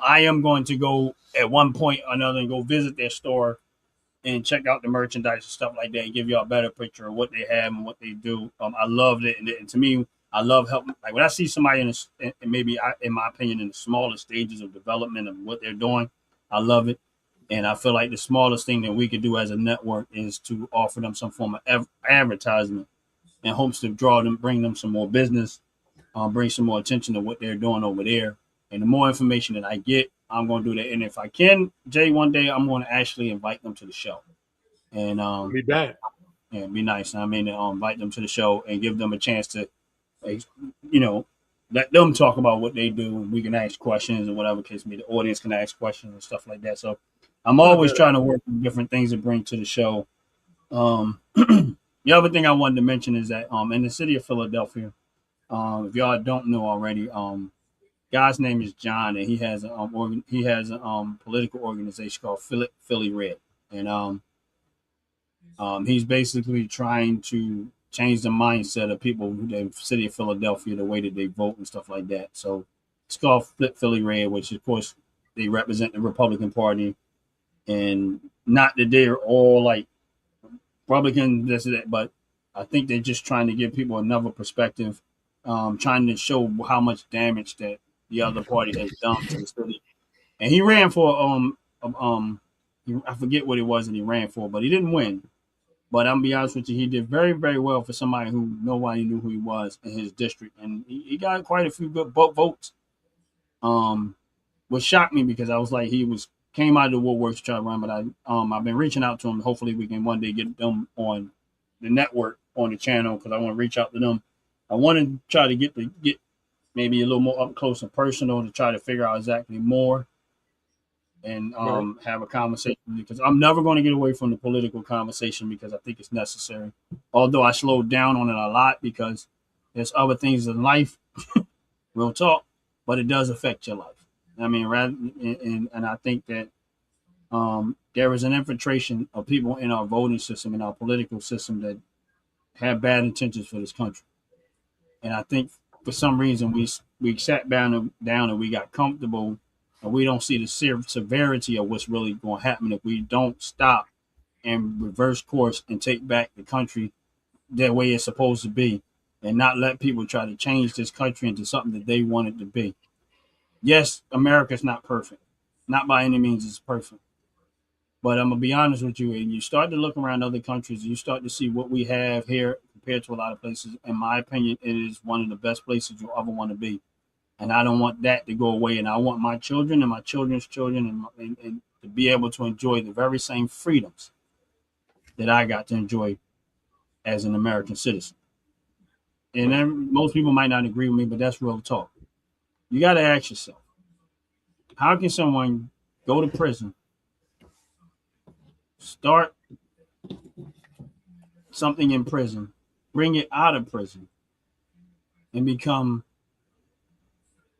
D: I am going to go at one point or another and go visit their store and check out the merchandise and stuff like that and give you a better picture of what they have and what they do. I loved it. And to me, I love helping. Like when I see somebody in my opinion, in the smallest stages of development of what they're doing, I love it. And I feel like the smallest thing that we could do as a network is to offer them some form of advertisement in hopes to bring them some more business, bring some more attention to what they're doing over there. And the more information that I get, I'm going to do that. And if I can, Jay, one day I'm going to actually invite them to the show. And
E: be back.
D: Yeah, it'd be nice. I mean, invite them to the show and give them a chance to, let them talk about what they do. And we can ask questions or whatever case may be. The audience can ask questions and stuff like that. So I'm always trying to work on different things to bring to the show. The other thing I wanted to mention is that in the city of Philadelphia, if y'all don't know already, guy's name is John, and he has a political organization called Philly Red, and he's basically trying to change the mindset of people in the city of Philadelphia, the way that they vote and stuff like that. So it's called Philly Red, which of course they represent the Republican Party, and not that they're all like Republican, this and that, but I think they're just trying to give people another perspective, trying to show how much damage that the other party has done to the city. And he ran for I forget what it was that he ran for, but he didn't win. But I'm gonna be honest with you, he did very, very well for somebody who nobody knew who he was in his district, and he got quite a few good votes. Which shocked me because I was like, he was came out of the woodwork to try to run, but I've been reaching out to him. Hopefully, we can one day get them on the network on the channel because I want to reach out to them. I want to try to get maybe a little more up close and personal to try to figure out exactly more and have a conversation because I'm never going to get away from the political conversation because I think it's necessary. Although I slowed down on it a lot because there's other things in life, real talk, but it does affect your life. I mean, and I think that there is an infiltration of people in our voting system, in our political system that have bad intentions for this country. And I think for some reason we sat down and we got comfortable and we don't see the severity of what's really going to happen if we don't stop and reverse course and take back the country the way it's supposed to be and not let people try to change this country into something that they want it to be. Yes, America's not perfect. Not by any means is perfect. But I'm going to be honest with you, and you start to look around other countries, you start to see what we have here compared to a lot of places. In my opinion, it is one of the best places you'll ever want to be. And I don't want that to go away. And I want my children and my children's children and to be able to enjoy the very same freedoms that I got to enjoy as an American citizen. And then most people might not agree with me, but that's real talk. You got to ask yourself, how can someone go to prison, start something in prison, bring it out of prison, and become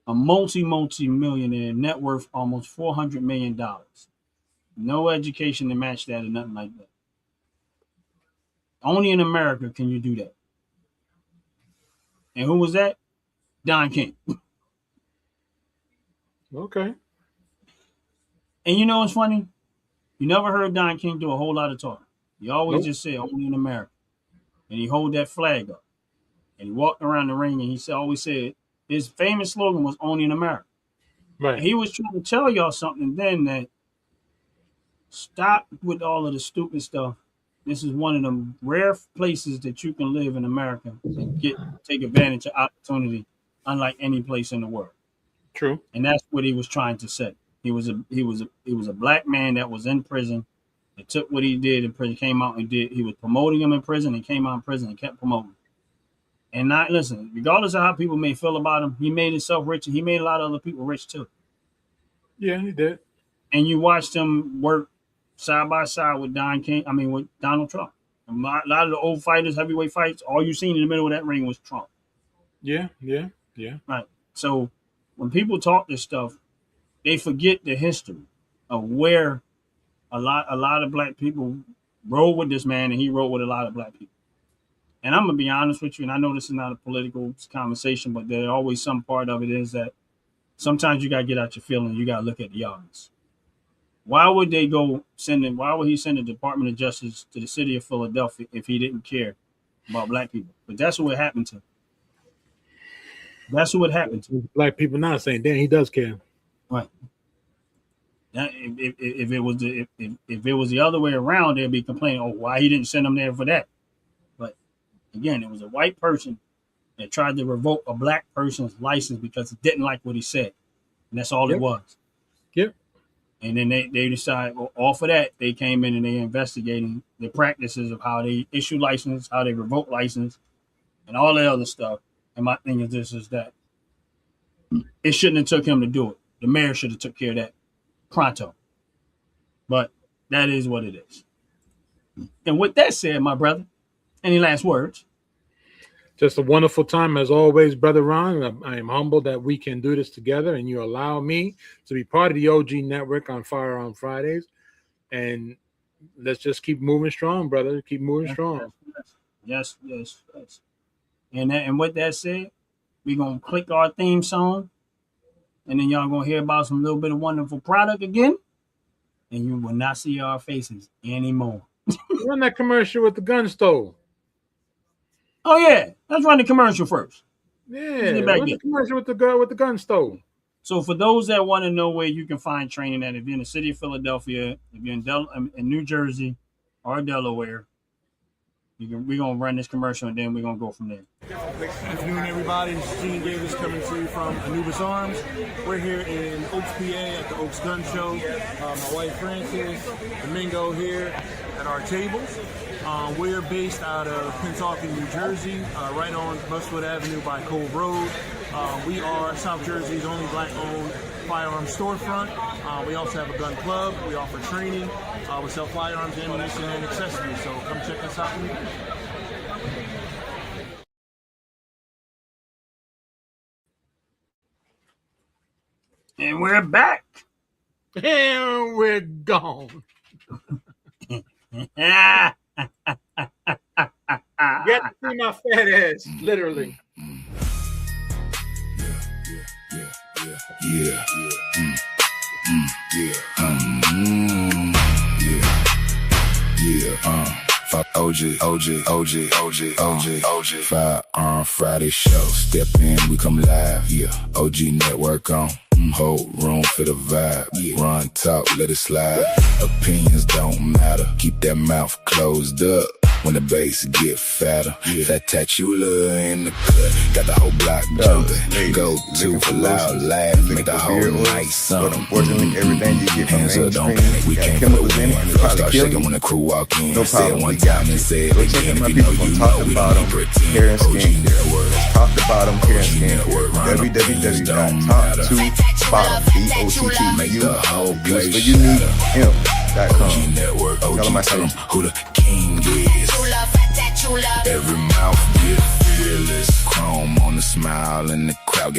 D: a multi-millionaire, net worth almost $400 million. No education to match that or nothing like that. Only in America can you do that. And who was that? Don King.
E: Okay.
D: And you know what's funny? You never heard Don King do a whole lot of talking. He always just said only in America. And he hold that flag up. And he walked around the ring and he always said his famous slogan was only in America.
E: Right.
D: And he was trying to tell y'all something then that stop with all of the stupid stuff. This is one of the rare places that you can live in America and take advantage of opportunity, unlike any place in the world.
E: True.
D: And that's what he was trying to say. He was a black man that was in prison. That took what he did in prison, came out and did. He was promoting him in prison and came out in prison and kept promoting. And not listen, regardless of how people may feel about him, he made himself rich and he made a lot of other people rich too.
E: Yeah, he did.
D: And you watched him work side by side with with Donald Trump. A lot of the old fighters, heavyweight fights, all you seen in the middle of that ring was Trump.
E: Yeah.
D: Right. So when people talk this stuff, they forget the history of where a lot of black people rode with this man and he rode with a lot of black people. And I'm gonna be honest with you, and I know this is not a political conversation, but there's always some part of it is that sometimes you gotta get out your feelings, you gotta look at the odds. Why would he send the Department of Justice to the city of Philadelphia if he didn't care about black people? But that's what happened to. That's what happened to.
E: Black people now saying, damn, he does care.
D: Right. If it was the other way around, they'd be complaining, oh, why he didn't send them there for that. But again, it was a white person that tried to revoke a black person's license because it didn't like what he said. And that's all it was.
E: Yep.
D: And then they decide, well, off of that, they came in and they investigating the practices of how they issue license, how they revoke license, and all that other stuff. And my thing is that it shouldn't have took him to do it. The mayor should have took care of that pronto. But that is what it is. And with that said, my brother, any last words?
E: Just a wonderful time as always, Brother Ron. I am humbled that we can do this together and you allow me to be part of the OG network on Firearm Fridays. And let's just keep moving strong, brother. Keep moving strong.
D: Yes. And with that said, we're going to click our theme song. And then y'all going to hear about some little bit of wonderful product again. And you will not see our faces anymore.
E: Run that commercial with the gun stove.
D: Oh, yeah. Let's run the commercial first.
E: Yeah, run the commercial with the gun stove.
D: So for those that want to know where you can find training at, if you're in the city of Philadelphia, if you're in New Jersey or Delaware, we're going to run this commercial and then we're going to go from there.
J: Good afternoon, everybody. This is Gene Davis coming to you from Anubis Arms. We're here in Oaks, PA at the Oaks Gun Show. My wife Frances, Domingo here at our tables. We're based out of Pennsauken, New Jersey, right on Buzzwood Avenue by Cove Road. We are South Jersey's only black-owned firearm storefront. We also have a gun club. We offer training. We sell firearms, ammunition, and accessories. So come check us out.
D: And we're back.
E: And we're gone.
D: Yeah.
E: Get to see my fat ass, literally.
B: Fuck OG. Firearm Friday show. Step in, we come live. Yeah, OG network on. Whole room for the vibe. Yeah. Run, talk, let it slide. Opinions don't matter. Keep that mouth closed up. When the bass get fatter, that tatula in the cut, got the whole block jumping. Go to for loud laugh, make the whole night
A: But
B: something.
A: unfortunately, everything you get from
B: Hands up, don't
A: mainstream,
B: panic. We
A: got
B: came for the
A: chemicals in
B: win.
A: it, and
B: Start
A: probably kill
B: shaking
A: you.
B: when the crew walk in.
A: No
B: Say it
A: problem,
B: one
A: we
B: time
A: got
B: and
A: you.
B: say it
A: Go check
B: again.
A: out my
B: If you know,
A: people
B: you
A: from top
B: know.
A: to
B: We don't
A: bottom,
B: pretend.
A: hair and
B: OG
A: skin.
B: network.
A: Top to bottom, hair and
B: OG
A: skin.
B: network.
A: www.top2bottom,
B: Make the whole place
A: for you need
B: OG
A: him.com.
B: network.
A: Tell him I
B: OG,
A: said
B: tell 'em who the king is. Every mouth get fearless. Chrome on the smile and the crowd get